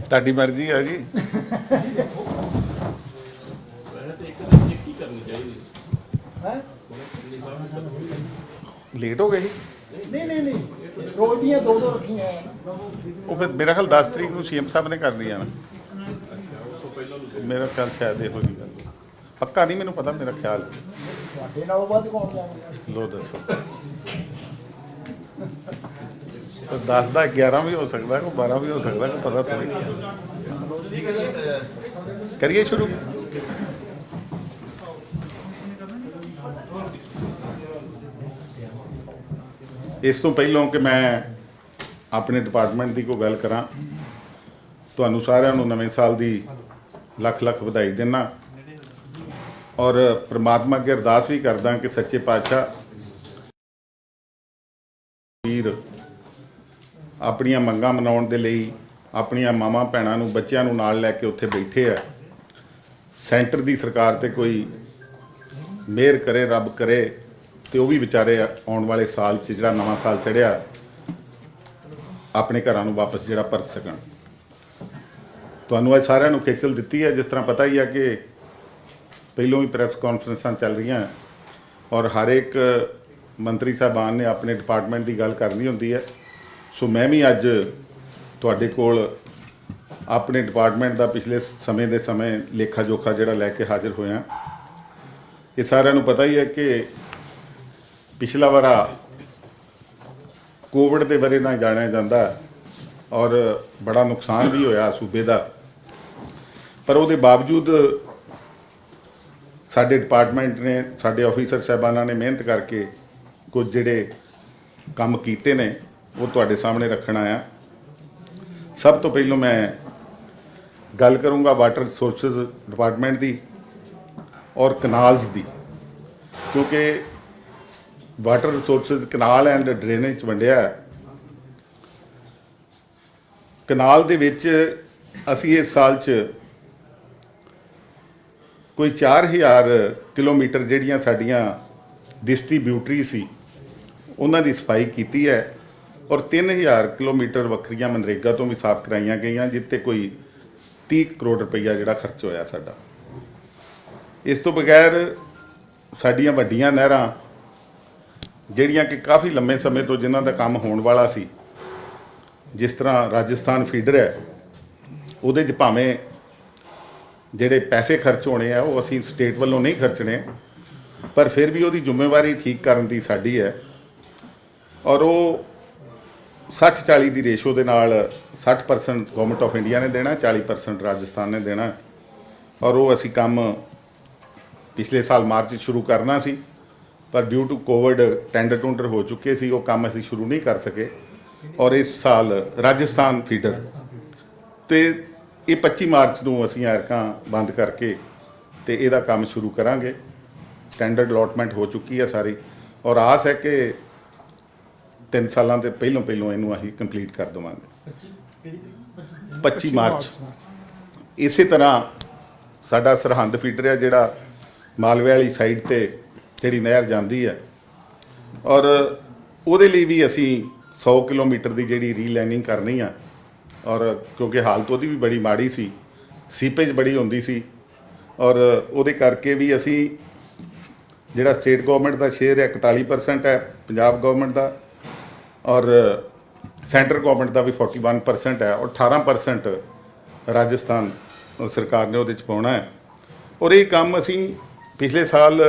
ਤੁਹਾਡੀ ਮਰਜ਼ੀ ਆ ਜੀ। ਲੇਟ ਹੋ ਗਏ ਸੀ? ਨਹੀਂ ਰੋਜ਼ ਦੀਆਂ ਦੋ ਰੱਖੀਆਂ। ਉਹ ਫਿਰ ਮੇਰਾ ਖਿਆਲ 10 ਤਰੀਕ ਨੂੰ ਸੀਐਮ ਸਾਹਿਬ ਨੇ ਕਰਨੀ ਆ ਨਾ, ਮੇਰਾ ਖਿਆਲ ਸ਼ਾਇਦ ਇਹੋ ਜਿਹੀ ਗੱਲ ਪੱਕਾ ਨਹੀਂ ਮੈਨੂੰ ਪਤਾ, ਮੇਰਾ ਖਿਆਲ। ਤੁਹਾਡੇ ਨਾਲੋਂ ਵੱਧ ਕੌਣ ਜਾਣਦਾ? ਲੋ ਦੱਸੋ। 10 ਦਾ 11 ਵੀ ਹੋ ਸਕਦਾ, ਕੋਈ 12 ਵੀ ਹੋ ਸਕਦਾ, ਕੋਈ ਪਤਾ ਥੋੜੀ। ਕਰੀਏ ਸ਼ੁਰੂ। ਇਸ ਤੋਂ ਪਹਿਲਾਂ ਕਿ ਮੈਂ ਆਪਣੇ ਡਿਪਾਰਟਮੈਂਟ ਦੀ ਕੋਈ ਗੱਲ ਕਰਾਂ, ਤੁਹਾਨੂੰ ਸਾਰਿਆਂ ਨੂੰ ਨਵੇਂ ਸਾਲ ਦੀ ਲੱਖ ਲੱਖ ਵਧਾਈ ਦਿੰਦਾ ਔਰ ਪ੍ਰਮਾਤਮਾ ਅੱਗੇ ਅਰਦਾਸ ਵੀ ਕਰਦਾ ਕਿ ਸੱਚੇ ਪਾਤਸ਼ਾਹ ਵੀਰ ਆਪਣੀਆਂ ਮੰਗਾਂ ਮਨਾਉਣ ਦੇ ਲਈ ਆਪਣੀਆਂ ਮਾਵਾਂ ਭੈਣਾਂ ਨੂੰ ਬੱਚਿਆਂ ਨੂੰ ਨਾਲ ਲੈ ਕੇ ਉੱਥੇ ਬੈਠੇ ਆ। ਸੈਂਟਰ ਦੀ ਸਰਕਾਰ ਤੇ ਕੋਈ ਮਿਹਰ ਕਰੇ, ਰੱਬ ਕਰੇ ਤੇ ਉਹ ਵੀ ਵਿਚਾਰੇ ਆਉਣ ਵਾਲੇ ਸਾਲ 'ਚ ਜਿਹੜਾ ਨਵਾਂ ਸਾਲ ਚੜ੍ਹਿਆ ਆਪਣੇ ਘਰਾਂ ਨੂੰ ਵਾਪਸ ਜਿਹੜਾ ਪਰਤ ਸਕਣ। ਤੁਹਾਨੂੰ ਅੱਜ ਸਾਰਿਆਂ ਨੂੰ ਖੇਚਲ ਦਿੱਤੀ ਹੈ, ਜਿਸ ਤਰ੍ਹਾਂ ਪਤਾ ਹੀ ਆ ਕਿ ਪਹਿਲੋਂ ਵੀ ਪ੍ਰੈਸ ਕਾਨਫਰੰਸਾਂ ਚੱਲ ਰਹੀਆਂ ਔਰ ਹਰ ਇੱਕ ਮੰਤਰੀ ਸਾਹਿਬਾਨ ਨੇ ਆਪਣੇ ਡਿਪਾਰਟਮੈਂਟ ਦੀ ਗੱਲ ਕਰਨੀ ਹੁੰਦੀ ਹੈ। ਸੋ ਮੈਂ ਵੀ ਅੱਜ ਤੁਹਾਡੇ ਕੋਲ ਆਪਣੇ ਡਿਪਾਰਟਮੈਂਟ ਦਾ ਪਿਛਲੇ ਸਮੇਂ ਦੇ ਸਮੇਂ ਲੇਖਾ ਜੋਖਾ ਜਿਹੜਾ ਲੈ ਕੇ ਹਾਜ਼ਰ ਹੋਇਆ। ਇਹ ਸਾਰਿਆਂ ਨੂੰ ਪਤਾ ਹੀ ਹੈ ਕਿ ਪਿਛਲਾ ਵਾਰਾ ਕੋਵਿਡ ਦੇ ਬਾਰੇ ਨਾਲ ਜਾਣਿਆ ਜਾਂਦਾ ਔਰ ਬੜਾ ਨੁਕਸਾਨ ਵੀ ਹੋਇਆ ਸੂਬੇ ਦਾ, ਪਰ ਉਹਦੇ ਬਾਵਜੂਦ ਸਾਡੇ ਡਿਪਾਰਟਮੈਂਟ ਨੇ, ਸਾਡੇ ਆਫੀਸਰ ਸਾਹਿਬਾਨਾਂ ਨੇ ਮਿਹਨਤ ਕਰਕੇ ਕੁਝ ਜਿਹੜੇ ਕੰਮ ਕੀਤੇ ਨੇ ਉਹ ਤੁਹਾਡੇ ਸਾਹਮਣੇ ਰੱਖਣ ਆਇਆ। ਸਭ ਤੋਂ ਪਹਿਲਾਂ ਮੈਂ ਗੱਲ ਕਰੂੰਗਾ ਵਾਟਰ ਰਿਸੋਰਸਿਸ ਡਿਪਾਰਟਮੈਂਟ ਦੀ ਔਰ ਕਨਾਲਸ ਦੀ, ਕਿਉਂਕਿ water resources canal and drainage 'ਚ ਵੰਡਿਆ। ਕਨਾਲ ਦੇ ਵਿੱਚ ਅਸੀਂ ਇਸ ਸਾਲ 'ਚ ਕੋਈ 4000 ਕਿਲੋਮੀਟਰ ਜਿਹੜੀਆਂ ਸਾਡੀਆਂ ਡਿਸਟ੍ਰੀਬਿਊਟਰੀ ਸੀ ਉਹਨਾਂ ਦੀ ਸਫਾਈ ਕੀਤੀ ਹੈ ਔਰ 3000 ਕਿਲੋਮੀਟਰ ਵੱਖਰੀਆਂ ਮਨਰੇਗਾ ਤੋਂ ਵੀ ਸਾਫ਼ ਕਰਾਈਆਂ ਗਈਆਂ, ਜਿੱਥੇ ਕੋਈ 30 ਕਰੋੜ ਰੁਪਈਆ ਜਿਹੜਾ ਖਰਚ ਹੋਇਆ ਸਾਡਾ। ਇਸ ਤੋਂ ਬਗੈਰ ਸਾਡੀਆਂ ਵੱਡੀਆਂ ਨਹਿਰਾਂ ਜਿਹੜੀਆਂ ਕਿ ਕਾਫੀ ਲੰਮੇ ਸਮੇਂ ਤੋਂ ਜਿਨ੍ਹਾਂ ਦਾ ਕੰਮ ਹੋਣ ਵਾਲਾ ਸੀ, ਜਿਸ ਤਰ੍ਹਾਂ ਰਾਜਸਥਾਨ ਫੀਡਰ ਹੈ, ਉਹਦੇ 'ਚ ਭਾਵੇਂ ਜਿਹੜੇ ਪੈਸੇ ਖਰਚ ਹੋਣੇ ਆ ਉਹ ਅਸੀਂ ਸਟੇਟ ਵੱਲੋਂ ਨਹੀਂ ਖਰਚਣੇ, ਪਰ ਫਿਰ ਵੀ ਉਹਦੀ ਜ਼ਿੰਮੇਵਾਰੀ ਠੀਕ ਕਰਨ ਦੀ ਸਾਡੀ ਹੈ ਔਰ ਉਹ 60-40 ਦੀ ਰੇਸ਼ੋ ਦੇ ਨਾਲ 60% ਗਵਰਨਮੈਂਟ ਆਫ ਇੰਡੀਆ ਨੇ ਦੇਣਾ, 40% ਰਾਜਸਥਾਨ ਨੇ ਦੇਣਾ ਔਰ ਉਹ ਅਸੀਂ ਕੰਮ ਪਿਛਲੇ ਸਾਲ ਮਾਰਚ 'ਚ ਸ਼ੁਰੂ ਕਰਨਾ ਸੀ, ਪਰ ਡਿਊ ਟੂ ਕੋਵਿਡ ਟੈਂਡਰ ਟੂੰਡਰ ਹੋ ਚੁੱਕੇ ਸੀ, ਉਹ ਕੰਮ ਅਸੀਂ ਸ਼ੁਰੂ ਨਹੀਂ ਕਰ ਸਕੇ ਔਰ ਇਸ ਸਾਲ ਰਾਜਸਥਾਨ ਫੀਡਰ ਤੇ ਇਹ 25 ਮਾਰਚ ਨੂੰ ਅਸੀਂ ਐਰਕਾਂ ਬੰਦ ਕਰਕੇ ਤੇ ਇਹਦਾ ਕੰਮ ਸ਼ੁਰੂ ਕਰਾਂਗੇ। ਟੈਂਡਰ ਅਲਾਟਮੈਂਟ ਹੋ ਚੁੱਕੀ ਹੈ ਸਾਰੀ ਔਰ ਆਸ ਹੈ ਕਿ 3 ਸਾਲਾਂ ਦੇ ਪਹਿਲੋਂ ਇਹਨੂੰ ਅਸੀਂ ਕੰਪਲੀਟ ਕਰ ਦੇਵਾਂਗੇ। 25 ਮਾਰਚ। ਇਸੇ ਤਰ੍ਹਾਂ ਸਾਡਾ ਸਰਹੰਦ ਫੀਡਰ ਹੈ ਜਿਹੜਾ ਮਾਲਵੇ ਵਾਲੀ ਸਾਈਡ ਤੇ ਜਿਹੜੀ ਨਹਿਰ ਜਾਂਦੀ ਹੈ ਔਰ ਉਹਦੇ ਲਈ ਵੀ ਅਸੀਂ 100 ਕਿਲੋਮੀਟਰ ਦੀ ਜਿਹੜੀ ਰੀਲਾਈਨਿੰਗ ਕਰਨੀ ਆ ਔਰ ਕਿਉਂਕਿ ਹਾਲਤ ਉਹਦੀ ਵੀ ਬੜੀ ਮਾੜੀ ਸੀ, ਸੀਪੇਜ ਬੜੀ ਹੁੰਦੀ ਸੀ ਔਰ ਉਹਦੇ ਕਰਕੇ ਵੀ ਅਸੀਂ ਜਿਹੜਾ ਸਟੇਟ ਗਵਰਨਮੈਂਟ ਦਾ ਸ਼ੇਅਰ ਹੈ 41% ਹੈ, ਪੰਜਾਬ ਗਵਰਨਮੈਂਟ ਦਾ ਔਰ ਸੈਂਟਰ ਗਵਰਨਮੈਂਟ ਦਾ ਵੀ 41% ਹੈ ਔਰ 18% ਰਾਜਸਥਾਨ ਸਰਕਾਰ ਨੇ ਉਹਦੇ 'ਚ ਪਾਉਣਾ ਹੈ ਔਰ ਇਹ ਕੰਮ ਅਸੀਂ ਪਿਛਲੇ ਸਾਲ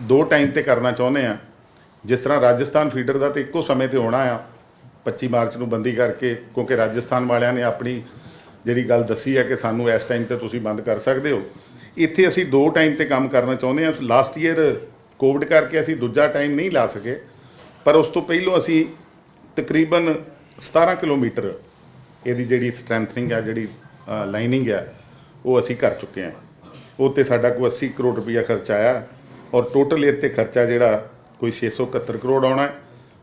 2 ਟਾਈਮ 'ਤੇ ਕਰਨਾ ਚਾਹੁੰਦੇ ਹਾਂ। ਜਿਸ ਤਰ੍ਹਾਂ ਰਾਜਸਥਾਨ ਫੀਡਰ ਦਾ ਤਾਂ ਇੱਕੋ ਸਮੇਂ 'ਤੇ ਹੋਣਾ ਆ 25 ਮਾਰਚ ਨੂੰ ਬੰਦੀ ਕਰਕੇ, ਕਿਉਂਕਿ ਰਾਜਸਥਾਨ ਵਾਲਿਆਂ ਨੇ ਆਪਣੀ ਜਿਹੜੀ ਗੱਲ ਦੱਸੀ ਹੈ ਕਿ ਸਾਨੂੰ ਇਸ ਟਾਈਮ ਤੇ ਤੁਸੀਂ ਬੰਦ ਕਰ ਸਕਦੇ ਹੋ। ਇੱਥੇ ਅਸੀਂ 2 ਟਾਈਮ ਤੇ ਕੰਮ ਕਰਨਾ ਚਾਹੁੰਦੇ ਹਾਂ। ਲਾਸਟ ਈਅਰ ਕੋਵਿਡ ਕਰਕੇ ਅਸੀਂ ਦੂਜਾ ਟਾਈਮ ਨਹੀਂ ਲਾ ਸਕੇ, ਪਰ ਉਸ ਤੋਂ ਪਹਿਲਾਂ ਅਸੀਂ ਤਕਰੀਬਨ 17 ਕਿਲੋਮੀਟਰ ਇਹਦੀ ਜਿਹੜੀ ਸਟਰੈਂਥਨਿੰਗ ਆ, ਜਿਹੜੀ ਲਾਈਨਿੰਗ ਆ, ਉਹ ਅਸੀਂ ਕਰ ਚੁੱਕੇ ਹਾਂ। ਉਹ 'ਤੇ ਸਾਡਾ ਕੋਈ 80 ਕਰੋੜ ਰੁਪਈਆ ਖਰਚਾ ਆਇਆ ਔਰ ਟੋਟਲ ਇਹ 'ਤੇ ਖਰਚਾ ਜਿਹੜਾ ਕੋਈ 671 ਕਰੋੜ ਆਉਣਾ ਹੈ।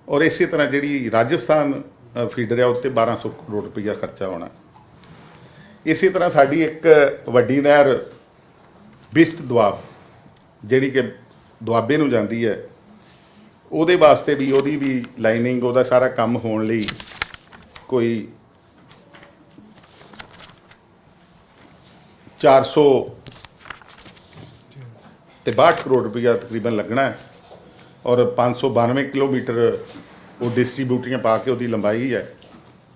ਔਰ ਇਸੇ ਤਰ੍ਹਾਂ ਜਿਹੜੀ ਰਾਜਸਥਾਨ ਫੀਡਰ ਆ ਉੱਤੇ 1200 ਕਰੋੜ ਰੁਪਈਆ ਖਰਚਾ ਆਉਣਾ। ਇਸੇ ਤਰ੍ਹਾਂ ਸਾਡੀ ਇੱਕ ਵੱਡੀ ਨਹਿਰ ਬਿਸਤ ਦੁਆਬ, ਜਿਹੜੀ ਕਿ ਦੁਆਬੇ ਨੂੰ ਜਾਂਦੀ ਹੈ, ਉਹਦੇ ਵਾਸਤੇ ਵੀ ਉਹਦੀ ਵੀ ਲਾਈਨਿੰਗ, ਉਹਦਾ ਸਾਰਾ ਕੰਮ ਹੋਣ ਲਈ ਕੋਈ 462 ਕਰੋੜ ਰੁਪਈਆ ਤਕਰੀਬਨ ਲੱਗਣਾ ਹੈ। ਔਰ 592 ਕਿਲੋਮੀਟਰ ਉਹ ਡਿਸਟਰੀਬਿਊਟਰੀਆਂ ਪਾ ਕੇ ਉਹਦੀ ਲੰਬਾਈ ਹੈ।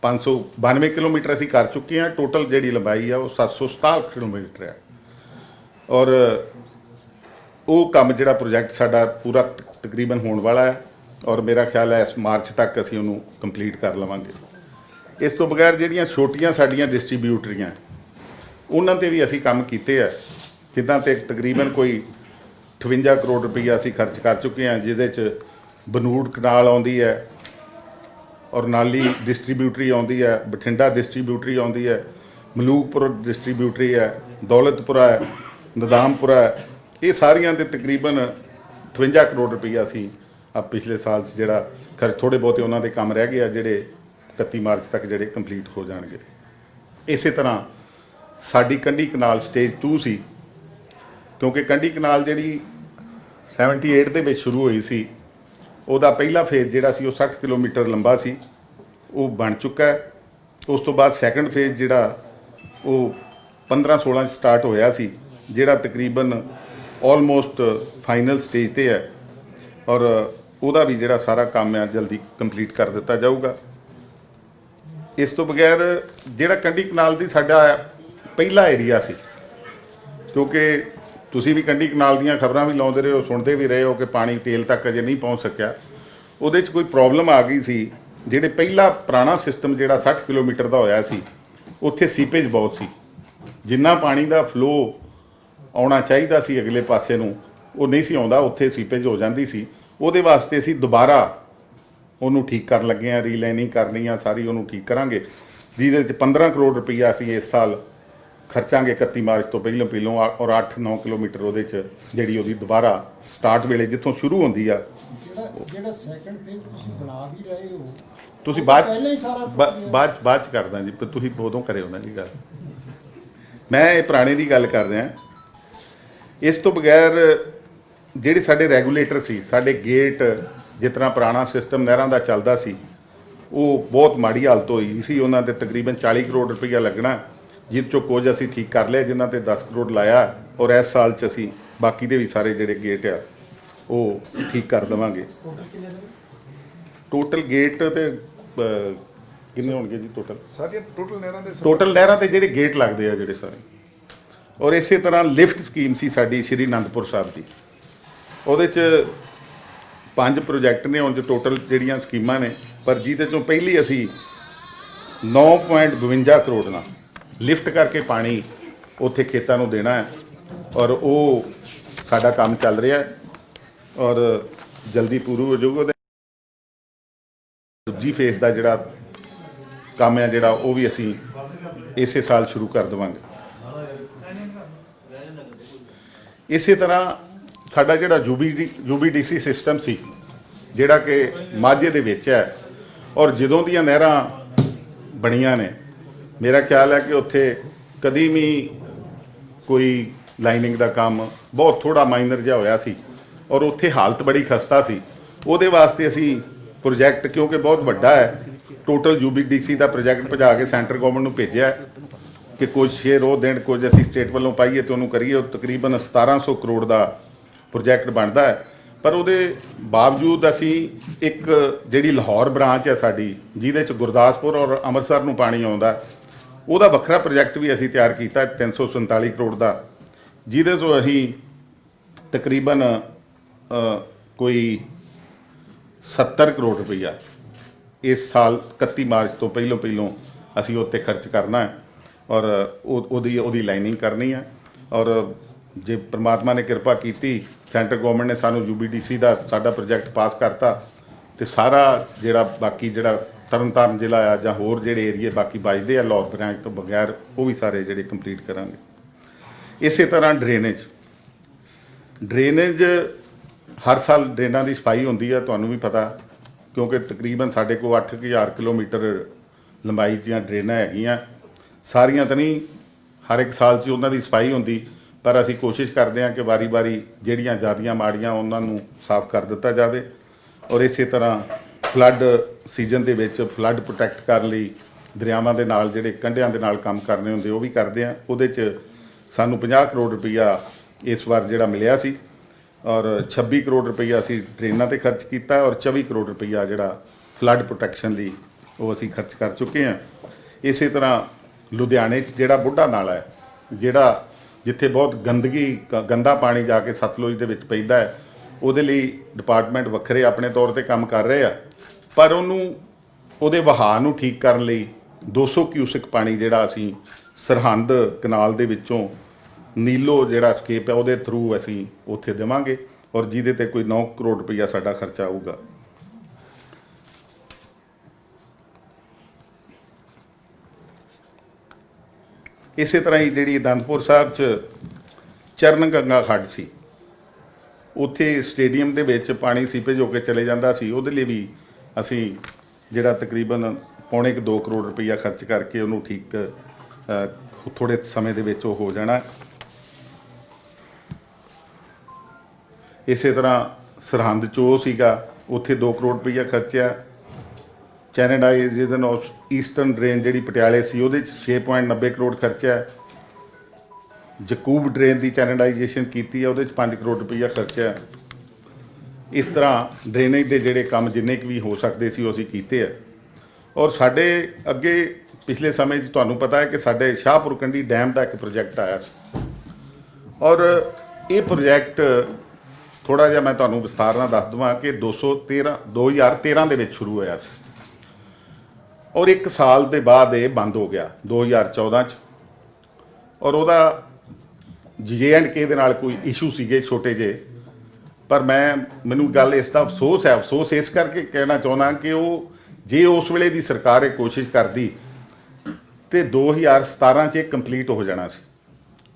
592 ਕਿਲੋਮੀਟਰ ਅਸੀਂ ਕਰ ਚੁੱਕੇ ਹਾਂ। ਟੋਟਲ ਜਿਹੜੀ ਲੰਬਾਈ ਆ ਉਹ 767 ਕਿਲੋਮੀਟਰ ਹੈ। ਔਰ ਉਹ ਕੰਮ ਜਿਹੜਾ ਪ੍ਰੋਜੈਕਟ ਸਾਡਾ ਪੂਰਾ ਤਕਰੀਬਨ ਹੋਣ ਵਾਲਾ ਹੈ ਔਰ ਮੇਰਾ ਖਿਆਲ ਹੈ ਇਸ ਮਾਰਚ ਤੱਕ ਅਸੀਂ ਉਹਨੂੰ ਕੰਪਲੀਟ ਕਰ ਲਵਾਂਗੇ। ਇਸ ਤੋਂ ਬਗੈਰ ਜਿਹੜੀਆਂ ਛੋਟੀਆਂ ਸਾਡੀਆਂ ਡਿਸਟਰੀਬਿਊਟਰੀਆਂ, ਉਹਨਾਂ 'ਤੇ ਵੀ ਅਸੀਂ ਕੰਮ ਕੀਤੇ ਆ। ਜਿੱਦਾਂ ਤੇ ਤਕਰੀਬਨ ਕੋਈ 58 ਕਰੋੜ ਰੁਪਈਆ ਅਸੀਂ ਖਰਚ ਕਰ ਚੁੱਕੇ ਹਾਂ, ਜਿਹਦੇ 'ਚ ਬਨੂੜ ਕਨਾਲ ਆਉਂਦੀ ਹੈ ਔਰ ਨਾਲੀ ਡਿਸਟਰੀਬਿਊਟਰੀ ਆਉਂਦੀ ਹੈ, ਬਠਿੰਡਾ ਡਿਸਟਰੀਬਿਊਟਰੀ ਆਉਂਦੀ ਹੈ, ਮਲੂਕਪੁਰ ਡਿਸਟਰੀਬਿਊਟਰੀ ਹੈ, ਦੌਲਤਪੁਰਾ ਹੈ, ਨਦਾਮਪੁਰਾ ਹੈ। ਇਹ ਸਾਰੀਆਂ ਦੇ ਤਕਰੀਬਨ 58 ਕਰੋੜ ਰੁਪਈਆ ਅਸੀਂ ਪਿਛਲੇ ਸਾਲ 'ਚ ਜਿਹੜਾ ਖਰਚ, ਥੋੜ੍ਹੇ ਬਹੁਤੇ ਉਹਨਾਂ ਦੇ ਕੰਮ ਰਹਿ ਗਏ ਆ ਜਿਹੜੇ 31 ਮਾਰਚ ਤੱਕ ਜਿਹੜੇ ਕੰਪਲੀਟ ਹੋ ਜਾਣਗੇ। ਇਸੇ ਤਰ੍ਹਾਂ ਸਾਡੀ ਕੰਢੀ ਕਨਾਲ ਸਟੇਜ 2 ਸੀ, ਕਿਉਂਕਿ ਕੰਢੀ ਕਨਾਲ ਜਿਹੜੀ 78 ਦੇ ਵਿੱਚ ਸ਼ੁਰੂ ਹੋਈ ਸੀ, ਉਹਦਾ ਪਹਿਲਾ ਫੇਜ਼ ਜਿਹੜਾ ਸੀ ਉਹ 60 ਕਿਲੋਮੀਟਰ ਲੰਬਾ ਸੀ, ਉਹ ਬਣ ਚੁੱਕਾ ਹੈ। ਉਸ ਤੋਂ ਬਾਅਦ ਸੈਕੰਡ ਫੇਜ਼ ਜਿਹੜਾ ਉਹ 15-16 'ਚ ਸਟਾਰਟ ਹੋਇਆ ਸੀ, ਜਿਹੜਾ ਤਕਰੀਬਨ ਆਲਮੋਸਟ ਫਾਈਨਲ ਸਟੇਜ ਤੇ ਹੈ ਔਰ ਉਹਦਾ ਵੀ ਜਿਹੜਾ ਸਾਰਾ ਕੰਮ ਹੈ ਜਲਦੀ ਕੰਪਲੀਟ ਕਰ ਦਿੱਤਾ ਜਾਊਗਾ। ਇਸ ਤੋਂ ਬਗੈਰ ਜਿਹੜਾ ਕੰਢੀ ਕਨਾਲ ਦੀ ਸਾਡਾ ਪਹਿਲਾ ਏਰੀਆ ਸੀ, ਕਿਉਂਕਿ ਤੁਸੀਂ ਵੀ ਕੰਢੀ ਕਨਾਲ ਦੀਆਂ ਖਬਰਾਂ ਵੀ ਲਾਉਂਦੇ ਰਹੇ ਹੋ, ਸੁਣਦੇ ਵੀ ਰਹੇ ਹੋ ਕਿ ਪਾਣੀ ਟੇਲ ਤੱਕ ਅਜੇ ਨਹੀਂ ਪਹੁੰਚ ਸਕਿਆ। ਉਹਦੇ 'ਚ ਕੋਈ ਪ੍ਰੋਬਲਮ ਆ ਗਈ ਸੀ। ਜਿਹੜੇ ਪਹਿਲਾ ਪੁਰਾਣਾ ਸਿਸਟਮ ਜਿਹੜਾ 60 ਕਿਲੋਮੀਟਰ ਦਾ ਹੋਇਆ ਸੀ, ਉੱਥੇ ਸੀਪੇਜ ਬਹੁਤ ਸੀ। ਜਿੰਨਾ ਪਾਣੀ ਦਾ ਫਲੋ ਆਉਣਾ ਚਾਹੀਦਾ ਸੀ ਅਗਲੇ ਪਾਸੇ ਨੂੰ, ਉਹ ਨਹੀਂ ਸੀ ਆਉਂਦਾ, ਉੱਥੇ ਸੀਪੇਜ ਹੋ ਜਾਂਦੀ ਸੀ। ਉਹਦੇ ਵਾਸਤੇ ਅਸੀਂ ਦੁਬਾਰਾ ਉਹਨੂੰ ਠੀਕ ਕਰਨ ਲੱਗੇ ਹਾਂ, ਰੀਲਾਈਨਿੰਗ ਕਰਨੀ ਆ ਸਾਰੀ, ਉਹਨੂੰ ਠੀਕ ਕਰਾਂਗੇ, ਜਿਹਦੇ 'ਚ 15 ਕਰੋੜ ਰੁਪਈਆ ਅਸੀਂ ਇਸ ਸਾਲ ਖਰਚਾਂਗੇ 31 ਮਾਰਚ ਤੋਂ ਪਹਿਲਾਂ ਔਰ 8-9 ਕਿਲੋਮੀਟਰ ਉਹਦੇ 'ਚ ਜਿਹੜੀ ਉਹਦੀ ਦੁਬਾਰਾ ਸਟਾਰਟ ਵੇਲੇ ਜਿੱਥੋਂ ਸ਼ੁਰੂ ਹੁੰਦੀ ਆ। ਜਿਹੜਾ ਸੈਕੰਡ ਫੇਜ਼ ਤੁਸੀਂ ਬਣਾ ਵੀ ਰਹੇ ਹੋ, ਤੁਸੀਂ ਪਹਿਲਾਂ ਹੀ ਸਾਰਾ ਬਾਅਦ 'ਚ ਕਰਦਾ ਜੀ, ਪਰ ਤੁਸੀਂ ਉਦੋਂ ਕਰਿਓ ਨਾ ਜੀ ਗੱਲ। ਮੈਂ ਇਹ ਪੁਰਾਣੇ ਦੀ ਗੱਲ ਕਰ ਰਿਹਾ। ਇਸ ਤੋਂ ਬਗੈਰ ਜਿਹੜੇ ਸਾਡੇ ਰੈਗੂਲੇਟਰ ਸੀ, ਸਾਡੇ ਗੇਟ, ਜਿਸ ਤਰ੍ਹਾਂ ਪੁਰਾਣਾ ਸਿਸਟਮ ਨਹਿਰਾਂ ਦਾ ਚੱਲਦਾ ਸੀ, ਉਹ ਬਹੁਤ ਮਾੜੀ ਹਾਲਤ ਹੋਈ ਸੀ। ਉਹਨਾਂ 'ਤੇ ਤਕਰੀਬਨ 40 ਕਰੋੜ ਰੁਪਈਆ ਲੱਗਣਾ, ਜਿਸ 'ਚੋਂ ਕੁਝ ਅਸੀਂ ਠੀਕ ਕਰ ਲਿਆ, ਜਿਨ੍ਹਾਂ 'ਤੇ 10 ਕਰੋੜ ਲਾਇਆ ਔਰ ਇਸ ਸਾਲ 'ਚ ਅਸੀਂ ਬਾਕੀ ਦੇ ਵੀ ਸਾਰੇ ਜਿਹੜੇ ਗੇਟ ਆ ਉਹ ਠੀਕ ਕਰ ਦੇਵਾਂਗੇ। ਟੋਟਲ ਗੇਟ ਤੇ ਕਿੰਨੇ ਹੋਣਗੇ ਜੀ? ਸਾਰੀਆਂ ਟੋਟਲ ਨਹਿਰਾਂ ਤੇ ਜਿਹੜੇ ਗੇਟ ਲੱਗਦੇ ਆ ਜਿਹੜੇ ਸਾਰੇ। ਔਰ ਇਸੇ ਤਰ੍ਹਾਂ ਲਿਫਟ ਸਕੀਮ ਸੀ ਸਾਡੀ ਸ਼੍ਰੀ ਅਨੰਦਪੁਰ ਸਾਹਿਬ ਦੀ, ਉਹਦੇ 'ਚ 5 ਪ੍ਰੋਜੈਕਟ ਨੇ, ਹੁਣ 'ਚ ਟੋਟਲ ਜਿਹੜੀਆਂ ਸਕੀਮਾਂ ਨੇ, ਪਰ ਜਿਹਦੇ 'ਚੋਂ ਪਹਿਲੀ ਅਸੀਂ 9.52 ਕਰੋੜ ਨਾਲ ਲਿਫਟ ਕਰਕੇ ਪਾਣੀ ਉੱਥੇ ਖੇਤਾਂ ਨੂੰ ਦੇਣਾ ਹੈ ਔਰ ਉਹ ਸਾਡਾ ਕੰਮ ਚੱਲ ਰਿਹਾ ਹੈ ਔਰ ਜਲਦੀ ਪੂਰਾ ਹੋ ਜਾਊਗਾ। ਦੂਜੀ ਫੇਜ਼ ਦਾ ਜਿਹੜਾ ਕੰਮ ਹੈ ਜਿਹੜਾ ਉਹ ਵੀ ਅਸੀਂ ਇਸੇ ਸਾਲ ਸ਼ੁਰੂ ਕਰ ਦੇਵਾਂਗੇ। ਇਸੇ ਤਰ੍ਹਾਂ ਸਾਡਾ ਜਿਹੜਾ UBDC ਸਿਸਟਮ ਸੀ, ਜਿਹੜਾ ਕਿ ਮਾਝੇ ਦੇ ਵਿੱਚ ਹੈ ਔਰ ਜਦੋਂ ਦੀਆਂ ਨਹਿਰਾਂ ਬਣੀਆਂ ਨੇ, ਮੇਰਾ ਖਿਆਲ ਹੈ ਕਿ ਉੱਥੇ ਕਦੀ ਵੀ ਕੋਈ ਲਾਈਨਿੰਗ ਦਾ ਕੰਮ ਬਹੁਤ ਥੋੜਾ ਮਾਈਨਰ ਜਿਹਾ ਹੋਇਆ ਸੀ ਔਰ ਉੱਥੇ ਹਾਲਤ ਬੜੀ ਖਸਤਾ ਸੀ। ਉਹਦੇ ਵਾਸਤੇ ਅਸੀਂ ਪ੍ਰੋਜੈਕਟ, ਕਿਉਂਕਿ ਬਹੁਤ ਵੱਡਾ ਹੈ, ਟੋਟਲ UBDC ਦਾ ਪ੍ਰੋਜੈਕਟ ਭਜਾ ਕੇ ਸੈਂਟਰ ਗਵਰਨਮੈਂਟ ਨੂੰ ਭੇਜਿਆ ਕਿ ਕੁਝ ਸ਼ੇਅਰ ਉਹ ਦੇਣ, ਕੁਝ ਅਸੀਂ ਸਟੇਟ ਵੱਲੋਂ ਪਾਈਏ ਤੇ ਉਹਨੂੰ ਕਰੀਏ। ਉਹ ਤਕਰੀਬਨ 1700 ਕਰੋੜ ਦਾ ਪ੍ਰੋਜੈਕਟ ਬਣਦਾ ਹੈ। ਪਰ ਉਹਦੇ ਬਾਵਜੂਦ ਅਸੀਂ ਇੱਕ ਜਿਹੜੀ ਲਾਹੌਰ ਬ੍ਰਾਂਚ ਹੈ ਸਾਡੀ, ਜਿਹਦੇ 'ਚ ਗੁਰਦਾਸਪੁਰ ਔਰ ਅੰਮ੍ਰਿਤਸਰ ਨੂੰ ਪਾਣੀ ਆਉਂਦਾ, ਉਹਦਾ ਵੱਖਰਾ ਪ੍ਰੋਜੈਕਟ ਵੀ ਅਸੀਂ ਤਿਆਰ ਕੀਤਾ 347 ਕਰੋੜ ਦਾ, ਜਿਹਦੇ ਤੋਂ ਅਸੀਂ ਤਕਰੀਬਨ ਕੋਈ 70 ਕਰੋੜ ਰੁਪਈਆ ਇਸ ਸਾਲ 31 ਮਾਰਚ ਤੋਂ ਪਹਿਲੋਂ ਅਸੀਂ ਉੱਤੇ ਖਰਚ ਕਰਨਾ ਹੈ। ਔਰ ਉਹਦੀ ਲਾਈਨਿੰਗ ਕਰਨੀ ਹੈ। ਔਰ ਜੇ ਪ੍ਰਮਾਤਮਾ ਨੇ ਕਿਰਪਾ ਕੀਤੀ, ਸੈਂਟਰ ਗਵਰਨਮੈਂਟ ਨੇ ਸਾਨੂੰ UBDC ਦਾ ਸਾਡਾ ਪ੍ਰੋਜੈਕਟ ਪਾਸ ਕਰਤਾ, ਤੇ ਸਾਰਾ ਜਿਹੜਾ ਬਾਕੀ ਜਿਹੜਾ ਤਰਨਤਾਰਨ ਜ਼ਿਲ੍ਹਾ ਆ ਜਾਂ ਹੋਰ ਜਿਹੜੇ ਏਰੀਏ ਬਾਕੀ ਬਚਦੇ ਆ ਲਾਹੌਰ ਬ੍ਰਾਂਚ ਤੋਂ ਬਗੈਰ, ਉਹ ਵੀ ਸਾਰੇ ਜਿਹੜੇ ਕੰਪਲੀਟ ਕਰਾਂਗੇ। ਇਸੇ ਤਰ੍ਹਾਂ ਡਰੇਨੇਜ ਹਰ ਸਾਲ ਡਰੇਨਾਂ ਦੀ ਸਫਾਈ ਹੁੰਦੀ ਆ, ਤੁਹਾਨੂੰ ਵੀ ਪਤਾ, ਕਿਉਂਕਿ ਤਕਰੀਬਨ ਸਾਡੇ ਕੋਲ 8000 ਕਿਲੋਮੀਟਰ ਲੰਬਾਈ ਦੀਆਂ ਡਰੇਨਾਂ ਹੈਗੀਆਂ। ਸਾਰੀਆਂ ਤਾਂ ਨਹੀਂ ਹਰ ਇੱਕ ਸਾਲ 'ਚ ਉਹਨਾਂ ਦੀ ਸਫਾਈ ਹੁੰਦੀ, ਪਰ ਅਸੀਂ ਕੋਸ਼ਿਸ਼ ਕਰਦੇ ਹਾਂ ਕਿ ਵਾਰੀ-ਵਾਰੀ ਜਿਹੜੀਆਂ ਜ਼ਿਆਦੀਆਂ ਮਾੜੀਆਂ ਉਹਨਾਂ ਨੂੰ ਸਾਫ਼ ਕਰ ਦਿੱਤਾ ਜਾਵੇ। ਔਰ ਇਸੇ ਤਰ੍ਹਾਂ ਫਲੱਡ ਸੀਜ਼ਨ ਦੇ ਵਿੱਚ ਫਲੱਡ ਪ੍ਰੋਟੈਕਟ ਕਰਨ ਲਈ ਦਰਿਆਵਾਂ ਦੇ ਨਾਲ ਜਿਹੜੇ ਕੰਢਿਆਂ ਦੇ ਨਾਲ ਕੰਮ ਕਰਨੇ ਹੁੰਦੇ ਉਹ ਵੀ ਕਰਦੇ ਹਾਂ। ਉਹਦੇ 'ਚ ਸਾਨੂੰ 50 ਕਰੋੜ ਰੁਪਈਆ ਇਸ ਵਾਰ ਜਿਹੜਾ ਮਿਲਿਆ ਸੀ, ਔਰ 26 ਕਰੋੜ ਰੁਪਈਆ ਅਸੀਂ ਟ੍ਰੇਨਾਂ ਤੇ ਖਰਚ ਕੀਤਾ, ਔਰ 24 ਕਰੋੜ ਰੁਪਈਆ ਜਿਹੜਾ ਫਲੱਡ ਪ੍ਰੋਟੈਕਸ਼ਨ ਲਈ ਉਹ ਅਸੀਂ ਖਰਚ ਕਰ ਚੁੱਕੇ ਹਾਂ। ਇਸੇ ਤਰ੍ਹਾਂ ਲੁਧਿਆਣੇ 'ਚ ਜਿਹੜਾ ਬੁੱਢਾ ਨਾਲਾ ਹੈ, ਜਿਹੜਾ ਜਿੱਥੇ ਬਹੁਤ ਗੰਦਾ ਪਾਣੀ ਜਾ ਕੇ ਸਤਲੁਜ ਦੇ ਵਿੱਚ ਪੈਂਦਾ ਹੈ, ਉਹਦੇ ਲਈ ਡਿਪਾਰਟਮੈਂਟ ਵੱਖਰੇ ਆਪਣੇ ਤੌਰ ਤੇ ਕੰਮ ਕਰ ਰਹੇ ਆ, ਪਰ ਉਹਦੇ ਵਹਾਅ ਨੂੰ ਠੀਕ ਕਰਨ ਲਈ 200 ਕਿਊਸਿਕ ਪਾਣੀ ਜਿਹੜਾ ਅਸੀਂ ਸਰਹੰਦ ਕਨਾਲ ਦੇ ਵਿੱਚੋਂ ਨੀਲੋ ਜਿਹੜਾ ਸਕੇਪ ਹੈ ਉਹਦੇ ਥਰੂ ਅਸੀਂ ਉੱਥੇ ਦੇਵਾਂਗੇ, ਔਰ ਜਿਹਦੇ ਤੇ ਕੋਈ 9 ਕਰੋੜ ਰੁਪਈਆ ਸਾਡਾ ਖਰਚਾ ਆਊਗਾ। ਇਸੇ ਤਰ੍ਹਾਂ ਹੀ ਜਿਹੜੀ ਅਨੰਦਪੁਰ ਸਾਹਿਬ 'ਚ ਚਰਨ ਗੰਗਾ ਖੱਡ ਸੀ, ਉੱਥੇ ਸਟੇਡੀਅਮ ਦੇ ਵਿੱਚ ਪਾਣੀ ਸੀਪੇਜ ਹੋ ਕੇ ਚਲੇ ਜਾਂਦਾ ਸੀ, ਉਹਦੇ ਲਈ ਵੀ ਅਸੀਂ ਜਿਹੜਾ ਤਕਰੀਬਨ ਪੌਣੇ 2 ਕਰੋੜ ਰੁਪਈਆ ਖਰਚ ਕਰਕੇ ਉਹਨੂੰ ਠੀਕ ਥੋੜ੍ਹੇ ਸਮੇਂ ਦੇ ਵਿੱਚ ਉਹ ਹੋ ਜਾਣਾ। ਇਸੇ ਤਰ੍ਹਾਂ ਸਰਹੰਦ 'ਚ ਉਹ ਸੀਗਾ, ਉੱਥੇ 2 ਕਰੋੜ ਰੁਪਈਆ ਖਰਚਿਆ। ਚੈਨੇਡਾਈਜ਼ੇਸ਼ਨ ਆਫ ਈਸਟਰਨ ਡਰੇਨ ਜਿਹੜੀ ਪਟਿਆਲੇ ਸੀ, ਉਹਦੇ 'ਚ 6.90 ਕਰੋੜ ਖਰਚਿਆ। ਜਕੂਬ ਡਰੇਨ ਦੀ ਚੈਨੇਡਾਈਜੇਸ਼ਨ ਕੀਤੀ ਹੈ, ਉਹਦੇ 'ਚ 5 ਕਰੋੜ ਰੁਪਈਆ ਖਰਚਿਆ। ਇਸ ਤਰ੍ਹਾਂ ਡਰੇਨੇਜ ਦੇ ਜਿਹੜੇ ਕੰਮ ਜਿੰਨੇ ਕੁ ਵੀ ਹੋ ਸਕਦੇ ਸੀ ਉਹ ਅਸੀਂ ਕੀਤੇ ਆ। ਔਰ ਸਾਡੇ ਅੱਗੇ ਪਿਛਲੇ ਸਮੇਂ 'ਚ ਤੁਹਾਨੂੰ ਪਤਾ ਹੈ ਕਿ ਸਾਡੇ ਸ਼ਾਹਪੁਰ ਕੰਢੀ ਡੈਮ ਦਾ ਇੱਕ ਪ੍ਰੋਜੈਕਟ ਆਇਆ ਸੀ, ਔਰ ਇਹ ਪ੍ਰੋਜੈਕਟ ਥੋੜ੍ਹਾ ਜਿਹਾ ਮੈਂ ਤੁਹਾਨੂੰ ਵਿਸਥਾਰ ਨਾਲ ਦੱਸ ਦੇਵਾਂ ਕਿ 2013 ਦੇ ਵਿੱਚ ਸ਼ੁਰੂ ਹੋਇਆ ਸੀ, ਔਰ 1 ਸਾਲ ਦੇ ਬਾਅਦ ਇਹ ਬੰਦ ਹੋ ਗਿਆ 2014 'ਚ। ਔਰ ਉਹਦਾ J&K ਦੇ ਨਾਲ ਕੋਈ ਇਸ਼ੂ ਸੀਗੇ ਛੋਟੇ ਜਿਹੇ, ਪਰ ਮੈਨੂੰ ਗੱਲ ਇਸ ਦਾ ਅਫਸੋਸ ਹੈ। ਅਫਸੋਸ ਇਸ ਕਰਕੇ ਕਹਿਣਾ ਚਾਹੁੰਦਾ ਕਿ ਉਹ ਜੇ ਉਸ ਵੇਲੇ ਦੀ ਸਰਕਾਰ ਇਹ ਕੋਸ਼ਿਸ਼ ਕਰਦੀ ਤੇ 2017 'ਚ ਇਹ ਕੰਪਲੀਟ ਹੋ ਜਾਣਾ ਸੀ,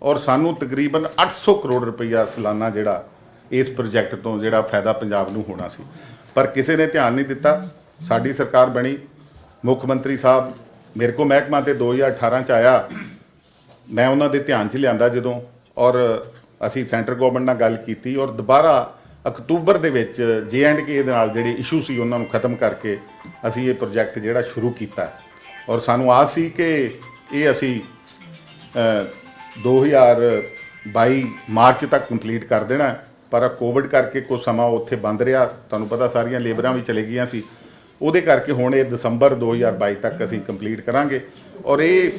ਔਰ ਸਾਨੂੰ ਤਕਰੀਬਨ 800 ਕਰੋੜ ਰੁਪਈਆ ਸਾਲਾਨਾ ਜਿਹੜਾ ਇਸ ਪ੍ਰੋਜੈਕਟ ਤੋਂ ਜਿਹੜਾ ਫਾਇਦਾ ਪੰਜਾਬ ਨੂੰ ਹੋਣਾ ਸੀ, ਪਰ ਕਿਸੇ ਨੇ ਧਿਆਨ ਨਹੀਂ ਦਿੱਤਾ। ਸਾਡੀ ਸਰਕਾਰ ਬਣੀ, ਮੁੱਖ ਮੰਤਰੀ ਸਾਹਿਬ ਮੇਰੇ ਕੋਲ ਮਹਿਕਮਾ ਤੇ 2018 'ਚ ਆਇਆ, ਮੈਂ ਉਹਨਾਂ ਦੇ ਧਿਆਨ 'ਚ ਲਿਆਂਦਾ ਜਦੋਂ, ਔਰ ਅਸੀਂ ਸੈਂਟਰ ਗਵਰਨਮੈਂਟ ਨਾਲ ਗੱਲ ਕੀਤੀ, ਔਰ ਦੁਬਾਰਾ ਅਕਤੂਬਰ ਦੇ ਵਿੱਚ J&K ਦੇ ਨਾਲ ਜਿਹੜੇ ਇਸ਼ੂ ਸੀ ਉਹਨਾਂ ਨੂੰ ਖਤਮ ਕਰਕੇ ਅਸੀਂ ਇਹ ਪ੍ਰੋਜੈਕਟ ਜਿਹੜਾ ਸ਼ੁਰੂ ਕੀਤਾ। ਔਰ ਸਾਨੂੰ ਆਸ ਸੀ ਕਿ ਇਹ ਅਸੀਂ 2022 ਮਾਰਚ ਤੱਕ ਕੰਪਲੀਟ ਕਰ ਦੇਣਾ, ਪਰ ਕੋਵਿਡ ਕਰਕੇ ਕੁਝ ਸਮਾਂ ਉੱਥੇ ਬੰਦ ਰਿਹਾ, ਤੁਹਾਨੂੰ ਪਤਾ ਸਾਰੀਆਂ ਲੇਬਰਾਂ ਵੀ ਚਲੇ ਗਈਆਂ ਸੀ, ਉਹਦੇ ਕਰਕੇ ਹੁਣ ਇਹ ਦਸੰਬਰ 2022 ਤੱਕ ਅਸੀਂ ਕੰਪਲੀਟ ਕਰਾਂਗੇ। ਔਰ ਇਹ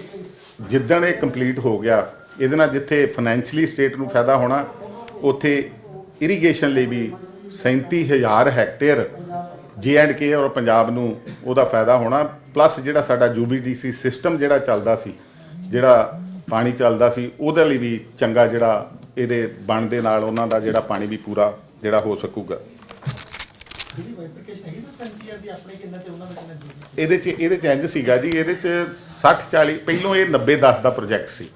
ਜਿੱਦਣ ਇਹ ਕੰਪਲੀਟ ਹੋ ਗਿਆ, ਇਹਦੇ ਨਾਲ ਜਿੱਥੇ ਫਾਈਨੈਂਸ਼ੀਅਲੀ ਸਟੇਟ ਨੂੰ ਫਾਇਦਾ ਹੋਣਾ, ਉੱਥੇ ਇਰੀਗੇਸ਼ਨ ਲਈ ਵੀ 37,000 ਹੈਕਟੇਅਰ J&K ਔਰ ਪੰਜਾਬ ਨੂੰ ਉਹਦਾ ਫਾਇਦਾ ਹੋਣਾ। ਪਲੱਸ ਜਿਹੜਾ ਸਾਡਾ UBDC ਸਿਸਟਮ ਜਿਹੜਾ ਚੱਲਦਾ ਸੀ, ਜਿਹੜਾ ਪਾਣੀ ਚੱਲਦਾ ਸੀ, ਉਹਦੇ ਲਈ ਵੀ ਚੰਗਾ ਜਿਹੜਾ ਇਹਦੇ ਬਣ ਦੇ ਨਾਲ ਉਹਨਾਂ ਦਾ ਜਿਹੜਾ ਪਾਣੀ ਵੀ ਪੂਰਾ ਜਿਹੜਾ ਹੋ ਸਕੂਗਾ। ਇਹਦੇ 'ਚ ਇੰਝ ਸੀਗਾ ਜੀ, ਇਹਦੇ 'ਚ 60-40 ਪਹਿਲੋਂ ਇਹ 90-10 ਦਾ ਪ੍ਰੋਜੈਕਟ ਸੀ।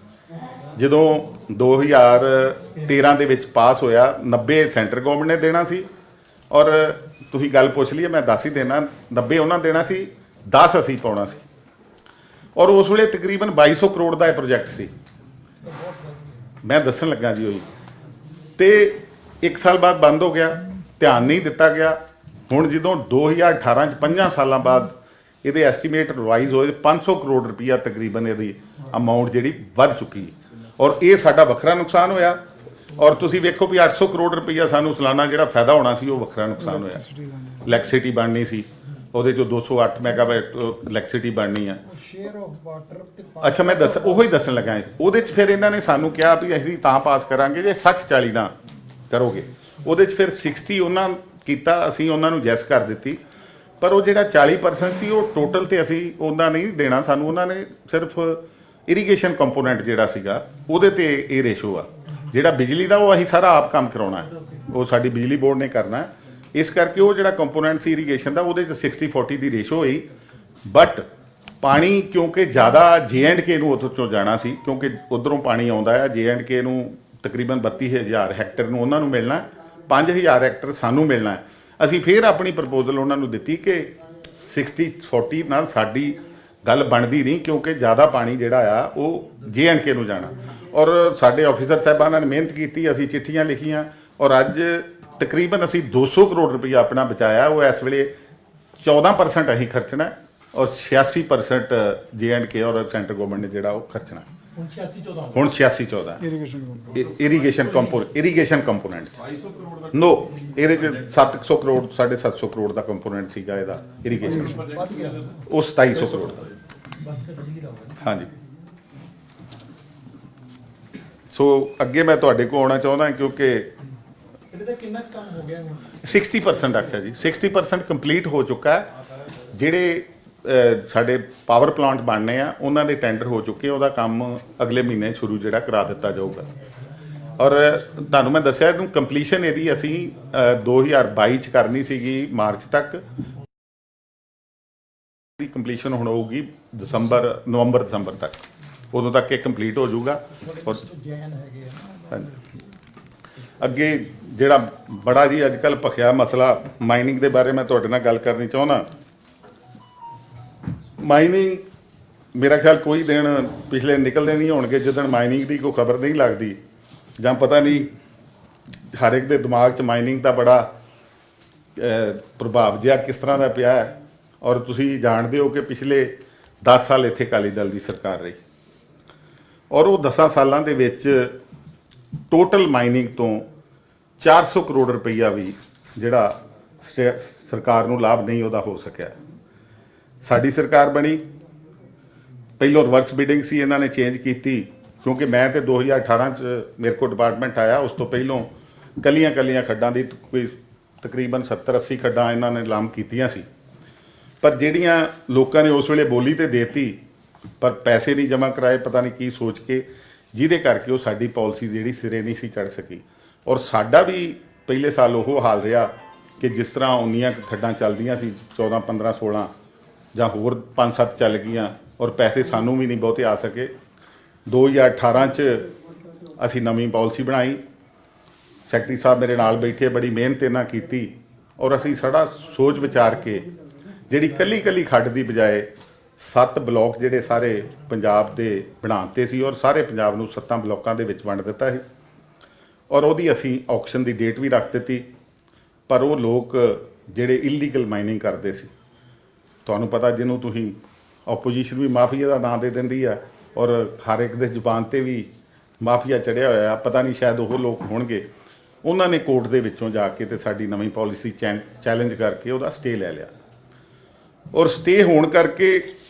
ਜਦੋਂ 2013 ਦੇ ਵਿੱਚ ਪਾਸ ਹੋਇਆ, 90 ਸੈਂਟਰ ਗਵਰਨਮੈਂਟ ਨੇ ਦੇਣਾ ਸੀ, ਔਰ ਤੁਸੀਂ ਗੱਲ ਪੁੱਛ ਲਈ, ਮੈਂ ਦੱਸ ਹੀ ਦੇਣਾ, 90 ਉਹਨਾਂ ਦੇਣਾ ਸੀ, 10 ਅਸੀਂ ਪਾਉਣਾ ਸੀ। ਔਰ ਉਸ ਵੇਲੇ ਤਕਰੀਬਨ 2200 ਕਰੋੜ ਦਾ ਇਹ ਪ੍ਰੋਜੈਕਟ ਸੀ, ਮੈਂ ਦੱਸਣ ਲੱਗਾ ਜੀ ਉਹੀ। ਤੇ 1 ਸਾਲ ਬਾਅਦ ਬੰਦ ਹੋ ਗਿਆ, ਧਿਆਨ ਨਹੀਂ ਦਿੱਤਾ ਗਿਆ। ਹੁਣ ਜਦੋਂ 2018 'ਚ 5 ਸਾਲਾਂ ਬਾਅਦ ਇਹਦੇ ਐਸਟੀਮੇਟ ਰਿਵਾਈਜ਼ ਹੋਏ, 500 ਕਰੋੜ ਰੁਪਈਆ ਤਕਰੀਬਨ ਇਹਦੀ ਅਮਾਊਂਟ ਜਿਹੜੀ ਵੱਧ ਚੁੱਕੀ, ਔਰ ਇਹ ਸਾਡਾ ਵੱਖਰਾ ਨੁਕਸਾਨ ਹੋਇਆ। ਔਰ ਤੁਸੀਂ ਵੇਖੋ ਵੀ 800 ਕਰੋੜ ਰੁਪਈਆ ਸਾਨੂੰ ਸਾਲਾਨਾ ਜਿਹੜਾ ਫਾਇਦਾ ਹੋਣਾ ਸੀ, ਉਹ ਵੱਖਰਾ ਨੁਕਸਾਨ ਹੋਇਆ। ਇਲੈਕਟ੍ਰਿਸਿਟੀ ਬਣਨੀ ਸੀ, ਉਹਦੇ 'ਚੋਂ 208 ਮੈਗਾਵਾਟ ਇਲੈਕਟ੍ਰਿਸਿਟੀ ਬਣਨੀ ਆ। ਅੱਛਾ, ਮੈਂ ਉਹੀ ਦੱਸਣ ਲੱਗਾ। ਉਹਦੇ 'ਚ ਫਿਰ ਇਹਨਾਂ ਨੇ ਸਾਨੂੰ ਕਿਹਾ ਵੀ ਅਸੀਂ ਤਾਂ ਪਾਸ ਕਰਾਂਗੇ ਜੇ 60-40 ਨਾ ਕਰੋਗੇ। ਉਹਦੇ 'ਚ ਫਿਰ 60 ਉਹਨਾਂ ਕੀਤਾ, ਅਸੀਂ ਉਹਨਾਂ ਨੂੰ ਯੈਸ ਕਰ ਦਿੱਤੀ, ਪਰ ਉਹ ਜਿਹੜਾ 40% ਸੀ ਉਹ ਟੋਟਲ ਤੇ ਅਸੀਂ ਉਹਨਾਂ ਨਹੀਂ ਦੇਣਾ, ਸਾਨੂੰ ਉਹਨਾਂ ਨੇ ਸਿਰਫ ਇਰੀਗੇਸ਼ਨ ਕੰਪੋਨੈਂਟ ਜਿਹੜਾ ਸੀਗਾ ਉਹਦੇ ਤੇ ਇਹ ਰੇਸ਼ੋ ਆ। ਜਿਹੜਾ ਬਿਜਲੀ ਦਾ ਉਹ ਅਸੀਂ ਸਾਰਾ ਆਪ ਕੰਮ ਕਰਾਉਣਾ ਹੈ, ਉਹ ਸਾਡੀ ਬਿਜਲੀ ਬੋਰਡ ਨੇ ਕਰਨਾ ਹੈ। ਇਸ ਕਰਕੇ ਉਹ ਜਿਹੜਾ ਕੰਪੋਨੈਂਟ ਸੀ ਇਰੀਗੇਸ਼ਨ ਦਾ ਉਹਦੇ 'ਚ 60-40 ਦੀ ਰੇਸ਼ੋ ਹੋਈ। ਬਟ ਪਾਣੀ ਕਿਉਂਕਿ ਜ਼ਿਆਦਾ J&K ਨੂੰ ਉੱਥੋਂ ਚੋਂ ਜਾਣਾ ਸੀ, ਕਿਉਂਕਿ ਉਧਰੋਂ ਪਾਣੀ ਆਉਂਦਾ ਹੈ J&K ਨੂੰ ਤਕਰੀਬਨ 32,000 ਹੈਕਟਰ ਨੂੰ ਉਹਨਾਂ ਨੂੰ ਮਿਲਣਾ, 5,000 ਹੈਕਟਰ ਸਾਨੂੰ ਮਿਲਣਾ। ਅਸੀਂ ਫਿਰ ਆਪਣੀ ਪ੍ਰਪੋਜ਼ਲ ਉਹਨਾਂ ਨੂੰ ਦਿੱਤੀ ਕਿ 60-40 ਨਾਲ ਸਾਡੀ ਗੱਲ ਬਣਦੀ ਨਹੀਂ, ਕਿਉਂਕਿ ਜ਼ਿਆਦਾ ਪਾਣੀ ਜਿਹੜਾ ਆ ਉਹ J&K ਨੂੰ ਜਾਣਾ। ਔਰ ਸਾਡੇ ਆਫੀਸਰ ਸਾਹਿਬਾਨਾਂ ਨੇ ਮਿਹਨਤ ਕੀਤੀ, ਅਸੀਂ ਚਿੱਠੀਆਂ ਲਿਖੀਆਂ ਔਰ ਅੱਜ ਤਕਰੀਬਨ ਅਸੀਂ 200 ਕਰੋੜ ਰੁਪਈਆ ਆਪਣਾ ਬਚਾਇਆ। ਉਹ ਇਸ ਵੇਲੇ 14% ਅਸੀਂ ਖਰਚਣਾ ਔਰ 86% J&K ਔਰ ਸੈਂਟਰ ਗਵਰਨਮੈਂਟ ਨੇ ਜਿਹੜਾ ਉਹ ਖਰਚਣਾ। ਹੁਣ 86-14 ਇਰੀਗੇਸ਼ਨ ਕੰਪੋਨੈਂਟ ਨੋ, ਇਹਦੇ ਚ 700 ਕਰੋੜ 750 ਕਰੋੜ ਦਾ ਕੰਪੋਨੈਂਟ ਸੀਗਾ ਇਹਦਾ ਇਰੀਗੇਸ਼ਨ, ਉਹ 2700 ਕਰੋੜ ਦਾ। ਹਾਂਜੀ, ਸੋ ਅੱਗੇ ਮੈਂ ਤੁਹਾਡੇ ਕੋਲ ਆਉਣਾ ਚਾਹੁੰਦਾ ਕਿਉਂਕਿ ਕਿੰਨਾ ਕੰਮ ਹੋ ਗਿਆ ਹੁਣ? 60% ਆਖਿਆ ਜੀ, 60% ਕੰਪਲੀਟ ਹੋ ਚੁੱਕਾ ਹੈ। ਜਿਹੜੇ ਸਾਡੇ ਪਾਵਰ ਪਲਾਂਟ ਬਣਨੇ ਆ ਉਹਨਾਂ ਦੇ ਟੈਂਡਰ ਹੋ ਚੁੱਕੇ, ਉਹਦਾ ਕੰਮ ਅਗਲੇ ਮਹੀਨੇ ਸ਼ੁਰੂ ਜਿਹੜਾ ਕਰਾ ਦਿੱਤਾ ਜਾਊਗਾ। ਔਰ ਤੁਹਾਨੂੰ ਮੈਂ ਦੱਸਿਆ ਇਹਨੂੰ ਕੰਪਲੀਸ਼ਨ ਇਹਦੀ ਅਸੀਂ 2022 ਚ ਕਰਨੀ ਸੀਗੀ, ਮਾਰਚ ਤੱਕ ਦੀ ਕੰਪਲੀਸ਼ਨ ਹੁਣ ਹੋਊਗੀ ਨਵੰਬਰ ਦਸੰਬਰ ਤੱਕ, ਉਦੋਂ ਤੱਕ ਇਹ ਕੰਪਲੀਟ ਹੋ ਜਾਊਗਾ। ਔਰ ਹਾਂਜੀ, ਅੱਗੇ ਜਿਹੜਾ ਬੜਾ ਜੀ ਅੱਜ ਕੱਲ੍ਹ ਭਖਿਆ ਮਸਲਾ ਮਾਈਨਿੰਗ ਦੇ ਬਾਰੇ ਮੈਂ ਤੁਹਾਡੇ ਨਾਲ ਗੱਲ ਕਰਨੀ ਚਾਹੁੰਦਾ। ਮਾਈਨਿੰਗ ਮੇਰਾ ਖਿਆਲ ਕੋਈ ਦਿਨ ਪਿਛਲੇ ਨਿਕਲਦੇ ਨਹੀਂ ਹੋਣਗੇ ਜਿੱਦਣ ਮਾਈਨਿੰਗ ਦੀ ਕੋਈ ਖਬਰ ਨਹੀਂ ਲੱਗਦੀ, ਜਾਂ ਪਤਾ ਨਹੀਂ ਹਰ ਇੱਕ ਦੇ ਦਿਮਾਗ 'ਚ ਮਾਈਨਿੰਗ ਦਾ ਬੜਾ ਪ੍ਰਭਾਵ ਜਿਹਾ ਕਿਸ ਤਰ੍ਹਾਂ ਦਾ ਪਿਆ ਹੈ। ਔਰ ਤੁਸੀਂ ਜਾਣਦੇ ਹੋ ਕਿ ਪਿਛਲੇ 10 ਸਾਲ ਇੱਥੇ ਅਕਾਲੀ ਦਲ ਦੀ ਸਰਕਾਰ ਰਹੀ ਔਰ ਉਹ 10 ਸਾਲਾਂ ਦੇ ਵਿੱਚ ਟੋਟਲ ਮਾਈਨਿੰਗ ਤੋਂ 400 ਕਰੋੜ ਰੁਪਈਆ ਵੀ ਜਿਹੜਾ ਸਰਕਾਰ ਨੂੰ ਲਾਭ ਨਹੀਂ ਉਹਦਾ ਹੋ ਸਕਿਆ। ਸਾਡੀ ਸਰਕਾਰ ਬਣੀ, ਪਹਿਲੋਂ ਰਿਵਰਸ ਬਿਡਿੰਗ ਸੀ, ਇਹਨਾਂ ਨੇ ਚੇਂਜ ਕੀਤੀ ਕਿਉਂਕਿ ਮੈਂ ਤੇ 2018 ਚ ਮੇਰੇ ਕੋਲ ਡਿਪਾਰਟਮੈਂਟ ਆਇਆ, ਉਸ ਤੋਂ ਪਹਿਲੋਂ ਕੱਲੀਆਂ ਖੱਡਾਂ ਦੀ ਕੋਈ ਤਕਰੀਬਨ 70-80 ਖੱਡਾਂ ਇਹਨਾਂ ਨੇ ਲਾਮ ਕੀਤੀਆਂ ਸੀ। ਪਰ ਜਿਹੜੀਆਂ ਲੋਕਾਂ ਨੇ ਉਸ ਵੇਲੇ ਬੋਲੀ ਤੇ ਦੇਤੀ ਪਰ ਪੈਸੇ ਨਹੀਂ ਜਮ੍ਹਾਂ ਕਰਾਏ, ਪਤਾ ਨਹੀਂ ਕੀ ਸੋਚ ਕੇ, ਜਿਹਦੇ ਕਰਕੇ ਉਹ ਸਾਡੀ ਪਾਲਿਸੀ ਜਿਹੜੀ ਸਿਰੇ ਨਹੀਂ ਸੀ ਚੜ੍ਹ ਸਕੀ। ਔਰ ਸਾਡਾ ਵੀ ਪਹਿਲੇ ਸਾਲ ਉਹ ਹਾਲ ਰਿਹਾ ਕਿ ਜਿਸ ਤਰ੍ਹਾਂ ਉਨੀਆਂ ਖੱਡਾਂ ਚੱਲਦੀਆਂ ਸੀ 14, 15, 16 ਜਾਂ ਹੋਰ 5-7 ਚੱਲ ਗਈਆਂ ਔਰ ਪੈਸੇ ਸਾਨੂੰ ਵੀ ਨਹੀਂ ਬਹੁਤੇ ਆ ਸਕੇ। 2018 ਚ ਅਸੀਂ ਨਵੀਂ ਪਾਲਿਸੀ ਬਣਾਈ, ਸੈਕਟਰੀ ਸਾਹਿਬ ਮੇਰੇ ਨਾਲ ਬੈਠੇ, ਬੜੀ ਮਿਹਨਤ ਇਹਨਾਂ ਕੀਤੀ ਔਰ ਅਸੀਂ ਸਾਡਾ ਸੋਚ ਵਿਚਾਰ ਕੇ ਜਿਹੜੀ ਕੱਲੀ ਖੱਡ ਦੀ ਬਜਾਏ 7 ਬਲਾਕ ਜਿਹੜੇ ਸਾਰੇ ਪੰਜਾਬ ਦੇ ਬਣਾਤੇ ਸੀ ਔਰ ਸਾਰੇ ਪੰਜਾਬ ਨੂੰ 7 ਬਲਾਕਾਂ ਦੇ ਵਿੱਚ ਵੰਡ ਦਿੱਤਾ ਸੀ ਔਰ ਉਹਦੀ ਅਸੀਂ ਆਕਸ਼ਨ ਦੀ ਡੇਟ ਵੀ ਰੱਖ ਦਿੱਤੀ। ਪਰ ਉਹ ਲੋਕ ਜਿਹੜੇ ਇਲੀਗਲ ਮਾਈਨਿੰਗ ਕਰਦੇ ਸੀ, ਤੁਹਾਨੂੰ ਪਤਾ ਜਿਹਨੂੰ ਤੁਸੀਂ ਆਪੋਜੀਸ਼ਨ ਵੀ ਮਾਫੀਆ ਦਾ ਨਾਂ ਦੇ ਦਿੰਦੀ ਆ ਔਰ ਹਰ ਇੱਕ ਦੇ ਜ਼ੁਬਾਨ ਤੇ ਵੀ ਮਾਫੀਆ ਚੜਿਆ ਹੋਇਆ, ਪਤਾ ਨਹੀਂ ਸ਼ਾਇਦ ਉਹ ਲੋਕ ਹੋਣਗੇ। ਉਹਨਾਂ ਨੇ ਕੋਰਟ ਦੇ ਵਿੱਚੋਂ ਜਾ ਕੇ ਤੇ ਸਾਡੀ ਨਵੀਂ ਪਾਲਿਸੀ ਚੈਲੰਜ ਕਰਕੇ ਉਹਦਾ ਸਟੇ ਲੈ ਲਿਆ ਔਰ ਸਟੇ ਹੋਣ ਕਰਕੇ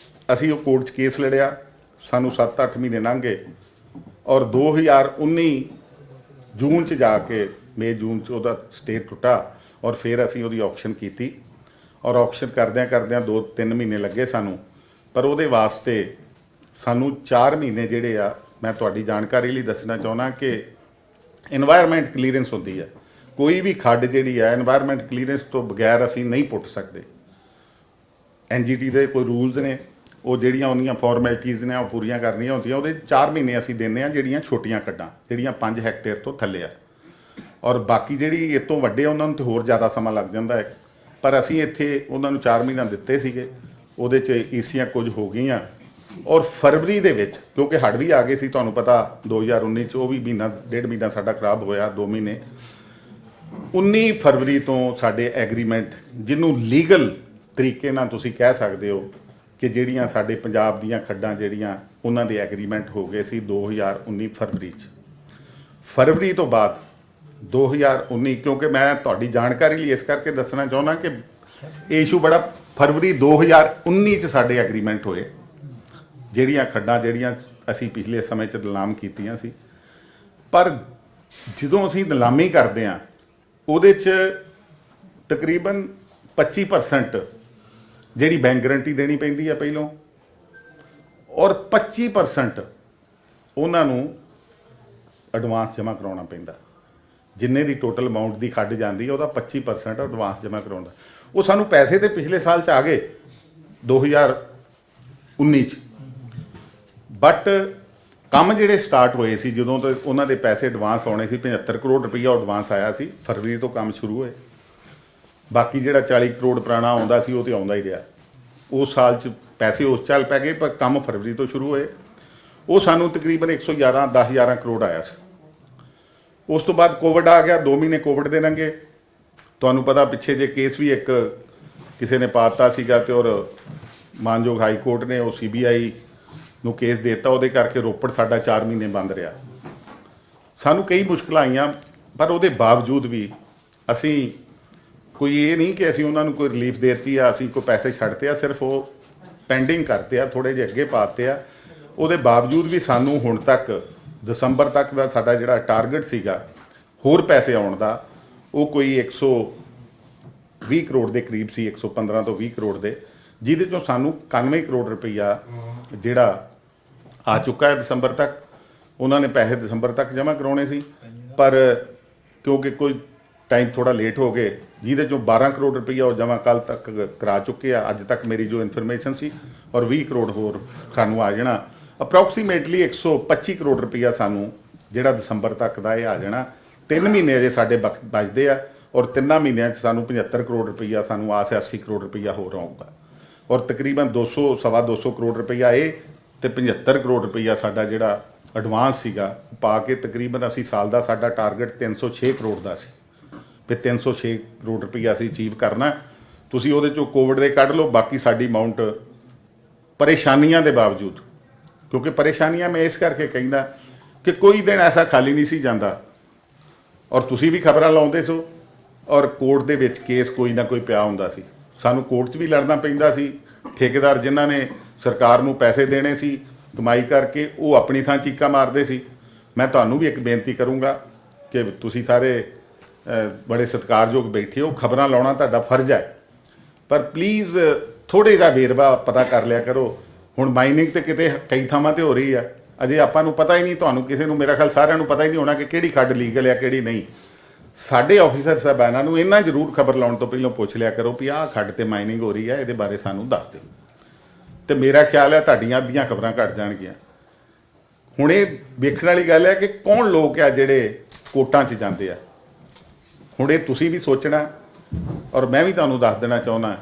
ਅਸੀਂ ਉਹ ਕੋਰਟ 'ਚ ਕੇਸ ਲੜਿਆ। ਸਾਨੂੰ 7-8 ਮਹੀਨੇ ਲੰਘ ਗਏ ਔਰ 2019 ਜੂਨ 'ਚ ਜਾ ਕੇ ਮਈ-ਜੂਨ 'ਚ ਉਹਦਾ ਸਟੇ ਟੁੱਟਾ ਔਰ ਫਿਰ ਅਸੀਂ ਉਹਦੀ ਆਕਸ਼ਨ ਕੀਤੀ ਔਰ ਆਕਸ਼ਨ ਕਰਦਿਆਂ 2-3 ਮਹੀਨੇ ਲੱਗੇ ਸਾਨੂੰ। ਪਰ ਉਹਦੇ ਵਾਸਤੇ ਸਾਨੂੰ 4 ਮਹੀਨੇ ਜਿਹੜੇ ਆ, ਮੈਂ ਤੁਹਾਡੀ ਜਾਣਕਾਰੀ ਲਈ ਦੱਸਣਾ ਚਾਹੁੰਦਾ ਕਿ ਇਨਵਾਇਰਨਮੈਂਟ ਕਲੀਅਰੈਂਸ ਹੁੰਦੀ ਹੈ। ਕੋਈ ਵੀ ਖੱਡ ਜਿਹੜੀ ਹੈ ਇਨਵਾਇਰਨਮੈਂਟ ਕਲੀਅਰੈਂਸ ਤੋਂ ਬਗੈਰ ਅਸੀਂ ਨਹੀਂ ਪੁੱਟ ਸਕਦੇ। NGT ਦੇ ਕੋਈ ਰੂਲਸ ਨੇ, ਉਹ ਜਿਹੜੀਆਂ ਉਹਦੀਆਂ ਫਾਰਮੈਲਿਟੀਜ਼ ਨੇ ਉਹ ਪੂਰੀਆਂ ਕਰਨੀਆਂ ਹੁੰਦੀਆਂ। ਉਹਦੇ 4 ਮਹੀਨੇ ਅਸੀਂ ਦਿੰਦੇ ਹਾਂ ਜਿਹੜੀਆਂ ਛੋਟੀਆਂ ਖੱਡਾਂ, ਜਿਹੜੀਆਂ 5 ਹੈਕਟੇਅਰ ਤੋਂ ਥੱਲੇ ਆ, ਔਰ ਬਾਕੀ ਜਿਹੜੀ ਇਹ ਤੋਂ ਵੱਡੇ ਉਹਨਾਂ ਨੂੰ ਤਾਂ ਹੋਰ ਜ਼ਿਆਦਾ ਸਮਾਂ ਲੱਗ ਜਾਂਦਾ ਹੈ। ਪਰ ਅਸੀਂ ਇੱਥੇ ਉਹਨਾਂ ਨੂੰ 4 ਮਹੀਨਾ ਦਿੱਤੇ ਸੀਗੇ, ਉਹਦੇ 'ਚ ਈਸੀਆਂ ਕੁਝ ਹੋ ਗਈਆਂ ਔਰ ਫਰਵਰੀ ਦੇ ਵਿੱਚ ਕਿਉਂਕਿ ਹੜ੍ਹ ਵੀ ਆ ਗਏ ਸੀ, ਤੁਹਾਨੂੰ ਪਤਾ 2019 'ਚ ਉਹ ਵੀ ਡੇਢ ਮਹੀਨਾ ਸਾਡਾ ਖਰਾਬ ਹੋਇਆ, 2 ਮਹੀਨੇ। 19 ਫਰਵਰੀ ਤੋਂ ਸਾਡੇ ਐਗਰੀਮੈਂਟ, ਜਿਹਨੂੰ ਲੀਗਲ ਤਰੀਕੇ ਨਾਲ ਤੁਸੀਂ ਕਹਿ ਸਕਦੇ ਹੋ ਕਿ ਜਿਹੜੀਆਂ ਸਾਡੇ ਪੰਜਾਬ ਦੀਆਂ ਖੱਡਾਂ ਜਿਹੜੀਆਂ ਉਹਨਾਂ ਦੇ ਐਗਰੀਮੈਂਟ ਹੋ ਗਏ ਸੀ 2019 ਫਰਵਰੀ 'ਚ। ਫਰਵਰੀ ਤੋਂ ਬਾਅਦ 2019, ਕਿਉਂਕਿ ਮੈਂ ਤੁਹਾਡੀ ਜਾਣਕਾਰੀ ਲਈ ਇਸ ਕਰਕੇ ਦੱਸਣਾ ਚਾਹੁੰਦਾ ਕਿ ਇਹ ਇਸ਼ੂ ਬੜਾ, ਫਰਵਰੀ 2019 'ਚ ਸਾਡੇ ਐਗਰੀਮੈਂਟ ਹੋਏ ਜਿਹੜੀਆਂ ਖੱਡਾਂ ਜਿਹੜੀਆਂ ਅਸੀਂ ਪਿਛਲੇ ਸਮੇਂ 'ਚ ਨਿਲਾਮ ਕੀਤੀਆਂ ਸੀ। ਪਰ ਜਦੋਂ ਅਸੀਂ ਨਿਲਾਮੀ ਕਰਦੇ ਹਾਂ ਉਹਦੇ 'ਚ ਤਕਰੀਬਨ 25% ਜਿਹੜੀ ਬੈਂਕ ਗਰੰਟੀ ਦੇਣੀ ਪੈਂਦੀ ਹੈ ਪਹਿਲੋਂ, ਔਰ 25% ਉਹਨਾਂ ਨੂੰ ਐਡਵਾਂਸ ਜਮ੍ਹਾਂ ਕਰਾਉਣਾ ਪੈਂਦਾ। ਜਿੰਨੇ ਦੀ ਟੋਟਲ ਅਮਾਊਂਟ ਦੀ ਖੱਡ ਜਾਂਦੀ ਹੈ ਉਹਦਾ 25% ਐਡਵਾਂਸ ਜਮ੍ਹਾਂ ਕਰਾਉਂਦਾ। ਉਹ ਸਾਨੂੰ ਪੈਸੇ ਤੇ ਪਿਛਲੇ ਸਾਲ 'ਚ ਆ ਗਏ 2019 'ਚ, ਬਟ ਕੰਮ ਜਿਹੜੇ ਸਟਾਰਟ ਹੋਏ ਸੀ ਜਦੋਂ ਤੋਂ ਉਹਨਾਂ ਦੇ ਪੈਸੇ ਐਡਵਾਂਸ ਆਉਣੇ ਸੀ 75 ਕਰੋੜ ਰੁਪਈਆ ਐਡਵਾਂਸ ਆਇਆ ਸੀ, ਫਰਵਰੀ ਤੋਂ ਕੰਮ ਸ਼ੁਰੂ ਹੋਏ। ਬਾਕੀ ਜਿਹੜਾ 40 ਕਰੋੜ ਪੁਰਾਣਾ ਆਉਂਦਾ ਸੀ ਉਹ ਤੇ ਆਉਂਦਾ ਹੀ ਰਿਹਾ। ਉਸ ਸਾਲ 'ਚ ਪੈਸੇ ਉਸ ਚੱਲ ਪੈ ਗਏ, ਪਰ ਕੰਮ ਫਰਵਰੀ ਤੋਂ ਸ਼ੁਰੂ ਹੋਏ। ਉਹ ਸਾਨੂੰ ਤਕਰੀਬਨ 10-11 ਕਰੋੜ ਆਇਆ ਸੀ। ਉਸ ਤੋਂ ਬਾਅਦ ਕੋਵਿਡ ਆ ਗਿਆ, 2 ਮਹੀਨੇ ਕੋਵਿਡ ਦੇ ਲੰਘੇ। ਤੁਹਾਨੂੰ ਪਤਾ ਪਿੱਛੇ ਜੇ ਕੇਸ ਵੀ ਇੱਕ ਕਿਸੇ ਨੇ ਪਾਤਾ ਸੀਗਾ ਤੇ ਔਰ ਮਾਨਯੋਗ ਹਾਈ ਕੋਰਟ ਨੇ ਉਹ CBI ਨੂੰ ਕੇਸ ਦੇ ਦਿੱਤਾ, ਉਹਦੇ ਕਰਕੇ ਰੋਪੜ ਸਾਡਾ 4 ਮਹੀਨੇ ਬੰਦ ਰਿਹਾ। ਸਾਨੂੰ ਕਈ ਮੁਸ਼ਕਲਾਂ ਆਈਆਂ, ਪਰ ਉਹਦੇ ਬਾਵਜੂਦ ਵੀ ਅਸੀਂ ਕੋਈ ਇਹ ਨਹੀਂ ਕਿ ਅਸੀਂ ਉਹਨਾਂ ਨੂੰ ਕੋਈ ਰਿਲੀਫ ਦੇ ਦਿੱਤੀ ਆ, ਅਸੀਂ ਕੋਈ ਪੈਸੇ ਛੱਡਤੇ ਆ, ਸਿਰਫ ਉਹ ਪੈਂਡਿੰਗ ਕਰਤੇ ਆ, ਥੋੜ੍ਹੇ ਜਿਹੇ ਅੱਗੇ ਪਾਤੇ ਆ। ਉਹਦੇ ਬਾਵਜੂਦ ਵੀ ਸਾਨੂੰ ਹੁਣ ਤੱਕ ਦਸੰਬਰ ਤੱਕ ਦਾ ਸਾਡਾ ਜਿਹੜਾ ਟਾਰਗੇਟ ਸੀਗਾ ਹੋਰ ਪੈਸੇ ਆਉਣ ਦਾ, ਉਹ ਕੋਈ 120 ਕਰੋੜ ਦੇ ਕਰੀਬ ਸੀ, 115 ਤੋਂ 20 ਕਰੋੜ ਦੇ, ਜਿਹਦੇ ਚੋਂ ਸਾਨੂੰ 91 ਕਰੋੜ ਰੁਪਈਆ ਜਿਹੜਾ ਆ ਚੁੱਕਾ ਹੈ ਦਸੰਬਰ ਤੱਕ। ਉਹਨਾਂ ਨੇ ਪੈਸੇ ਦਸੰਬਰ ਤੱਕ ਜਮ੍ਹਾਂ ਕਰਾਉਣੇ ਸੀ, ਪਰ ਕਿਉਂਕਿ ਕੋਈ ਟਾਈਮ ਥੋੜਾ ਲੇਟ ਹੋ ਗਏ, ਜਿਹਦੇ ਚੋਂ 12 ਕਰੋੜ ਰੁਪਈਆ ਉਹ ਜਮ੍ਹਾਂ ਕੱਲ ਤੱਕ ਕਰਾ ਚੁੱਕੇ ਆ, ਅੱਜ ਤੱਕ ਮੇਰੀ ਜੋ ਇਨਫੋਰਮੇਸ਼ਨ ਸੀ, ਔਰ 20 ਕਰੋੜ ਹੋਰ ਸਾਨੂੰ ਆ ਜਾਣਾ। ਅਪਰੋਕਸੀਮੇਟਲੀ 125 ਕਰੋੜ ਰੁਪਈਆ ਸਾਨੂੰ ਜਿਹੜਾ ਦਸੰਬਰ ਤੱਕ ਦਾ ਇਹ ਆ ਜਾਣਾ। 3 ਮਹੀਨੇ ਅਜੇ ਸਾਡੇ ਬਚਦੇ ਆ, ਔਰ 3 ਮਹੀਨਿਆਂ 'ਚ ਸਾਨੂੰ 75 ਕਰੋੜ ਰੁਪਈਆ ਸਾਨੂੰ ਆਸ ਹੈ 80 ਕਰੋੜ ਰੁਪਈਆ ਹੋਰ ਆਊਗਾ, ਔਰ ਤਕਰੀਬਨ 200-250 ਕਰੋੜ ਰੁਪਈਆ ਇਹ ਤੇ 75 ਕਰੋੜ ਰੁਪਈਆ ਸਾਡਾ ਜਿਹੜਾ ਐਡਵਾਂਸ ਸੀਗਾ ਪਾ ਕੇ ਤਕਰੀਬਨ ਅਸੀਂ ਸਾਲ ਦਾ ਸਾਡਾ ਟਾਰਗੇਟ 306 ਕਰੋੜ ਦਾ ਸੀ, ਵੀ 306 ਕਰੋੜ ਰੁਪਈਆ ਅਸੀਂ ਅਚੀਵ ਕਰਨਾ। ਤੁਸੀਂ ਉਹਦੇ 'ਚੋਂ ਕੋਵਿਡ ਦੇ ਕੱਢ ਲਓ, ਬਾਕੀ ਸਾਡੀ ਅਮਾਊਂਟ ਪਰੇਸ਼ਾਨੀਆਂ ਦੇ ਬਾਵਜੂਦ, ਕਿਉਂਕਿ ਪਰੇਸ਼ਾਨੀਆਂ ਮੈਂ ਇਸ ਕਰਕੇ ਕਹਿੰਦਾ ਕਿ ਕੋਈ ਦਿਨ ਐਸਾ ਖਾਲੀ ਨਹੀਂ ਸੀ ਜਾਂਦਾ, ਔਰ ਤੁਸੀਂ ਵੀ ਖਬਰਾਂ ਲਾਉਂਦੇ ਸੋ, ਔਰ ਕੋਰਟ ਦੇ ਵਿੱਚ ਕੇਸ ਕੋਈ ਨਾ ਕੋਈ ਪਿਆ ਹੁੰਦਾ ਸੀ। ਸਾਨੂੰ ਕੋਰਟ 'ਚ ਵੀ ਲੜਨਾ ਪੈਂਦਾ ਸੀ। ਠੇਕੇਦਾਰ ਜਿਨ੍ਹਾਂ ਨੇ ਸਰਕਾਰ ਨੂੰ ਪੈਸੇ ਦੇਣੇ ਸੀ ਕਮਾਈ ਕਰਕੇ, ਉਹ ਆਪਣੀ ਥਾਂ ਚੀਕਾਂ ਮਾਰਦੇ ਸੀ। ਮੈਂ ਤੁਹਾਨੂੰ ਵੀ ਇੱਕ ਬੇਨਤੀ ਕਰੂੰਗਾ ਕਿ ਤੁਸੀਂ ਸਾਰੇ ਬੜੇ ਸਤਿਕਾਰਯੋਗ ਬੈਠੇ ਹੋ, ਖਬਰਾਂ ਲਾਉਣਾ ਤੁਹਾਡਾ ਫਰਜ਼ ਹੈ, ਪਰ ਪਲੀਜ਼ ਥੋੜ੍ਹੇ ਜਿਹਾ ਵੇਰਵਾ ਪਤਾ ਕਰ ਲਿਆ ਕਰੋ। ਹੁਣ ਮਾਈਨਿੰਗ ਤੇ ਕਿਤੇ ਕਈ ਥਾਵਾਂ ਤੇ ਹੋ ਰਹੀ ਆ, ਅਜੇ ਆਪਾਂ ਨੂੰ ਪਤਾ ਹੀ ਨਹੀਂ, ਤੁਹਾਨੂੰ ਕਿਸੇ ਨੂੰ, ਮੇਰਾ ਖਿਆਲ ਸਾਰਿਆਂ ਨੂੰ ਪਤਾ ਹੀ ਨਹੀਂ ਹੋਣਾ ਕਿ ਕਿਹੜੀ ਖੱਡ ਲੀਗਲ ਆ ਕਿਹੜੀ ਨਹੀਂ। ਸਾਡੇ ਆਫੀਸਰ ਸਾਹਿਬਾਨਾਂ ਨੂੰ ਇਹਨਾਂ ਜ਼ਰੂਰ ਖਬਰ ਲਾਉਣ ਤੋਂ ਪਹਿਲਾਂ ਪੁੱਛ ਲਿਆ ਕਰੋ ਵੀ ਆਹ ਖੱਡ ਤੇ ਮਾਈਨਿੰਗ ਹੋ ਰਹੀ ਹੈ, ਇਹਦੇ ਬਾਰੇ ਸਾਨੂੰ ਦੱਸ ਦਿਓ, ਤੇ ਮੇਰਾ ਖਿਆਲ ਹੈ ਤੁਹਾਡੀਆਂ ਅੱਧੀਆਂ ਖਬਰਾਂ ਘੱਟ ਜਾਣਗੀਆਂ। ਹੁਣ ਇਹ ਵੇਖਣ ਵਾਲੀ ਗੱਲ ਹੈ ਕਿ ਕੌਣ ਲੋਕ ਆ ਜਿਹੜੇ ਕੋਰਟਾਂ 'ਚ ਜਾਂਦੇ ਆ। ਹੁਣ ਇਹ ਤੁਸੀਂ ਵੀ ਸੋਚਣਾ, ਔਰ ਮੈਂ ਵੀ ਤੁਹਾਨੂੰ ਦੱਸ ਦੇਣਾ ਚਾਹੁੰਦਾ,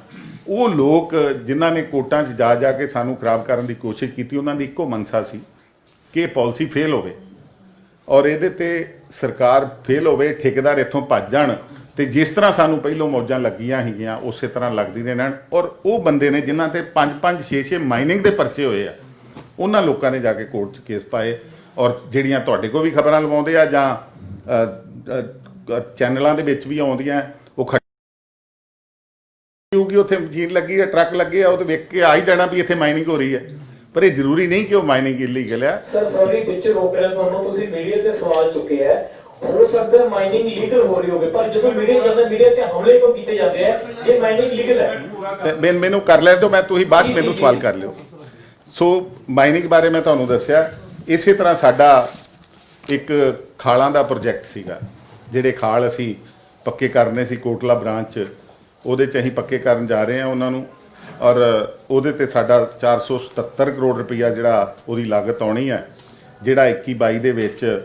ਉਹ ਲੋਕ ਜਿਨ੍ਹਾਂ ਨੇ ਕੋਰਟਾਂ 'ਚ ਜਾ ਜਾ ਕੇ ਸਾਨੂੰ ਖਰਾਬ ਕਰਨ ਦੀ ਕੋਸ਼ਿਸ਼ ਕੀਤੀ, ਉਹਨਾਂ ਦੀ ਇੱਕੋ ਮਨਸਾ ਸੀ ਕਿ ਇਹ ਪਾਲਿਸੀ ਫੇਲ ਹੋਵੇ, ਔਰ ਇਹਦੇ ਤੇ ਸਰਕਾਰ ਫੇਲ ਹੋਵੇ, ਠੇਕੇਦਾਰ ਇੱਥੋਂ ਭੱਜ ਜਾਣ, ਤੇ ਜਿਸ ਤਰ੍ਹਾਂ ਸਾਨੂੰ ਪਹਿਲੋਂ ਮੌਜਾਂ ਲੱਗੀਆਂ ਹੈਗੀਆਂ ਉਸੇ ਤਰ੍ਹਾਂ ਲੱਗਦੀ ਰਹਿਣ। ਔਰ ਉਹ ਬੰਦੇ ਨੇ ਜਿਨ੍ਹਾਂ ਤੇ 5-5 6-6 ਮਾਈਨਿੰਗ ਦੇ ਪਰਚੇ ਹੋਏ ਆ, ਉਹਨਾਂ ਲੋਕਾਂ ਨੇ ਜਾ ਕੇ ਕੋਰਟ 'ਚ ਕੇਸ ਪਾਏ, ਔਰ ਜਿਹੜੀਆਂ ਤੁਹਾਡੇ ਕੋਲ ਵੀ ਖਬਰਾਂ ਲਵਾਉਂਦੇ ਆ ਜਾਂ ਚੈਨਲਾਂ ਦੇ ਵਿੱਚ ਵੀ ਆਉਂਦੀਆਂ, ਉਹ ਕਿਉਂਕਿ ਉੱਥੇ ਮਸ਼ੀਨ ਲੱਗੀ ਹੈ, ਟਰੱਕ ਲੱਗੇ ਆ, ਉਹ ਤੇ ਵੇਖ ਕੇ ਆ ਹੀ ਜਾਣਾ ਵੀ ਇੱਥੇ ਮਾਈਨਿੰਗ ਹੋ ਰਹੀ ਹੈ, ਪਰ ਇਹ ਜ਼ਰੂਰੀ ਨਹੀਂ ਕਿ ਉਹ ਮਾਈਨਿੰਗ ਇਲੀਗਲ ਆ। ਸਰ ਸੌਰੀ ਵਿੱਚ ਰੋਕ ਰਿਹਾ ਤੁਹਾਨੂੰ, ਤੁਸੀਂ ਮੀਡੀਆ ਤੇ ਸਵਾਲ ਚੁੱਕੇ ਹੈ, ਹੋ ਸਕਦਾ ਮਾਈਨਿੰਗ ਲੀਗਲ ਹੋ ਰਹੀ ਹੋਵੇ, ਪਰ ਜਦੋਂ ਮੀਡੀਆ ਜਾਂਦਾ ਮੀਡੀਆ ਤੇ ਹਮਲੇ ਕਿਉਂ ਕੀਤੇ ਜਾਂਦੇ ਆ ਜੇ ਮਾਈਨਿੰਗ ਲੀਗਲ ਹੈ? ਮੈਨੂੰ ਕਰ ਲੈਣ ਦਿਓ, ਮੈਂ ਤੁਸੀਂ ਬਾਅਦ ਮੈਨੂੰ ਸਵਾਲ ਕਰ ਲਿਓ। ਸੋ ਮਾਈਨਿੰਗ ਬਾਰੇ ਮੈਂ ਤੁਹਾਨੂੰ ਦੱਸਿਆ। ਇਸੇ ਤਰ੍ਹਾਂ ਸਾਡਾ ਇੱਕ ਖਾਲਾਂ ਦਾ ਪ੍ਰੋਜੈਕਟ ਸੀਗਾ, ਜਿਹੜੇ ਖਾਲ ਅਸੀਂ ਪੱਕੇ ਕਰਨੇ ਸੀ ਕੋਟਲਾ ਬ੍ਰਾਂਚ 'ਚ, ਉਹਦੇ 'ਚ ਅਸੀਂ ਪੱਕੇ ਕਰਨ ਜਾ ਰਹੇ ਹਾਂ ਉਹਨਾਂ ਨੂੰ, ਔਰ ਉਹਦੇ ਤੇ ਸਾਡਾ 477 ਕਰੋੜ ਰੁਪਈਆ ਜਿਹੜਾ ਉਹਦੀ ਲਾਗਤ ਆਉਣੀ ਹੈ, ਜਿਹੜਾ 21-22 ਦੇ ਵਿੱਚ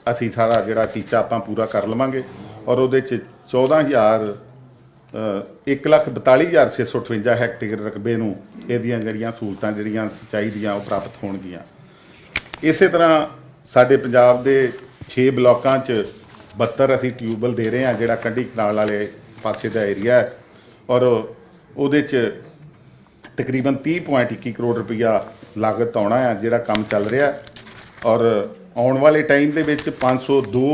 ਅਸੀਂ ਸਾਰਾ ਜਿਹੜਾ ਟੀਚਾ ਆਪਾਂ ਪੂਰਾ ਕਰ ਲਵਾਂਗੇ, ਔਰ ਉਹਦੇ 'ਚ 1,42,658 ਹੈਕਟੇਅਰ ਰਕਬੇ ਨੂੰ ਇਹਦੀਆਂ ਜਿਹੜੀਆਂ ਸਹੂਲਤਾਂ ਜਿਹੜੀਆਂ ਸਿੰਚਾਈ ਦੀਆਂ ਉਹ ਪ੍ਰਾਪਤ ਹੋਣਗੀਆਂ। ਇਸੇ ਤਰ੍ਹਾਂ ਸਾਡੇ ਪੰਜਾਬ ਦੇ 6 ਬਲਾਕਾਂ 'ਚ 72 ਅਸੀਂ ਟਿਊਬਵੈੱਲ ਦੇ ਰਹੇ ਹਾਂ, ਜਿਹੜਾ ਕੰਢੀ ਕਨਾਲ ਵਾਲੇ ਪਾਸੇ ਦਾ ਏਰੀਆ ਹੈ, ਔਰ ਉਹਦੇ 'ਚ ਤਕਰੀਬਨ 30.21 ਕਰੋੜ ਰੁਪਈਆ ਲਾਗਤ ਆਉਣਾ ਹੈ, ਜਿਹੜਾ ਕੰਮ ਚੱਲ ਰਿਹਾ, ਔਰ ਆਉਣ ਵਾਲੇ ਟਾਈਮ ਦੇ ਵਿੱਚ 502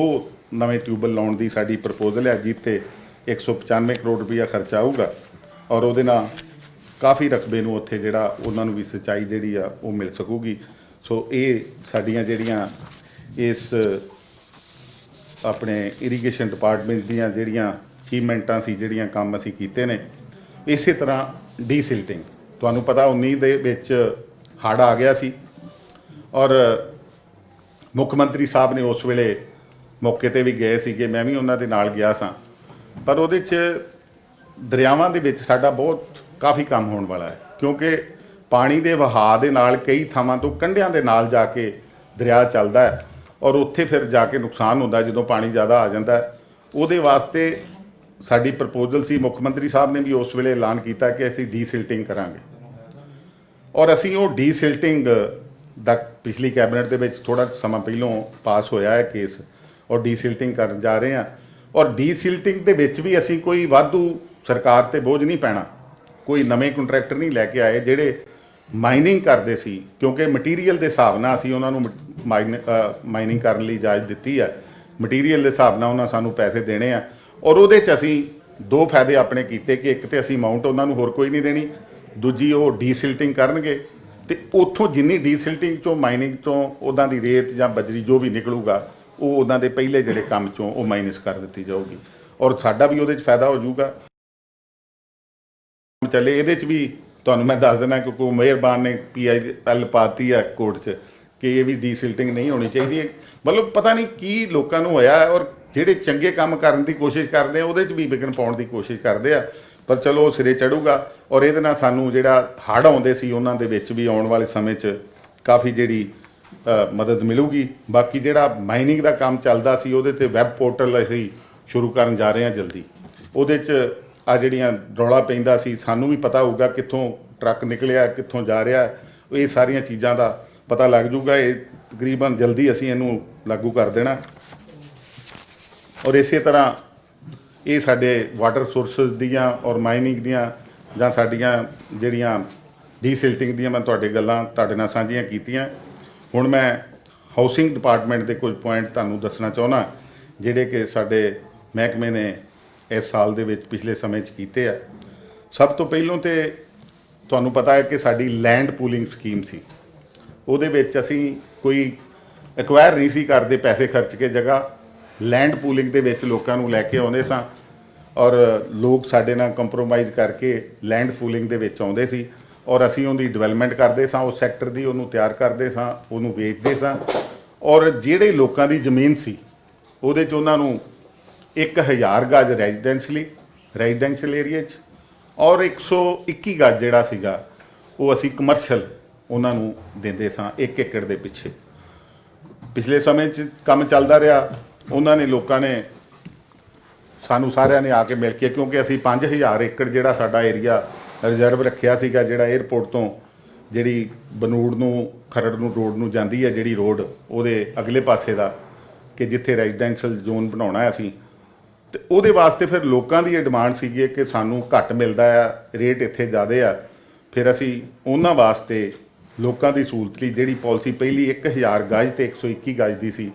ਨਵੇਂ ਟਿਊਬਵੈੱਲ ਲਾਉਣ ਦੀ ਸਾਡੀ ਪ੍ਰਪੋਜ਼ਲ ਹੈ, ਜਿੱਥੇ 195 ਕਰੋੜ ਰੁਪਈਆ ਖਰਚਾ ਆਊਗਾ, ਔਰ ਉਹਦੇ ਨਾਲ ਕਾਫੀ ਰਕਬੇ ਨੂੰ ਉੱਥੇ ਜਿਹੜਾ ਉਹਨਾਂ ਨੂੰ ਵੀ ਸਿੰਚਾਈ ਜਿਹੜੀ ਆ ਉਹ ਮਿਲ ਸਕੂਗੀ। ਸੋ ਇਹ ਸਾਡੀਆਂ ਜਿਹੜੀਆਂ ਇਸ ਆਪਣੇ ਇਰੀਗੇਸ਼ਨ ਡਿਪਾਰਟਮੈਂਟ ਦੀਆਂ ਜਿਹੜੀਆਂ ਅਚੀਵਮੈਂਟਾਂ ਸੀ, ਜਿਹੜੀਆਂ ਕੰਮ ਅਸੀਂ ਕੀਤੇ ਨੇ। ਇਸੇ ਤਰ੍ਹਾਂ ਡੀਸਿਲਟਿੰਗ, ਤੁਹਾਨੂੰ ਪਤਾ 19 ਦੇ ਵਿੱਚ ਹੜ੍ਹ ਆ ਗਿਆ ਸੀ ਔਰ ਮੁੱਖ ਮੰਤਰੀ ਸਾਹਿਬ ਨੇ ਉਸ ਵੇਲੇ ਮੌਕੇ ਤੇ ਵੀ ਗਏ ਸੀਗੇ, ਮੈਂ ਵੀ ਉਹਨਾਂ ਦੇ ਨਾਲ ਗਿਆ ਸਾਂ। ਪਰ ਉਹਦੇ 'ਚ ਦਰਿਆਵਾਂ ਦੇ ਵਿੱਚ ਸਾਡਾ ਬਹੁਤ ਕਾਫੀ ਕੰਮ ਹੋਣ ਵਾਲਾ ਹੈ, ਕਿਉਂਕਿ ਪਾਣੀ ਦੇ ਵਹਾਅ ਦੇ ਨਾਲ ਕਈ ਥਾਵਾਂ ਤੋਂ ਕੰਢਿਆਂ ਦੇ ਨਾਲ ਜਾ ਕੇ ਦਰਿਆ ਚੱਲਦਾ ਹੈ ਔਰ ਉੱਥੇ ਫਿਰ ਜਾ ਕੇ ਨੁਕਸਾਨ ਹੁੰਦਾ ਜਦੋਂ ਪਾਣੀ ਜ਼ਿਆਦਾ ਆ ਜਾਂਦਾ ਹੈ। ਉਹਦੇ ਵਾਸਤੇ ਸਾਡੀ ਪ੍ਰਪੋਜ਼ਲ ਸੀ, ਮੁੱਖ ਮੰਤਰੀ ਸਾਹਿਬ ਨੇ ਵੀ ਉਸ ਵੇਲੇ ਐਲਾਨ ਕੀਤਾ ਕਿ ਅਸੀਂ ਡੀਸਿਲਟਿੰਗ ਕਰਾਂਗੇ ਔਰ ਅਸੀਂ ਉਹ ਡੀਸਿਲਟਿੰਗ ਦਾ ਪਿਛਲੀ ਕੈਬਨਿਟ ਦੇ ਵਿੱਚ ਥੋੜ੍ਹਾ ਸਮਾਂ ਪਹਿਲੋਂ ਪਾਸ ਹੋਇਆ ਹੈ ਕੇਸ ਔਰ ਡੀਸਿਲਟਿੰਗ ਕਰਨ ਜਾ ਰਹੇ ਹਾਂ। ਔਰ ਡੀਸਿਲਟਿੰਗ ਦੇ ਵਿੱਚ ਵੀ ਅਸੀਂ ਕੋਈ ਵਾਧੂ ਸਰਕਾਰ ਤੇ ਬੋਝ ਨਹੀਂ ਪੈਣਾ, ਕੋਈ ਨਵੇਂ ਕੰਟਰੈਕਟਰ ਨਹੀਂ ਲੈ ਕੇ ਆਏ ਜਿਹੜੇ ਮਾਈਨਿੰਗ ਕਰਦੇ ਸੀ, ਕਿਉਂਕਿ ਮਟੀਰੀਅਲ ਦੇ ਹਿਸਾਬ ਨਾਲ ਅਸੀਂ ਉਹਨਾਂ ਨੂੰ ਮਾਈਨਿੰਗ ਕਰਨ ਲਈ ਇਜਾਜ਼ਤ ਦਿੱਤੀ ਹੈ। ਮਟੀਰੀਅਲ ਦੇ ਹਿਸਾਬ ਨਾਲ ਉਹਨਾਂ ਸਾਨੂੰ ਪੈਸੇ ਦੇਣੇ ਆ ਔਰ ਉਹਦੇ 'ਚ ਅਸੀਂ ਦੋ ਫਾਇਦੇ ਆਪਣੇ ਕੀਤੇ ਕਿ ਇੱਕ ਤੇ ਅਸੀਂ ਅਮਾਊਂਟ ਉਹਨਾਂ ਨੂੰ ਹੋਰ ਕੋਈ ਨਹੀਂ ਦੇਣੀ, ਦੂਜੀ ਉਹ ਡੀਸਿਲਟਿੰਗ ਕਰਨਗੇ ਤੇ ਉੱਥੋਂ ਜਿੰਨੀ ਡੀਸਿਲਟਿੰਗ ਚੋਂ ਮਾਈਨਿੰਗ ਤੋਂ ਉਹਨਾਂ ਦੀ ਰੇਤ ਜਾਂ ਬਜਰੀ ਜੋ ਵੀ ਨਿਕਲੂਗਾ ਉਹ ਉਹਨਾਂ ਦੇ ਪਹਿਲੇ ਜਿਹੜੇ ਕੰਮ ਚੋਂ ਉਹ ਮਾਈਨਸ ਕਰ ਦਿੱਤੀ ਜਾਊਗੀ ਔਰ ਸਾਡਾ ਵੀ ਉਹਦੇ 'ਚ ਫਾਇਦਾ ਹੋ ਜਾਊਗਾ। ਚੱਲੇ ਇਹਦੇ 'ਚ ਵੀ ਤੁਹਾਨੂੰ ਮੈਂ ਦੱਸ ਦਿੰਦਾ ਕਿ ਕੋਈ ਮਿਹਰਬਾਨ ਨੇ PIL ਪਾਤੀ ਹੈ ਕੋਰਟ 'ਚ ਕਿ ਇਹ ਵੀ ਡੀਸਿਲਟਿੰਗ ਨਹੀਂ ਹੋਣੀ ਚਾਹੀਦੀ ਹੈ। ਮਤਲਬ ਪਤਾ ਨਹੀਂ ਕੀ ਲੋਕਾਂ ਨੂੰ ਹੋਇਆ ਔਰ ਜਿਹੜੇ ਚੰਗੇ ਕੰਮ ਕਰਨ ਦੀ ਕੋਸ਼ਿਸ਼ ਕਰਦੇ ਆ ਉਹਦੇ 'ਚ ਵੀ ਵਿਘਨ ਪਾਉਣ ਦੀ ਕੋਸ਼ਿਸ਼ ਕਰਦੇ ਆ, ਪਰ ਚਲੋ ਉਹ ਸਿਰੇ ਚੜੂਗਾ ਔਰ ਇਹਦੇ ਨਾਲ ਸਾਨੂੰ ਜਿਹੜਾ ਹੜ੍ਹ ਆਉਂਦੇ ਸੀ ਉਹਨਾਂ ਦੇ ਵਿੱਚ ਵੀ ਆਉਣ ਵਾਲੇ ਸਮੇਂ 'ਚ ਕਾਫੀ ਜਿਹੜੀ ਮਦਦ ਮਿਲੂਗੀ। ਬਾਕੀ ਜਿਹੜਾ ਮਾਈਨਿੰਗ ਦਾ ਕੰਮ ਚੱਲਦਾ ਸੀ ਉਹਦੇ 'ਤੇ ਵੈਬ ਪੋਰਟਲ ਅਸੀਂ ਸ਼ੁਰੂ ਕਰਨ ਜਾ ਰਹੇ ਹਾਂ ਜਲਦੀ। ਉਹਦੇ 'ਚ ਆ ਜਿਹੜੀਆਂ ਰੌਲਾ ਪੈਂਦਾ ਸੀ ਸਾਨੂੰ ਵੀ ਪਤਾ ਹੋਊਗਾ ਕਿੱਥੋਂ ਟਰੱਕ ਨਿਕਲਿਆ, ਕਿੱਥੋਂ ਜਾ ਰਿਹਾ, ਇਹ ਸਾਰੀਆਂ ਚੀਜ਼ਾਂ ਦਾ ਪਤਾ ਲੱਗ ਜੂਗਾ। ਇਹ ਤਕਰੀਬਨ ਜਲਦੀ ਅਸੀਂ ਇਹਨੂੰ ਲਾਗੂ ਕਰ ਦੇਣਾ ਔਰ ਇਸੇ ਤਰ੍ਹਾਂ ਇਹ ਸਾਡੇ ਵਾਟਰ ਸੋਰਸਸ ਦੀਆਂ ਔਰ ਮਾਈਨਿੰਗ ਦੀਆਂ ਜਾਂ ਸਾਡੀਆਂ ਜਿਹੜੀਆਂ ਡੀਸਿਲਟਿੰਗ ਦੀਆਂ ਮੈਂ ਗੱਲਾਂ ਤੁਹਾਡੇ ਨਾਲ ਸਾਂਝੀਆਂ ਕੀਤੀਆਂ। ਹੁਣ ਮੈਂ ਹਾਊਸਿੰਗ ਡਿਪਾਰਟਮੈਂਟ ਦੇ ਕੁਝ ਪੁਆਇੰਟ ਤੁਹਾਨੂੰ ਦੱਸਣਾ ਚਾਹੁੰਦਾ ਜਿਹੜੇ ਕਿ ਸਾਡੇ ਮਹਿਕਮੇ ਨੇ ਇਸ ਸਾਲ ਦੇ ਵਿੱਚ ਪਿਛਲੇ ਸਮੇਂ 'ਚ ਕੀਤੇ ਆ। ਸਭ ਤੋਂ ਪਹਿਲੋਂ ਤੇ ਤੁਹਾਨੂੰ ਪਤਾ ਹੈ ਕਿ ਸਾਡੀ ਲੈਂਡ ਪੂਲਿੰਗ ਸਕੀਮ ਸੀ, ਉਹਦੇ ਵਿੱਚ ਅਸੀਂ ਕੋਈ ਐਕਵਾਇਰ ਨਹੀਂ ਸੀ ਕਰਦੇ ਪੈਸੇ ਖਰਚ ਕੇ ਜਗ੍ਹਾ, ਲੈਂਡ ਪੂਲਿੰਗ ਦੇ ਵਿੱਚ ਲੋਕਾਂ ਨੂੰ ਲੈ ਕੇ ਆਉਂਦੇ ਸਾਂ ਔਰ ਲੋਕ ਸਾਡੇ ਨਾਲ ਕੰਪਰੋਮਾਈਜ਼ ਕਰਕੇ ਲੈਂਡ ਪੂਲਿੰਗ ਦੇ ਵਿੱਚ ਆਉਂਦੇ ਸੀ ਔਰ ਅਸੀਂ ਉਹਦੀ ਡਿਵੈਲਪਮੈਂਟ ਕਰਦੇ ਸਾਂ, ਉਸ ਸੈਕਟਰ ਦੀ ਉਹਨੂੰ ਤਿਆਰ ਕਰਦੇ ਸਾਂ, ਉਹਨੂੰ ਵੇਚਦੇ ਸਾਂ ਔਰ ਜਿਹੜੇ ਲੋਕਾਂ ਦੀ ਜ਼ਮੀਨ ਸੀ ਉਹਦੇ 'ਚ ਉਹਨਾਂ ਨੂੰ 1000 ਗਜ ਰੈਜ਼ੀਡੈਂਸ਼ੀਅਲ ਏਰੀਆ 'ਚ ਔਰ 121 ਗਜ ਜਿਹੜਾ ਸੀਗਾ ਉਹ ਅਸੀਂ ਕਮਰਸ਼ੀਅਲ ਉਹਨਾਂ ਨੂੰ ਦਿੰਦੇ ਸਾਂ 1 ਏਕੜ ਦੇ ਪਿੱਛੇ। ਪਿਛਲੇ ਸਮੇਂ 'ਚ ਕੰਮ ਚੱਲਦਾ ਰਿਹਾ, ਉਹਨਾਂ ਨੇ ਲੋਕਾਂ ਨੇ ਸਾਨੂੰ ਸਾਰਿਆਂ ਨੇ ਆ ਕੇ ਮਿਲ ਕੇ, ਕਿਉਂਕਿ ਅਸੀਂ 5000 ਏਕੜ ਜਿਹੜਾ ਸਾਡਾ ਏਰੀਆ ਰਿਜ਼ਰਵ ਰੱਖਿਆ ਸੀਗਾ, ਜਿਹੜਾ 에ਅਰਪੋਰਟ ਤੋਂ ਜਿਹੜੀ ਬਨੂੜ ਨੂੰ ਖਰੜ ਨੂੰ ਰੋਡ ਨੂੰ ਜਾਂਦੀ ਹੈ ਜਿਹੜੀ ਰੋਡ ਉਹਦੇ ਅਗਲੇ ਪਾਸੇ ਦਾ ਕਿ ਜਿੱਥੇ ਰੈਜ਼ੀਡੈਂਸ਼ੀਅਲ ਜ਼ੋਨ ਬਣਾਉਣਾ ਹੈ ਅਸੀਂ, ਤੇ ਉਹਦੇ ਵਾਸਤੇ ਫਿਰ ਲੋਕਾਂ ਦੀ ਇਹ ਡਿਮਾਂਡ ਸੀਗੀ ਕਿ ਸਾਨੂੰ ਘੱਟ ਮਿਲਦਾ ਆ, ਰੇਟ ਇੱਥੇ ਜ਼ਿਆਦਾ ਆ। ਫਿਰ ਅਸੀਂ ਉਹਨਾਂ ਵਾਸਤੇ ਲੋਕਾਂ ਦੀ ਸਹੂਲਤ ਲਈ ਜਿਹੜੀ ਪਾਲਿਸੀ ਪਹਿਲੀ 1000 ਗਜ ਤੇ 121 ਗਜ ਦੀ ਸੀ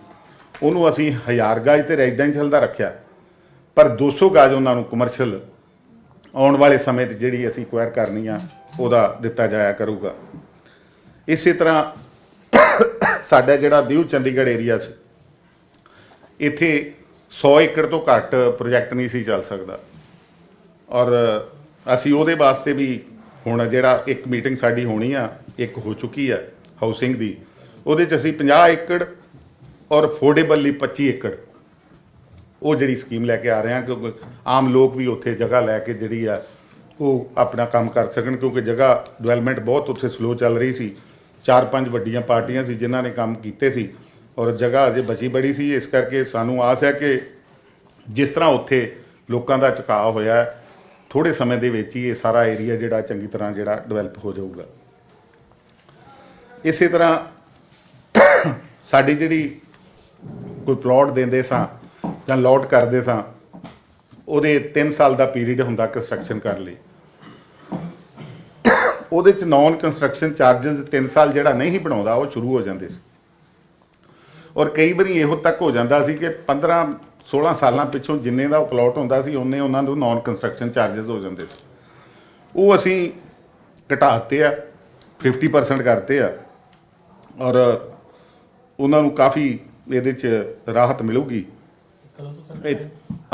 ਉਹਨੂੰ ਅਸੀਂ 1000 ਗਜ ਤੇ ਰੈਜ਼ੀਡੈਂਸ਼ੀਅਲ ਦਾ ਰੱਖਿਆ, ਪਰ 200 ਗਜ ਉਹਨਾਂ ਨੂੰ ਕਮਰਸ਼ੀਅਲ ਆਉਣ ਵਾਲੇ ਸਮੇਂ 'ਤੇ ਜਿਹੜੀ ਅਸੀਂ ਐਕਵਾਇਰ ਕਰਨੀ ਆ ਉਹਦਾ ਦਿੱਤਾ ਜਾਇਆ ਕਰੂਗਾ। ਇਸੇ ਤਰ੍ਹਾਂ ਸਾਡਾ ਜਿਹੜਾ ਨਿਊ ਚੰਡੀਗੜ੍ਹ ਏਰੀਆ ਸੀ, ਇੱਥੇ 100 ਏਕੜ ਤੋਂ ਘੱਟ ਪ੍ਰੋਜੈਕਟ ਨਹੀਂ ਸੀ ਚੱਲ ਸਕਦਾ ਔਰ ਅਸੀਂ ਉਹਦੇ ਵਾਸਤੇ ਵੀ ਹੁਣ ਜਿਹੜਾ ਇੱਕ ਮੀਟਿੰਗ ਸਾਡੀ ਹੋਣੀ ਆ, ਇੱਕ ਹੋ ਚੁੱਕੀ ਆ ਹਾਊਸਿੰਗ ਦੀ, ਉਹਦੇ 'ਚ ਅਸੀਂ 50 ਏਕੜ ਔਰ ਅਫੋਰਡੇਬਲ ਲਈ 25 ਏਕੜ ਉਹ ਜਿਹੜੀ ਸਕੀਮ ਲੈ ਕੇ ਆ ਰਹੇ ਹਾਂ, ਕਿਉਂਕਿ ਆਮ ਲੋਕ ਵੀ ਉੱਥੇ ਜਗ੍ਹਾ ਲੈ ਕੇ ਜਿਹੜੀ ਆ ਉਹ ਆਪਣਾ ਕੰਮ ਕਰ ਸਕਣ, ਕਿਉਂਕਿ ਜਗ੍ਹਾ ਡਿਵੈਲਪਮੈਂਟ ਬਹੁਤ ਉੱਥੇ ਸਲੋ ਚੱਲ ਰਹੀ ਸੀ। 4-5 ਵੱਡੀਆਂ ਪਾਰਟੀਆਂ ਸੀ ਜਿਨ੍ਹਾਂ ਨੇ ਕੰਮ ਕੀਤੇ ਸੀ ਔਰ ਜਗ੍ਹਾ ਅਜੇ ਬਚੀ ਬੜੀ ਸੀ। ਇਸ ਕਰਕੇ ਸਾਨੂੰ ਆਸ ਹੈ ਕਿ ਜਿਸ ਤਰ੍ਹਾਂ ਉੱਥੇ ਲੋਕਾਂ ਦਾ ਝੁਕਾਅ ਹੋਇਆ, ਥੋੜ੍ਹੇ ਸਮੇਂ ਦੇ ਵਿੱਚ ਹੀ ਇਹ ਸਾਰਾ ਏਰੀਆ ਜਿਹੜਾ ਚੰਗੀ ਤਰ੍ਹਾਂ ਜਿਹੜਾ ਡਿਵੈਲਪ ਹੋ ਜਾਊਗਾ। ਇਸੇ ਤਰ੍ਹਾਂ ਸਾਡੀ ਜਿਹੜੀ ਕੋਈ ਪਲਾਟ ਦਿੰਦੇ ਸਾਂ ਜਾਂ ਲੋਟ ਕਰਦੇ ਸਾਂ, ਉਹਦੇ 3 ਸਾਲ ਦਾ ਪੀਰੀਅਡ ਹੁੰਦਾ ਕੰਸਟਰਕਸ਼ਨ ਕਰਨ ਲਈ। ਉਹਦੇ 'ਚ ਨਾਨ ਕੰਸਟਰਕਸ਼ਨ ਚਾਰਜਸ 3 ਸਾਲ ਜਿਹੜਾ ਨਹੀਂ ਬਣਾਉਂਦਾ ਉਹ ਸ਼ੁਰੂ ਹੋ ਜਾਂਦੇ ਸੀ ਔਰ ਕਈ ਵਾਰੀ ਇਹੋ ਤੱਕ ਹੋ ਜਾਂਦਾ ਸੀ ਕਿ 15-16 ਸਾਲਾਂ ਪਿੱਛੋਂ ਜਿੰਨੇ ਦਾ ਉਹ ਪਲਾਟ ਹੁੰਦਾ ਸੀ ਉਹਨੇ ਉਹਨਾਂ ਨੂੰ ਨਾਨ ਕੰਸਟਰਕਸ਼ਨ ਚਾਰਜਸ ਹੋ ਜਾਂਦੇ ਸੀ। ਉਹ ਅਸੀਂ ਘਟਾ ਦਿੱਤੇ ਆ, 50% ਕਰਤੇ ਆ ਔਰ ਉਹਨਾਂ ਨੂੰ ਕਾਫੀ ਇਹਦੇ 'ਚ ਰਾਹਤ ਮਿਲੂਗੀ।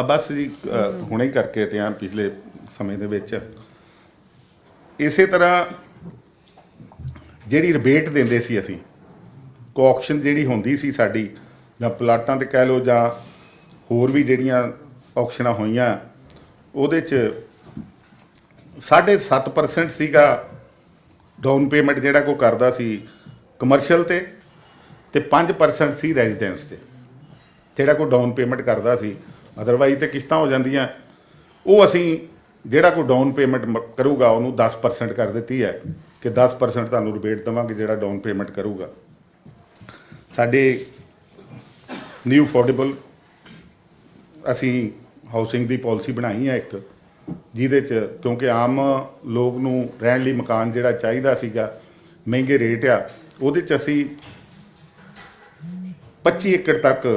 ਬਸ ਜੀ ਹੁਣੇ ਹੀ ਕਰਕੇ ਹਟਿਆ ਪਿਛਲੇ ਸਮੇਂ ਦੇ ਵਿੱਚ। ਇਸੇ ਤਰ੍ਹਾਂ ਜਿਹੜੀ ਰਿਬੇਟ ਦਿੰਦੇ ਸੀ ਅਸੀਂ, ਕੋਆਕਸ਼ਨ ਜਿਹੜੀ ਹੁੰਦੀ ਸੀ ਸਾਡੀ, ਜਾਂ ਪਲਾਟਾਂ ਤੇ ਕਹਿ ਲਓ ਜਾਂ ਹੋਰ ਵੀ ਜਿਹੜੀਆਂ ਔਕਸ਼ਨਾਂ ਹੋਈਆਂ, ਉਹਦੇ 'ਚ 7.5% ਸੀਗਾ ਡਾਊਨ ਪੇਮੈਂਟ ਜਿਹੜਾ ਕੋਈ ਕਰਦਾ ਸੀ ਕਮਰਸ਼ੀਅਲ ਤੇ 5% ਸੀ ਰੈਜ਼ੀਡੈਂਸ ਤੇ, ਜਿਹੜਾ ਕੋਈ ਡਾਊਨ ਪੇਮੈਂਟ ਕਰਦਾ ਸੀ। ਅਦਰਵਾਈਜ਼ ਤੇ ਕਿਸ਼ਤਾਂ ਹੋ ਜਾਂਦੀਆਂ। ਉਹ ਅਸੀਂ ਜਿਹੜਾ ਕੋਈ ਡਾਊਨ ਪੇਮੈਂਟ ਕਰੂਗਾ ਉਹਨੂੰ 10% ਕਰ ਦਿੱਤੀ ਹੈ ਕਿ 10% ਤੁਹਾਨੂੰ ਰਿਬੇਟ ਦੇਵਾਂਗੇ ਜਿਹੜਾ ਡਾਊਨ ਪੇਮੈਂਟ ਕਰੂਗਾ। ਸਾਡੇ ਨਿਊ ਅਫੋਰਡੇਬਲ ਅਸੀਂ ਹਾਊਸਿੰਗ ਦੀ ਪਾਲਿਸੀ ਬਣਾਈ ਹੈ ਇੱਕ, ਜਿਹਦੇ 'ਚ ਕਿਉਂਕਿ ਆਮ ਲੋਕ ਨੂੰ ਰਹਿਣ ਲਈ ਮਕਾਨ ਜਿਹੜਾ ਚਾਹੀਦਾ ਸੀਗਾ, ਮਹਿੰਗੇ ਰੇਟ ਆ, ਉਹਦੇ 'ਚ ਅਸੀਂ 25 ਏਕੜ ਤੱਕ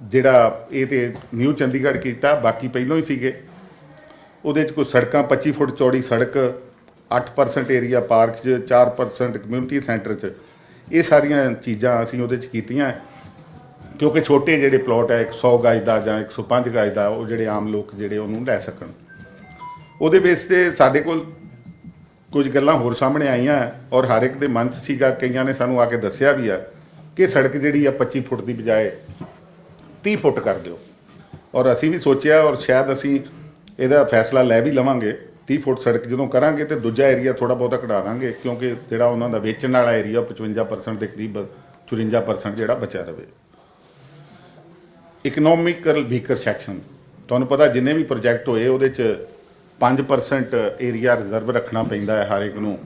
ਜਿਹੜਾ ਇਹ ਤੇ ਨਿਊ ਚੰਡੀਗੜ੍ਹ ਕੀਤਾ, ਬਾਕੀ ਪਹਿਲਾਂ ਹੀ ਸੀਗੇ। ਉਹਦੇ 'ਚ ਕੋਈ ਸੜਕਾਂ 25 ਫੁੱਟ ਚੌੜੀ ਸੜਕ, 8% ਏਰੀਆ ਪਾਰਕ 'ਚ, 4% ਕਮਿਊਨਿਟੀ ਸੈਂਟਰ 'ਚ, ਇਹ ਸਾਰੀਆਂ ਚੀਜ਼ਾਂ ਅਸੀਂ ਉਹਦੇ 'ਚ ਕੀਤੀਆਂ ਕਿਉਂਕਿ ਛੋਟੇ ਜਿਹੜੇ ਪਲਾਟ ਹੈ 100 ਗਜ ਦਾ ਜਾਂ 105 ਗਜ ਦਾ, ਉਹ ਜਿਹੜੇ ਆਮ ਲੋਕ ਜਿਹੜੇ ਉਹਨੂੰ ਲੈ ਸਕਣ। ਉਹਦੇ ਬੇਸ 'ਤੇ ਸਾਡੇ ਕੋਲ ਕੁਝ ਗੱਲਾਂ ਹੋਰ ਸਾਹਮਣੇ ਆਈਆਂ ਔਰ ਹਰ ਇੱਕ ਦੇ ਮਨ 'ਚ ਸੀਗਾ, ਕਈਆਂ ਨੇ ਸਾਨੂੰ ਆ ਕੇ ਦੱਸਿਆ ਵੀ ਆ ਕਿ ਸੜਕ ਜਿਹੜੀ ਆ 25 ਫੁੱਟ ਦੀ ਬਜਾਏ 30 ਫੁੱਟ ਕਰ ਦਿਓ। ਔਰ ਅਸੀਂ ਵੀ ਸੋਚਿਆ ਔਰ ਸ਼ਾਇਦ ਅਸੀਂ ਇਹਦਾ ਫੈਸਲਾ ਲੈ ਵੀ ਲਵਾਂਗੇ। 30 ਫੁੱਟ ਸੜਕ ਜਦੋਂ ਕਰਾਂਗੇ ਤੇ ਦੂਜਾ ਏਰੀਆ ਥੋੜ੍ਹਾ ਬਹੁਤਾ ਘਟਾ ਦਾਂਗੇ, ਕਿਉਂਕਿ ਜਿਹੜਾ ਉਹਨਾਂ ਦਾ ਵੇਚਣ ਵਾਲਾ ਏਰੀਆ 55% ਦੇ ਕਰੀਬ 54% ਜਿਹੜਾ ਬਚਿਆ ਰਵੇ। ਇਕਨੋਮਿਕਲ ਵੀਕਰ ਸੈਕਸ਼ਨ, ਤੁਹਾਨੂੰ ਪਤਾ ਜਿੰਨੇ ਵੀ ਪ੍ਰੋਜੈਕਟ ਹੋਏ ਉਹਦੇ 'ਚ 5% ਏਰੀਆ ਰਿਜ਼ਰਵ ਰੱਖਣਾ ਪੈਂਦਾ ਹੈ ਹਰ ਇੱਕ ਨੂੰ,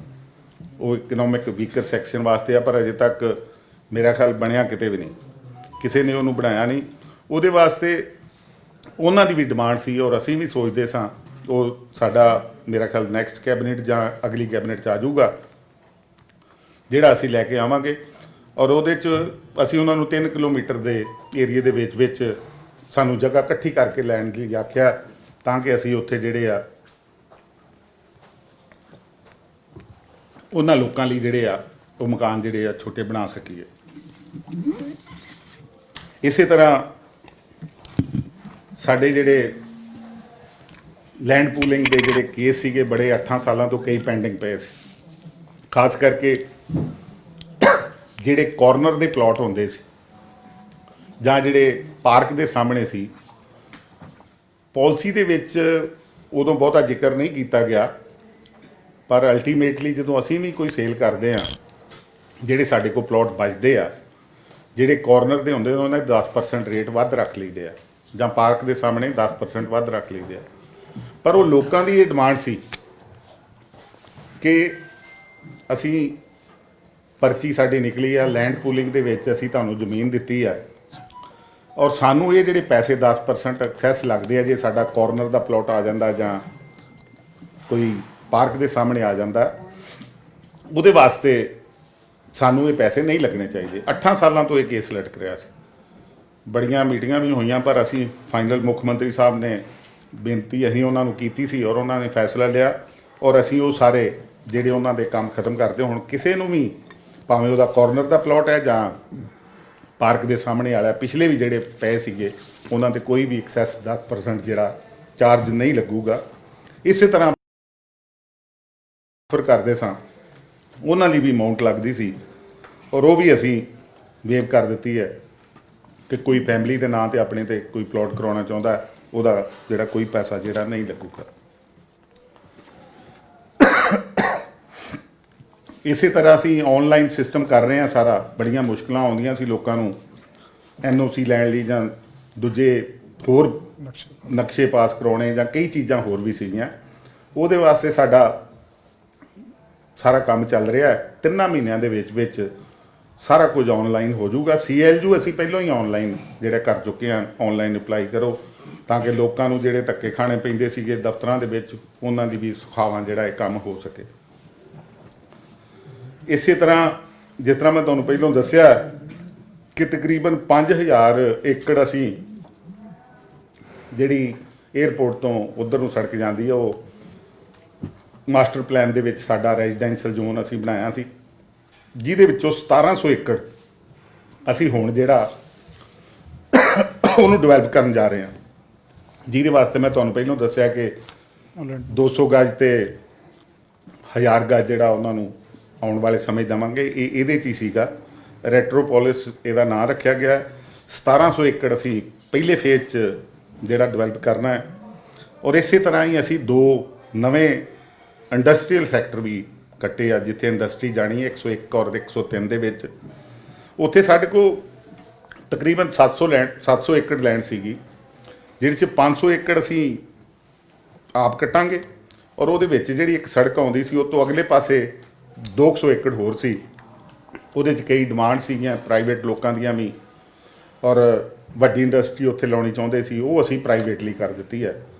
ਉਹ ਇਕਨੋਮਿਕ ਵੀਕਰ ਸੈਕਸ਼ਨ ਵਾਸਤੇ ਆ। ਪਰ ਅਜੇ ਤੱਕ ਮੇਰਾ ਖਿਆਲ ਬਣਿਆ ਕਿਤੇ ਵੀ ਨਹੀਂ, ਕਿਸੇ ਨੇ ਉਹਨੂੰ ਬਣਾਇਆ ਨਹੀਂ। ਉਹਦੇ ਵਾਸਤੇ ਉਹਨਾਂ ਦੀ ਵੀ ਡਿਮਾਂਡ ਸੀ ਔਰ ਅਸੀਂ ਵੀ ਸੋਚਦੇ ਸਾਂ ਉਹ ਸਾਡਾ ਮੇਰਾ ਖਿਆਲ ਨੈਕਸਟ ਕੈਬਨਿਟ ਜਾਂ ਅਗਲੀ ਕੈਬਨਿਟ 'ਚ ਆ ਜਾਊਗਾ, ਜਿਹੜਾ ਅਸੀਂ ਲੈ ਕੇ ਆਵਾਂਗੇ। ਔਰ ਉਹਦੇ 'ਚ ਅਸੀਂ ਉਹਨਾਂ ਨੂੰ 3 ਕਿਲੋਮੀਟਰ ਦੇ ਏਰੀਏ ਦੇ ਵਿੱਚ ਸਾਨੂੰ ਜਗ੍ਹਾ ਇਕੱਠੀ ਕਰਕੇ ਲੈਣ ਲਈ ਆਖਿਆ, ਤਾਂ ਕਿ ਅਸੀਂ ਉੱਥੇ ਜਿਹੜੇ ਆ ਉਹਨਾਂ ਲੋਕਾਂ ਲਈ ਜਿਹੜੇ ਆ ਉਹ ਮਕਾਨ ਜਿਹੜੇ ਆ ਛੋਟੇ ਬਣਾ ਸਕੀਏ। ਇਸੇ ਤਰ੍ਹਾਂ ਸਾਡੇ ਜਿਹੜੇ ਲੈਂਡ ਪੂਲਿੰਗ ਦੇ ਜਿਹੜੇ ਕੇਸ ਸੀਗੇ ਬੜੇ 8 ਸਾਲਾਂ ਤੋਂ ਕਈ ਪੈਂਡਿੰਗ ਪਏ ਸੀ, ਖਾਸ ਕਰਕੇ ਜਿਹੜੇ ਕਾਰਨਰ ਦੇ ਪਲਾਟ ਹੁੰਦੇ ਸੀ ਜਾਂ ਜਿਹੜੇ ਪਾਰਕ ਦੇ ਸਾਹਮਣੇ ਸੀ। ਪਾਲਿਸੀ ਦੇ ਵਿੱਚ ਉਦੋਂ ਬਹੁਤਾ ਜ਼ਿਕਰ ਨਹੀਂ ਕੀਤਾ ਗਿਆ, ਪਰ ਅਲਟੀਮੇਟਲੀ ਜਦੋਂ ਅਸੀਂ ਵੀ ਕੋਈ ਸੇਲ ਕਰਦੇ ਆ, ਜਿਹੜੇ ਸਾਡੇ ਕੋਲ ਪਲਾਟ ਬਚਦੇ ਆ, ਜਿਹੜੇ ਕਾਰਨਰ ਦੇ ਹੁੰਦੇ ਉਹਨਾਂ ਦੇ 10% ਰੇਟ ਵੱਧ ਰੱਖ ਲਈਦੇ ਆ, ਜਾਂ ਪਾਰਕ ਦੇ ਸਾਹਮਣੇ 10% ਵੱਧ ਰੱਖ ਲਈਦੇ ਆ। ਪਰ ਉਹ ਲੋਕਾਂ ਦੀ ਇਹ ਡਿਮਾਂਡ ਸੀ ਕਿ ਅਸੀਂ ਪਰਚੀ ਸਾਡੀ ਨਿਕਲੀ ਆ ਲੈਂਡ ਪੂਲਿੰਗ ਦੇ ਵਿੱਚ, ਅਸੀਂ ਤੁਹਾਨੂੰ ਜ਼ਮੀਨ ਦਿੱਤੀ ਆ ਔਰ ਸਾਨੂੰ ਇਹ ਜਿਹੜੇ ਪੈਸੇ 10% ਐਕਸੈਸ ਲੱਗਦੇ ਆ, ਜੇ ਸਾਡਾ ਕਾਰਨਰ ਦਾ ਪਲਾਟ ਆ ਜਾਂਦਾ ਜਾਂ ਕੋਈ ਪਾਰਕ ਦੇ ਸਾਹਮਣੇ ਆ ਜਾਂਦਾ, ਉਹਦੇ ਵਾਸਤੇ ਸਾਨੂੰ ਇਹ ਪੈਸੇ ਨਹੀਂ ਲੱਗਣੇ ਚਾਹੀਦੇ। 8 ਸਾਲਾਂ ਤੋਂ ਇਹ ਕੇਸ ਲਟਕ ਰਿਹਾ ਸੀ, ਬੜੀਆਂ ਮੀਟਿੰਗਾਂ ਵੀ ਹੋਈਆਂ, ਪਰ ਅਸੀਂ ਫਾਈਨਲ ਮੁੱਖ ਮੰਤਰੀ ਸਾਹਿਬ ਨੇ ਬੇਨਤੀ ਅਸੀਂ ਉਹਨਾਂ ਨੂੰ ਕੀਤੀ ਸੀ ਔਰ ਉਹਨਾਂ ਨੇ ਫੈਸਲਾ ਲਿਆ ਔਰ ਅਸੀਂ ਉਹ ਸਾਰੇ ਜਿਹੜੇ ਉਹਨਾਂ ਦੇ ਕੰਮ ਖਤਮ ਕਰਦੇ। ਹੁਣ ਕਿਸੇ ਨੂੰ ਵੀ ਭਾਵੇਂ ਉਹਦਾ ਕਾਰਨਰ ਦਾ ਪਲਾਟ ਹੈ ਜਾਂ ਪਾਰਕ ਦੇ ਸਾਹਮਣੇ ਵਾਲਾ, ਪਿਛਲੇ ਵੀ ਜਿਹੜੇ ਪਏ ਸੀਗੇ ਉਹਨਾਂ ਤੇ ਕੋਈ ਵੀ ਐਕਸੈਸ 10% ਜਿਹੜਾ ਚਾਰਜ ਨਹੀਂ ਲੱਗੂਗਾ। ਇਸੇ ਤਰ੍ਹਾਂ ਆਫਰ ਕਰਦੇ ਸਾਂ ਉਹਨਾਂ ਦੀ ਵੀ ਅਮਾਊਂਟ ਲੱਗਦੀ ਸੀ ਔਰ ਉਹ ਵੀ ਅਸੀਂ ਵੇਵ ਕਰ ਦਿੱਤੀ ਹੈ ਕਿ ਕੋਈ ਫੈਮਿਲੀ ਦੇ ਨਾਂ ਤੇ ਆਪਣੇ ਤੇ ਕੋਈ ਪਲਾਟ ਕਰਾਉਣਾ ਚਾਹੁੰਦਾ, ਉਹਦਾ ਜਿਹੜਾ ਕੋਈ ਪੈਸਾ ਜਿਹੜਾ ਨਹੀਂ ਲੱਗੂਗਾ। ਇਸੇ ਤਰ੍ਹਾਂ ਅਸੀਂ ਆਨਲਾਈਨ ਸਿਸਟਮ ਕਰ ਰਹੇ ਹਾਂ ਸਾਰਾ। ਬੜੀਆਂ ਮੁਸ਼ਕਲਾਂ ਆਉਂਦੀਆਂ ਸੀ ਲੋਕਾਂ ਨੂੰ NOC ਲੈਣ ਲਈ ਜਾਂ ਦੂਜੇ ਹੋਰ ਨਕਸ਼ੇ ਪਾਸ ਕਰਾਉਣੇ ਜਾਂ ਕਈ ਚੀਜ਼ਾਂ ਹੋਰ ਵੀ ਸੀਗੀਆਂ। ਉਹਦੇ ਵਾਸਤੇ ਸਾਡਾ ਸਾਰਾ ਕੰਮ ਚੱਲ ਰਿਹਾ ਹੈ। 3 ਮਹੀਨਿਆਂ ਦੇ ਵਿੱਚ ਸਾਰਾ ਕੁਝ ਆਨਲਾਈਨ ਹੋ ਜਾਊਗਾ। CLU ਅਸੀਂ ਪਹਿਲਾਂ ਹੀ ਆਨਲਾਈਨ ਜਿਹੜਾ ਕਰ ਚੁੱਕੇ ਹਾਂ, ਆਨਲਾਈਨ ਅਪਲਾਈ ਕਰੋ, ਤਾਂ ਕਿ ਲੋਕਾਂ ਨੂੰ ਜਿਹੜੇ ਧੱਕੇ ਖਾਣੇ ਪੈਂਦੇ ਸੀਗੇ ਦਫ਼ਤਰਾਂ ਦੇ ਵਿੱਚ, ਉਹਨਾਂ ਦੀ ਵੀ ਸੁਖਾਵਾਂ ਜਿਹੜਾ ਇਹ ਕੰਮ ਹੋ ਸਕੇ। ਇਸੇ ਤਰ੍ਹਾਂ ਜਿਸ ਤਰ੍ਹਾਂ ਮੈਂ ਤੁਹਾਨੂੰ ਪਹਿਲਾਂ ਦੱਸਿਆ ਕਿ ਤਕਰੀਬਨ 5000 ਏਕੜ ਅਸੀਂ ਜਿਹੜੀ 에ਅਰਪੋਰਟ ਤੋਂ ਉੱਧਰ ਨੂੰ ਸੜਕ ਜਾਂਦੀ ਹੈ, ਉਹ ਮਾਸਟਰ ਪਲਾਨ ਦੇ ਵਿੱਚ ਸਾਡਾ ਰੈਜ਼ੀਡੈਂਸ਼ੀਅਲ ਜ਼ੋਨ ਅਸੀਂ ਬਣਾਇਆ ਸੀ, ਜਿਹਦੇ ਵਿੱਚੋਂ 1700 ਏਕੜ ਅਸੀਂ ਹੁਣ ਜਿਹੜਾ ਉਹਨੂੰ ਡਿਵੈਲਪ ਕਰਨ ਜਾ ਰਹੇ ਹਾਂ, ਜਿਹਦੇ ਵਾਸਤੇ ਮੈਂ ਤੁਹਾਨੂੰ ਪਹਿਲਾਂ ਦੱਸਿਆ ਕਿ 200 ਗਜ ਤੇ 1000 ਗਜ ਜਿਹੜਾ ਉਹਨਾਂ ਨੂੰ ਆਉਣ ਵਾਲੇ ਸਮੇਂ ਦੇਵਾਂਗੇ। ਇਹ ਇਹਦੇ 'ਚ ਹੀ ਸੀਗਾ, ਰੈਟਰੋਪੋਲਿਸ ਇਹਦਾ ਨਾਂ ਰੱਖਿਆ ਗਿਆ। 1700 ਏਕੜ ਅਸੀਂ ਪਹਿਲੇ ਫੇਜ਼ 'ਚ ਜਿਹੜਾ ਡਿਵੈਲਪ ਕਰਨਾ ਹੈ, ਔਰ ਇਸੇ ਤਰ੍ਹਾਂ ਹੀ ਅਸੀਂ 2 ਨਵੇਂ ਇੰਡਸਟਰੀਅਲ ਸੈਕਟਰ ਵੀ ਕੱਟੇ ਆ, ਜਿੱਥੇ ਇੰਡਸਟਰੀ ਜਾਣੀ ਹੈ 101 ਔਰ 103 ਦੇ ਵਿੱਚ। ਉੱਥੇ ਸਾਡੇ ਕੋਲ ਤਕਰੀਬਨ 700 ਏਕੜ ਲੈਂਡ ਸੀਗੀ, ਜਿਹਦੇ 'ਚ 500 ਏਕੜ ਅਸੀਂ ਆਪ ਕੱਟਾਂਗੇ, ਔਰ ਉਹਦੇ ਵਿੱਚ ਜਿਹੜੀ ਇੱਕ ਸੜਕ ਆਉਂਦੀ ਸੀ ਉਹ ਤੋਂ ਅਗਲੇ ਪਾਸੇ 200 ਏਕੜ ਹੋਰ ਸੀ। ਉਹਦੇ 'ਚ ਕਈ ਡਿਮਾਂਡ ਸੀਗੀਆਂ ਪ੍ਰਾਈਵੇਟ ਲੋਕਾਂ ਦੀਆਂ ਵੀ, ਔਰ ਵੱਡੀ ਇੰਡਸਟਰੀ ਉੱਥੇ ਲਾਉਣੀ ਚਾਹੁੰਦੇ ਸੀ, ਉਹ ਅਸੀਂ ਪ੍ਰਾਈਵੇਟਲੀ ਕਰ ਦਿੱਤੀ ਹੈ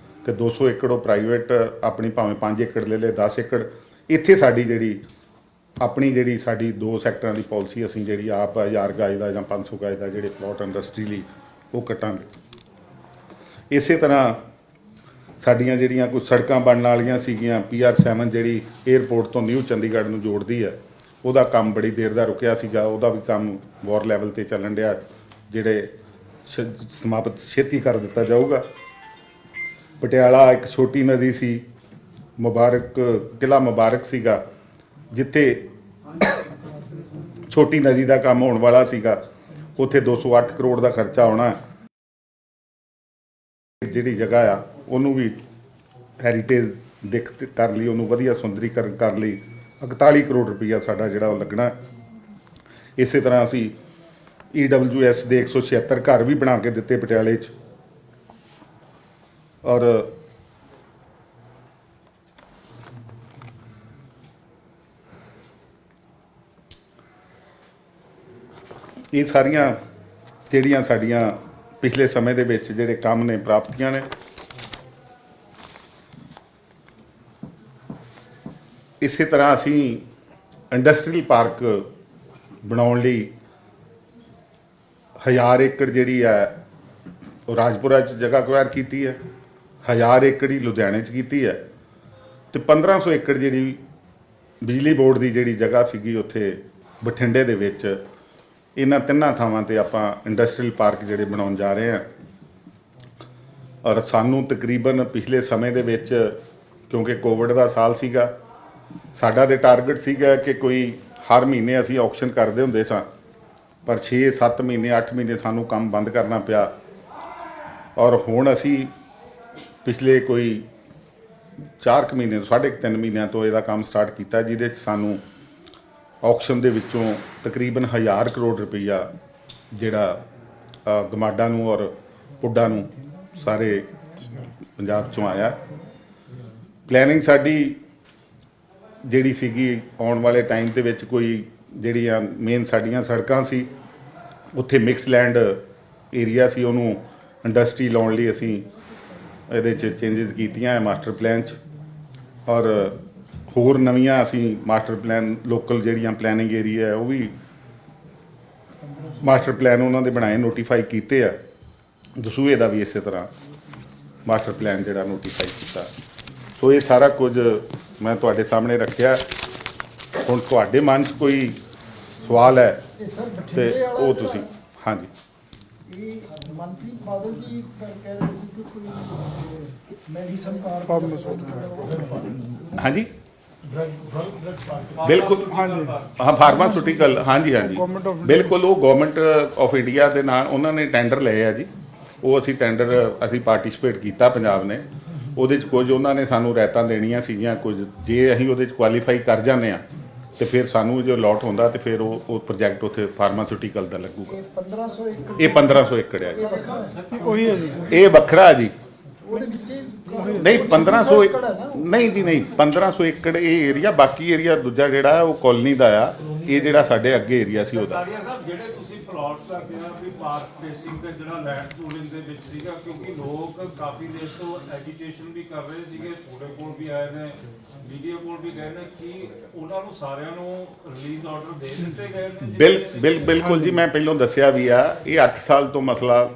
ਕਿ 200 ਏਕੜ ਉਹ ਪ੍ਰਾਈਵੇਟ ਆਪਣੀ, ਭਾਵੇਂ 5 ਏਕੜ ਲੈ ਲੇ 10 ਏਕੜ। ਇੱਥੇ ਸਾਡੀ ਜਿਹੜੀ ਆਪਣੀ ਜਿਹੜੀ ਸਾਡੀ 2 ਸੈਕਟਰਾਂ ਦੀ ਪਾਲਿਸੀ, ਅਸੀਂ ਜਿਹੜੀ ਆਪ 1000 ਗਜ ਦਾ ਜਾਂ 500 ਗਜ ਦਾ ਜਿਹੜੇ ਪਲਾਟ ਇੰਡਸਟਰੀ ਲਈ ਉਹ ਕੱਟਾਂਗੇ। ਇਸੇ ਤਰ੍ਹਾਂ ਸਾਡੀਆਂ ਜਿਹੜੀਆਂ ਕੁਝ ਸੜਕਾਂ ਬਣਨ ਵਾਲੀਆਂ ਸੀਗੀਆਂ, PR7 ਜਿਹੜੀ ਏਅਰਪੋਰਟ ਤੋਂ ਨਿਊ ਚੰਡੀਗੜ੍ਹ ਨੂੰ ਜੋੜਦੀ ਹੈ, ਉਹਦਾ ਕੰਮ ਬੜੀ ਦੇਰ ਦਾ ਰੁਕਿਆ ਸੀਗਾ, ਉਹਦਾ ਵੀ ਕੰਮ ਵਾਰ ਲੈਵਲ ਤੇ ਚੱਲਣ ਡਿਆ, ਜਿਹੜੇ ਸਮਾਪਤ ਛੇਤੀ ਕਰ ਦਿੱਤਾ ਜਾਊਗਾ। ਪਟਿਆਲਾ ਇੱਕ ਛੋਟੀ ਨਦੀ ਸੀ, ਮੁਬਾਰਕ ਕਿਲ੍ਹਾ ਮੁਬਾਰਕ ਸੀਗਾ, ਜਿੱਥੇ ਛੋਟੀ ਨਦੀ ਦਾ ਕੰਮ ਹੋਣ ਵਾਲਾ ਸੀਗਾ, ਉੱਥੇ 208 ਕਰੋੜ ਦਾ ਖਰਚਾ ਆਉਣਾ। ਜਿਹੜੀ ਜਗ੍ਹਾ ਆ ਉਹਨੂੰ ਵੀ ਹੈਰੀਟੇਜ ਦਿੱਖ ਕਰ ਲਈ, ਉਹਨੂੰ ਵਧੀਆ ਸੁੰਦਰੀਕਰਨ ਕਰ ਲਈ 41 ਕਰੋੜ ਰੁਪਈਆ ਸਾਡਾ ਜਿਹੜਾ ਉਹ ਲੱਗਣਾ। ਇਸੇ ਤਰ੍ਹਾਂ ਅਸੀਂ EWS ਦੇ 176 ਘਰ ਵੀ ਬਣਾ ਕੇ ਦਿੱਤੇ ਪਟਿਆਲੇ 'ਚ, ਔਰ ਇਹ ਸਾਰੀਆਂ ਜਿਹੜੀਆਂ ਸਾਡੀਆਂ ਪਿਛਲੇ ਸਮੇਂ ਦੇ ਵਿੱਚ ਜਿਹੜੇ ਕੰਮ ਨੇ, ਪ੍ਰਾਪਤੀਆਂ ਨੇ। ਇਸੇ ਤਰ੍ਹਾਂ ਅਸੀਂ ਇੰਡਸਟਰੀਅਲ ਪਾਰਕ ਬਣਾਉਣ ਲਈ 1000 ਏਕੜ ਜਿਹੜੀ ਹੈ ਉਹ ਰਾਜਪੁਰਾ 'ਚ ਜਗ੍ਹਾ ਅਕਵਾਇਰ ਕੀਤੀ ਹੈ, 1000 ਏਕੜ ਹੀ ਲੁਧਿਆਣੇ 'ਚ ਕੀਤੀ ਹੈ, ਤੇ 1500 ਏਕੜ ਜਿਹੜੀ ਬਿਜਲੀ ਬੋਰਡ ਦੀ ਜਿਹੜੀ ਜਗ੍ਹਾ ਸੀਗੀ ਉੱਥੇ ਬਠਿੰਡੇ ਦੇ ਵਿੱਚ। ਇਹਨਾਂ 3 ਥਾਵਾਂ ਤੇ ਆਪਾਂ ਇੰਡਸਟਰੀਅਲ ਪਾਰਕ ਜਿਹੜੇ ਬਣਾਉਣ ਜਾ ਰਹੇ ਹਾਂ। ਔਰ ਸਾਨੂੰ ਤਕਰੀਬਨ ਪਿਛਲੇ ਸਮੇਂ ਦੇ ਵਿੱਚ, ਕਿਉਂਕਿ ਕੋਵਿਡ ਦਾ ਸਾਲ ਸੀਗਾ, ਸਾਡਾ ਤੇ ਟਾਰਗੇਟ ਸੀਗਾ ਕਿ ਕੋਈ ਹਰ ਮਹੀਨੇ ਅਸੀਂ ਆਕਸ਼ਨ ਕਰਦੇ ਹੁੰਦੇ ਸਾਂ, ਪਰ 6-7 ਮਹੀਨੇ 8 ਮਹੀਨੇ ਸਾਨੂੰ ਕੰਮ ਬੰਦ ਕਰਨਾ ਪਿਆ। ਔਰ ਹੁਣ ਅਸੀਂ ਪਿਛਲੇ ਕੋਈ 4 ਮਹੀਨੇ 3.5 ਮਹੀਨਿਆਂ ਤੋਂ ਇਹਦਾ ਕੰਮ ਸਟਾਰਟ ਕੀਤਾ, ਜਿਹਦੇ 'ਚ ਸਾਨੂੰ ਆਕਸ਼ਨ ਦੇ ਵਿੱਚੋਂ ਤਕਰੀਬਨ 1000 ਕਰੋੜ ਰੁਪਈਆ ਜਿਹੜਾ ਗਮਾਡਾ ਨੂੰ ਔਰ ਪੁੱਡਾ ਨੂੰ ਸਾਰੇ ਪੰਜਾਬ 'ਚੋਂ ਆਇਆ। ਪਲੈਨਿੰਗ ਸਾਡੀ ਜਿਹੜੀ ਸੀਗੀ ਆਉਣ ਵਾਲੇ ਟਾਈਮ ਦੇ ਵਿੱਚ, ਕੋਈ ਜਿਹੜੀਆਂ ਮੇਨ ਸਾਡੀਆਂ ਸੜਕਾਂ ਸੀ, ਉੱਥੇ ਮਿਕਸ ਲੈਂਡ ਏਰੀਆ ਸੀ, ਉਹਨੂੰ ਇੰਡਸਟਰੀ ਲਾਉਣ ਲਈ ਅਸੀਂ ਇਹਦੇ 'ਚ ਚੇਂਜਸ ਕੀਤੀਆਂ ਹੈ ਮਾਸਟਰ ਪਲਾਨ 'ਚ। ਔਰ ਹੋਰ ਨਵੀਆਂ ਅਸੀਂ ਮਾਸਟਰ ਪਲਾਨ ਲੋਕਲ ਜਿਹੜੀਆਂ ਪਲੈਨਿੰਗ ਏਰੀਆ ਹੈ ਉਹ ਵੀ ਮਾਸਟਰ ਪਲਾਨ ਉਹਨਾਂ ਦੇ ਬਣਾਏ, ਨੋਟੀਫਾਈ ਕੀਤੇ ਆ। ਦਸੂਹੇ ਦਾ ਵੀ ਇਸੇ ਤਰ੍ਹਾਂ ਮਾਸਟਰ ਪਲਾਨ ਜਿਹੜਾ ਨੋਟੀਫਾਈ ਕੀਤਾ। ਸੋ ਇਹ ਸਾਰਾ ਕੁਝ ਮੈਂ ਤੁਹਾਡੇ ਸਾਹਮਣੇ ਰੱਖਿਆ। ਹੁਣ ਤੁਹਾਡੇ ਮਨ 'ਚ ਕੋਈ ਸਵਾਲ ਹੈ ਤੇ ਉਹ ਤੁਸੀਂ, ਹਾਂਜੀ। ਇਹ ਮਨਪ੍ਰੀਤ ਬਾਦਲ ਜੀ ਕਹਿ ਰਹੇ ਸੀ ਕਿ ਕੋਈ ਮੈਡੀਸਨ ਕਾਰ ਹਾਂਜੀ ਬਿਲਕੁਲ, ਹਾਂ ਫਾਰਮਾਸਿਊਟੀਕਲ, ਹਾਂਜੀ ਬਿਲਕੁਲ। ਉਹ ਗਵਰਨਮੈਂਟ ਆਫ ਇੰਡੀਆ ਦੇ ਨਾਲ ਉਹਨਾਂ ਨੇ ਟੈਂਡਰ ਲਏ ਆ ਜੀ, ਉਹ ਅਸੀਂ ਟੈਂਡਰ ਅਸੀਂ ਪਾਰਟਿਸਿਪੇਟ ਕੀਤਾ ਪੰਜਾਬ ਨੇ। ਉਹਦੇ 'ਚ ਕੁਝ ਉਹਨਾਂ ਨੇ ਸਾਨੂੰ ਰਿਆਇਤਾਂ ਦੇਣੀਆਂ ਸੀਗੀਆਂ, ਕੁਝ ਜੇ ਅਸੀਂ ਉਹਦੇ 'ਚ ਕੁਆਲੀਫਾਈ ਕਰ ਜਾਂਦੇ ਆ ਤੇ ਫਿਰ ਸਾਨੂੰ ਜੋ ਅਲਾਟ ਹੁੰਦਾ ਤੇ ਫਿਰ ਉਹ ਪ੍ਰੋਜੈਕਟ ਉੱਥੇ ਫਾਰਮਾਸਿਊਟੀਕਲ ਦਾ ਲੱਗੂਗਾ। ਇਹ 1500 ਏਕੜ ਹੈ ਜੀ, ਇਹ ਵੱਖਰਾ ਜੀ। ਨਹੀਂ 1500 ਨਹੀਂ ਜੀ, ਨਹੀਂ 1500 ਏਕੜ ਇਹ ਏਰੀਆ, ਬਾਕੀ ਏਰੀਆ ਦੂਜਾ ਜਿਹੜਾ ਉਹ ਕਾਲੋਨੀ ਦਾ ਆ। ਇਹ ਜਿਹੜਾ ਸਾਡੇ ਅੱਗੇ ਏਰੀਆ ਸੀ ਉਹਦਾ। ਜਿਹੜੇ ਤੁਸੀਂ ਪਲਾਟ ਕਰਦੇ ਆ ਵੀ ਪਾਰਕ ਫੇਸਿੰਗ ਤੇ ਜਿਹੜਾ ਲੈਂਡ ਪੂਲਿੰਗ ਦੇ ਵਿੱਚ ਸੀਗਾ, ਕਿਉਂਕਿ ਲੋਕ ਕਾਫੀ ਦੇਰ ਤੋਂ ਐਜੀਟੇਸ਼ਨ ਵੀ ਕਰ ਰਹੇ ਸੀਗੇ, ਤੁਹਾਡੇ ਕੋਲ ਵੀ ਆਏ ਨੇ, ਮੀਡੀਆ ਕੋਲ ਵੀ ਗਏ ਨੇ, ਕਿ ਉਹਨਾਂ ਨੂੰ ਸਾਰਿਆਂ ਨੂੰ ਰਿਲੀਜ਼ ਆਰਡਰ ਦੇ ਦਿੱਤੇ ਗਏ ਨੇ। ਬਿਲਕੁਲ ਜੀ, ਮੈਂ ਪਹਿਲਾਂ ਦੱਸਿਆ ਵੀ ਆ, ਇਹ 8 ਸਾਲ ਤੋਂ ਮਸਲਾ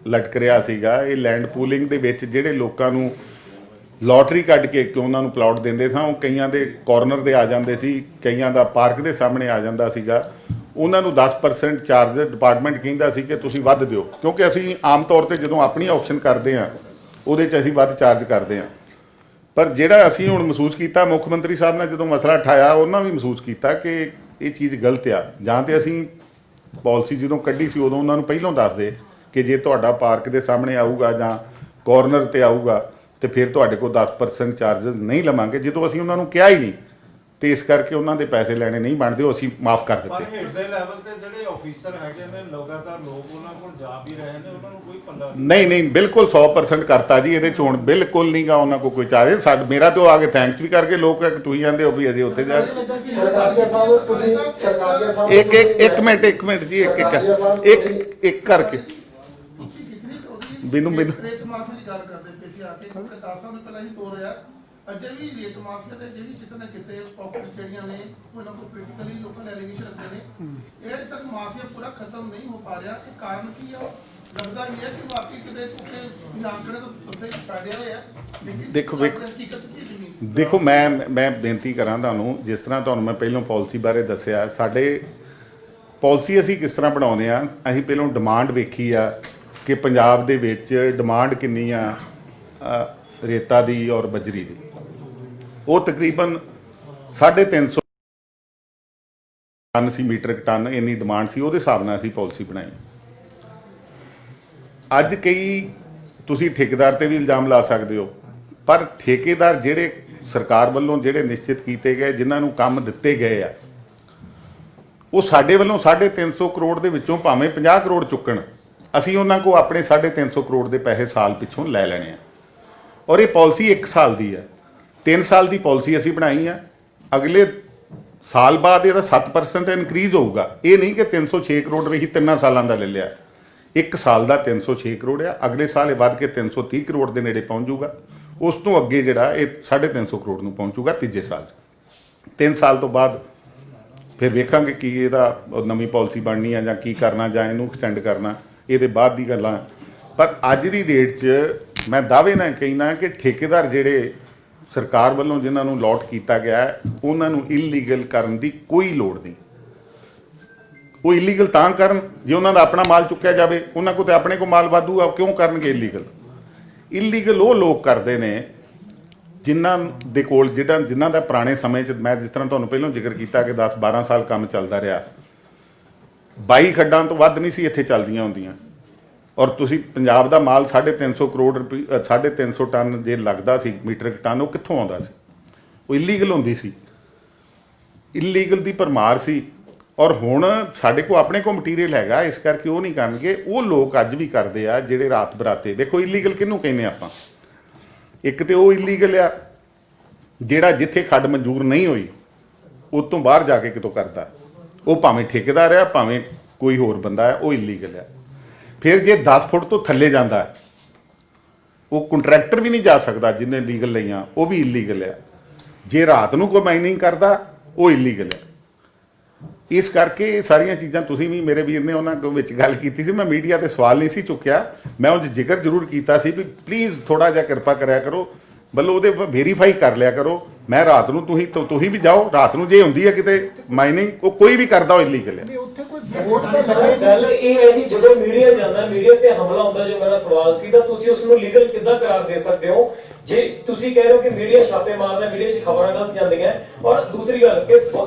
ਲਟਕ ਰਿਹਾ ਸੀਗਾ। ਇਹ ਲੈਂਡ ਪੂਲਿੰਗ ਦੇ ਵਿੱਚ ਜਿਹੜੇ ਲੋਕਾਂ ਨੂੰ ਲੋਟਰੀ ਕੱਢ ਕੇ ਕਿ ਉਹਨਾਂ ਨੂੰ ਪਲਾਟ ਦਿੰਦੇ ਸਾਂ, ਉਹ ਕਈਆਂ ਦੇ ਕਾਰਨਰ ਦੇ ਆ ਜਾਂਦੇ ਸੀ, ਕਈਆਂ ਦਾ ਪਾਰਕ ਦੇ ਸਾਹਮਣੇ ਆ ਜਾਂਦਾ ਸੀਗਾ। ਉਹਨਾਂ ਨੂੰ 10% ਚਾਰਜ ਡਿਪਾਰਟਮੈਂਟ ਕਹਿੰਦਾ ਸੀ ਕਿ ਤੁਸੀਂ ਵੱਧ ਦਿਓ, ਕਿਉਂਕਿ ਅਸੀਂ ਆਮ ਤੌਰ ਤੇ ਜਦੋਂ ਆਪਣੀ ਆਕਸ਼ਨ ਕਰਦੇ ਹਾਂ ਉਹਦੇ 'ਚ ਅਸੀਂ ਵੱਧ ਚਾਰਜ ਕਰਦੇ ਹਾਂ। ਪਰ ਜਿਹੜਾ ਅਸੀਂ ਹੁਣ ਮਹਿਸੂਸ ਕੀਤਾ ਮੁੱਖ ਮੰਤਰੀ ਸਾਹਿਬ ਨੇ ਜਦੋਂ ਮਸਲਾ ਉਠਾਇਆ, ਉਹਨਾਂ ਵੀ ਮਹਿਸੂਸ ਕੀਤਾ ਕਿ ਇਹ ਚੀਜ਼ ਗਲਤ ਆ। ਜਾਂ ਤੇ ਅਸੀਂ ਪਾਲਿਸੀ ਜਦੋਂ ਕੱਢੀ ਸੀ ਉਦੋਂ ਉਹਨਾਂ ਨੂੰ ਪਹਿਲਾਂ ਦੱਸ ਦੇ ਕਿ ਜੇ ਤੁਹਾਡਾ ਪਾਰਕ ਦੇ ਸਾਹਮਣੇ ਆਊਗਾ ਜਾਂ ਕਾਰਨਰ ਤੇ ਆਊਗਾ ਤੇ ਫਿਰ ਤੁਹਾਡੇ ਕੋਲ 10% ਚਾਰजेस ਨਹੀਂ ਲਵਾਂਗੇ। ਜਦੋਂ ਅਸੀਂ ਉਹਨਾਂ ਨੂੰ ਕਿਹਾ ਹੀ ਨਹੀਂ ਤੇ ਇਸ ਕਰਕੇ ਉਹਨਾਂ ਦੇ ਪੈਸੇ ਲੈਣੇ ਨਹੀਂ ਬਣਦੇ, ਉਹ ਅਸੀਂ ਮਾਫ ਕਰ ਪਰ ਦਿੱਤੇ। ਹੇਠਲੇ ਲੈਵਲ ਤੇ ਜਿਹੜੇ ਆਫੀਸਰ ਹੈਗੇ ਨੇ ਲਗਾਤਾਰ ਲੋਕ ਉਹਨਾਂ ਕੋਲ ਜਾ ਵੀ ਰਹੇ ਨੇ, ਉਹਨਾਂ ਨੂੰ ਕੋਈ ਪੱਲਾ ਨਹੀਂ ਬਿਲਕੁਲ 100% ਕਰਤਾ ਜੀ। ਇਹਦੇ ਚੋਣ ਬਿਲਕੁਲ ਨਹੀਂਗਾ ਉਹਨਾਂ ਕੋਲ ਕੋਈ ਚਾਰੇ। ਮੇਰਾ ਤੇ ਉਹ ਆ ਕੇ ਥੈਂਕਸ ਵੀ ਕਰਕੇ ਲੋਕ ਤੁਸੀਂ ਜਾਂਦੇ ਹੋ ਵੀ ਅਸੀਂ ਉੱਥੇ ਜਾ ਸਰਕਾਰੀਆ ਸਾਹਿਬ ਤੁਸੀਂ ਸਰਕਾਰੀਆ ਸਾਹਿਬ ਇੱਕ ਮਿੰਟ ਜੀ ਇੱਕ ਕਰਕੇ ਮੈਨੂੰ ਰੇਤ ਮਾਫੀਆ ਦੀ ਗੱਲ ਕਰਦੇ ਪਏ ਸੀ ਆ ਕੇ, ਕਿਉਂਕਿ 10 ਸਾਲ ਪਹਿਲਾਂ ਹੀ ਤੋੜ ਰਿਹਾ। ਅਜੇ ਵੀ ਰੇਤ ਮਾਫੀਆ ਦੇ ਜਿਹੜੀ ਕਿਤੇ ਨਾ ਕਿਤੇ ਪਾਕਟਸ ਜਿਹੜੀਆਂ ਨੇ ਕੋਈ ਨਾ ਕੋਈ ਪੋਲੀਟੀਕਲੀ ਲੋਕਾਂ ਨੇ ਐਲੀਗੇਸ਼ਨ ਰੱਖਦੇ ਨੇ। ਇਹ ਅਜੇ ਤੱਕ ਮਾਫੀਆ ਪੂਰਾ ਖਤਮ ਨਹੀਂ ਹੋ ਪਾ ਰਿਹਾ। ਇਹ ਕਾਰਨ ਕੀ ਆ? ਲੱਗਦਾ ਵੀ ਹੈ ਕਿ ਵਾਕਈ ਕਿਤੇ ਕਿਉਂਕਿ ਆਂਕੜੇ ਤਾਂ ਦੱਸੇ ਫਾਇਦੇ ਵਾਲੇ ਆ, ਲੇਕਿਨ ਦੇਖੋ ਹਕੀਕਤ ਕੀ ਹੈ ਜ਼ਮੀਨ? ਦੇਖੋ ਮੈਂ ਬੇਨਤੀ ਕਰਾਂ ਤੁਹਾਨੂੰ, ਜਿਸ ਤਰ੍ਹਾਂ ਤੁਹਾਨੂੰ ਮੈਂ ਪਹਿਲਾਂ ਪਾਲਿਸੀ ਬਾਰੇ ਦੱਸਿਆ, ਸਾਡੇ ਪਾਲਿਸੀ ਅਸੀਂ ਕਿਸ ਤਰ੍ਹਾਂ ਬਣਾਉਂਦੇ ਆ। ਅਸੀਂ ਪਹਿਲਾਂ ਡਿਮਾਂਡ ਵੇਖੀ ਆ ਕਿ ਪੰਜਾਬ ਦੇ ਵਿੱਚ ਡਿਮਾਂਡ ਕਿੰਨੀ ਆ ਰੇਤਾ ਦੀ ਔਰ ਬਜਰੀ ਦੀ। ਉਹ ਤਕਰੀਬਨ 350 ਟਨ ਸੀ, ਮੀਟ੍ਰਿਕ ਟਨ ਇੰਨੀ ਡਿਮਾਂਡ ਸੀ। ਉਹਦੇ ਹਿਸਾਬ ਨਾਲ ਅਸੀਂ ਪਾਲਿਸੀ ਬਣਾਈ। ਅੱਜ ਕਈ ਤੁਸੀਂ ਠੇਕੇਦਾਰ ਤੇ ਵੀ ਇਲਜ਼ਾਮ ਲਾ ਸਕਦੇ ਹੋ, ਪਰ ਠੇਕੇਦਾਰ ਜਿਹੜੇ ਸਰਕਾਰ ਵੱਲੋਂ ਜਿਹੜੇ ਨਿਸ਼ਚਿਤ ਕੀਤੇ ਗਏ, ਜਿਨ੍ਹਾਂ ਨੂੰ ਕੰਮ ਦਿੱਤੇ ਗਏ ਆ, ਉਹ ਸਾਡੇ ਵੱਲੋਂ 350 ਕਰੋੜ ਦੇ ਵਿੱਚੋਂ ਭਾਵੇਂ 50 ਕਰੋੜ ਚੁੱਕਣ, ਅਸੀਂ ਉਹਨਾਂ ਕੋਲ ਆਪਣੇ 350 ਕਰੋੜ ਦੇ ਪੈਸੇ ਸਾਲ ਪਿੱਛੋਂ ਲੈ ਲੈਣੇ ਆ। ਔਰ ਇਹ ਪਾਲਿਸੀ 1 ਸਾਲ ਦੀ ਆ। 3 ਸਾਲ ਦੀ ਪਾਲਿਸੀ ਅਸੀਂ ਬਣਾਈ ਆ। ਅਗਲੇ ਸਾਲ ਬਾਅਦ ਇਹਦਾ 7% ਇਨਕਰੀਜ਼ ਹੋਊਗਾ। ਇਹ ਨਹੀਂ ਕਿ 306 ਕਰੋੜ ਰਹੀ 3 ਸਾਲਾਂ ਦਾ ਲੈ ਲਿਆ। 1 ਸਾਲ ਦਾ 306 ਕਰੋੜ ਆ। ਅਗਲੇ ਸਾਲ ਇਹ ਵੱਧ ਕੇ 330 ਕਰੋੜ ਦੇ ਨੇੜੇ ਪਹੁੰਚ ਜਾਊਗਾ। ਉਸ ਤੋਂ ਅੱਗੇ ਜਿਹੜਾ ਇਹ 350 ਕਰੋੜ ਨੂੰ ਪਹੁੰਚੂਗਾ ਤੀਜੇ ਸਾਲ। 3 ਸਾਲ ਤੋਂ ਬਾਅਦ ਫਿਰ ਵੇਖਾਂਗੇ ਕੀ ਇਹਦਾ ਨਵੀਂ ਪਾਲਿਸੀ ਬਣਨੀ ਆ ਜਾਂ ਕੀ ਕਰਨਾ, ਜਾਂ ਇਹਨੂੰ ਐਕਸਟੈਂਡ ਕਰਨਾ, ਇਹਦੇ ਬਾਅਦ ਦੀ ਗੱਲਾਂ। ਪਰ ਅੱਜ ਦੀ ਡੇਟ 'ਚ ਮੈਂ ਦਾਅਵੇ ਨਾਲ ਕਹਿਣਾ ਕਿ ਠੇਕੇਦਾਰ ਜਿਹੜੇ ਸਰਕਾਰ ਵੱਲੋਂ ਜਿਨ੍ਹਾਂ ਨੂੰ ਅਲਾਟ ਕੀਤਾ ਗਿਆ ਉਹਨਾਂ ਨੂੰ ਇਲੀਗਲ ਕਰਨ ਦੀ ਕੋਈ ਲੋੜ ਨਹੀਂ। ਉਹ ਇਲੀਗਲ ਤਾਂ ਕਰਨ ਜੇ ਉਹਨਾਂ ਦਾ ਆਪਣਾ ਮਾਲ ਚੁੱਕਿਆ ਜਾਵੇ। ਉਹਨਾਂ ਕੋਲ ਤਾਂ ਆਪਣੇ ਕੋਲ ਮਾਲ ਵਾਧੂ ਆ, ਕਿਉਂ ਕਰਨਗੇ ਇਲੀਗਲ? ਇਲੀਗਲ ਉਹ ਲੋਕ ਕਰਦੇ ਨੇ ਜਿਨ੍ਹਾਂ ਦੇ ਕੋਲ ਜਿਨ੍ਹਾਂ ਦਾ ਪੁਰਾਣੇ ਸਮੇਂ 'ਚ, ਮੈਂ ਜਿਸ ਤਰ੍ਹਾਂ ਤੁਹਾਨੂੰ ਪਹਿਲਾਂ ਜ਼ਿਕਰ ਕੀਤਾ ਕਿ 10-12 ਸਾਲ ਕੰਮ ਚੱਲਦਾ ਰਿਹਾ, 22 ਖੱਡਾਂ ਤੋਂ ਵੱਧ ਨਹੀਂ ਸੀ ਇੱਥੇ ਚੱਲਦੀਆਂ ਹੁੰਦੀਆਂ। ਔਰ ਤੁਸੀਂ ਪੰਜਾਬ ਦਾ ਮਾਲ 350 ਕਰੋੜ ਰੁਪਏ 350 ਟਨ ਜੇ ਲੱਗਦਾ ਸੀ ਮੀਟ੍ਰਿਕ ਟਨ, ਉਹ ਕਿੱਥੋਂ ਆਉਂਦਾ ਸੀ? ਉਹ ਇਲੀਗਲ ਹੁੰਦੀ ਸੀ। ਇਲੀਗਲ ਦੀ ਭਰਮਾਰ ਸੀ। ਔਰ ਹੁਣ ਸਾਡੇ ਕੋਲ ਆਪਣੇ ਕੋਲ ਮਟੀਰੀਅਲ ਹੈਗਾ, ਇਸ ਕਰਕੇ ਉਹ ਨਹੀਂ ਕਰਨਗੇ। ਉਹ ਲੋਕ ਅੱਜ ਵੀ ਕਰਦੇ ਆ ਜਿਹੜੇ ਰਾਤ ਬਰਾਤੇ। ਦੇਖੋ ਇਲੀਗਲ ਕਿਹਨੂੰ ਕਹਿੰਦੇ ਆਪਾਂ? ਇੱਕ ਤੇ ਉਹ ਇਲੀਗਲ ਆ ਜਿਹੜਾ ਜਿੱਥੇ ਖੱਡ ਮਨਜ਼ੂਰ ਨਹੀਂ ਹੋਈ ਉਹ ਤੋਂ ਬਾਹਰ ਜਾ ਕੇ ਕਿਤੋਂ ਕਰਦਾ, ਉਹ ਭਾਵੇਂ ਠੇਕੇਦਾਰ ਆ ਭਾਵੇਂ ਕੋਈ ਹੋਰ ਬੰਦਾ ਆ, ਉਹ ਇਲੀਗਲ ਆ। ਫਿਰ ਜੇ 10 ਫੁੱਟ ਤੋਂ ਥੱਲੇ ਜਾਂਦਾ, ਉਹ ਕੰਟਰੈਕਟਰ ਵੀ ਨਹੀਂ ਜਾ ਸਕਦਾ ਜਿਹਨੇ ਲੀਗਲ ਲਈਆਂ, ਉਹ ਵੀ ਇਲੀਗਲ ਆ। ਜੇ ਰਾਤ ਨੂੰ ਕੋਈ ਮਾਈਨਿੰਗ ਕਰਦਾ, ਉਹ ਇਲੀਗਲ ਆ। ਇਸ ਕਰਕੇ ਇਹ ਸਾਰੀਆਂ ਚੀਜ਼ਾਂ ਤੁਸੀਂ ਵੀ ਮੇਰੇ ਵੀਰ ਨੇ ਉਹਨਾਂ ਵਿੱਚ ਗੱਲ ਕੀਤੀ ਸੀ। ਮੈਂ ਮੀਡੀਆ ਤੇ ਸਵਾਲ ਨਹੀਂ ਸੀ ਚੁੱਕਿਆ, ਮੈਂ ਉਹ ਜ਼ਿਕਰ ਜ਼ਰੂਰ ਕੀਤਾ ਸੀ ਵੀ ਪਲੀਜ਼ ਥੋੜਾ ਜਿਹਾ ਕਿਰਪਾ ਕਰਿਆ ਕਰੋ, ਵੱਲੋਂ ਉਹਦੇ ਵੈਰੀਫਾਈ ਕਰ ਲਿਆ ਕਰੋ। ਮੈਂ ਰਾਤ ਨੂੰ ਤੁਸੀਂ ਵੀ ਜਾਓ, ਰਾਤ ਨੂੰ ਜੇ ਹੁੰਦੀ ਹੈ ਕਿਤੇ ਮਾਈਨਿੰਗ, ਉਹ ਕੋਈ ਵੀ ਕਰਦਾ ਉਹ ਇਲੀਗਲ ਹੈ। ਉੱਥੇ ਕੋਈ ਵੋਟ ਦਾ ਗੱਲ ਇਹ ਹੈ ਜੀ, ਜਦੋਂ ਮੀਡੀਆ ਜਾਂਦਾ, ਮੀਡੀਆ ਤੇ ਹਮਲਾ ਹੁੰਦਾ, ਜੋ ਮੇਰਾ ਸਵਾਲ ਸੀ, ਤਾਂ ਤੁਸੀਂ ਉਸ ਨੂੰ ਲੀਗਲ ਕਿੱਦਾਂ ਕਰਾਰ ਦੇ ਸਕਦੇ ਹੋ? ਜੇ ਤੁਸੀਂ ਕਹਿ ਰਹੇ ਹੋ ਕਿ ਮੀਡੀਆ ਛਾਪੇ ਮਾਰਦਾ, ਮੀਡੀਆ 'ਚ ਖਬਰਾਂ ਗਲਤ ਜਾਂਦੀਆਂ, ਔਰ ਦੂਸਰੀ ਗੱਲ ਕਿ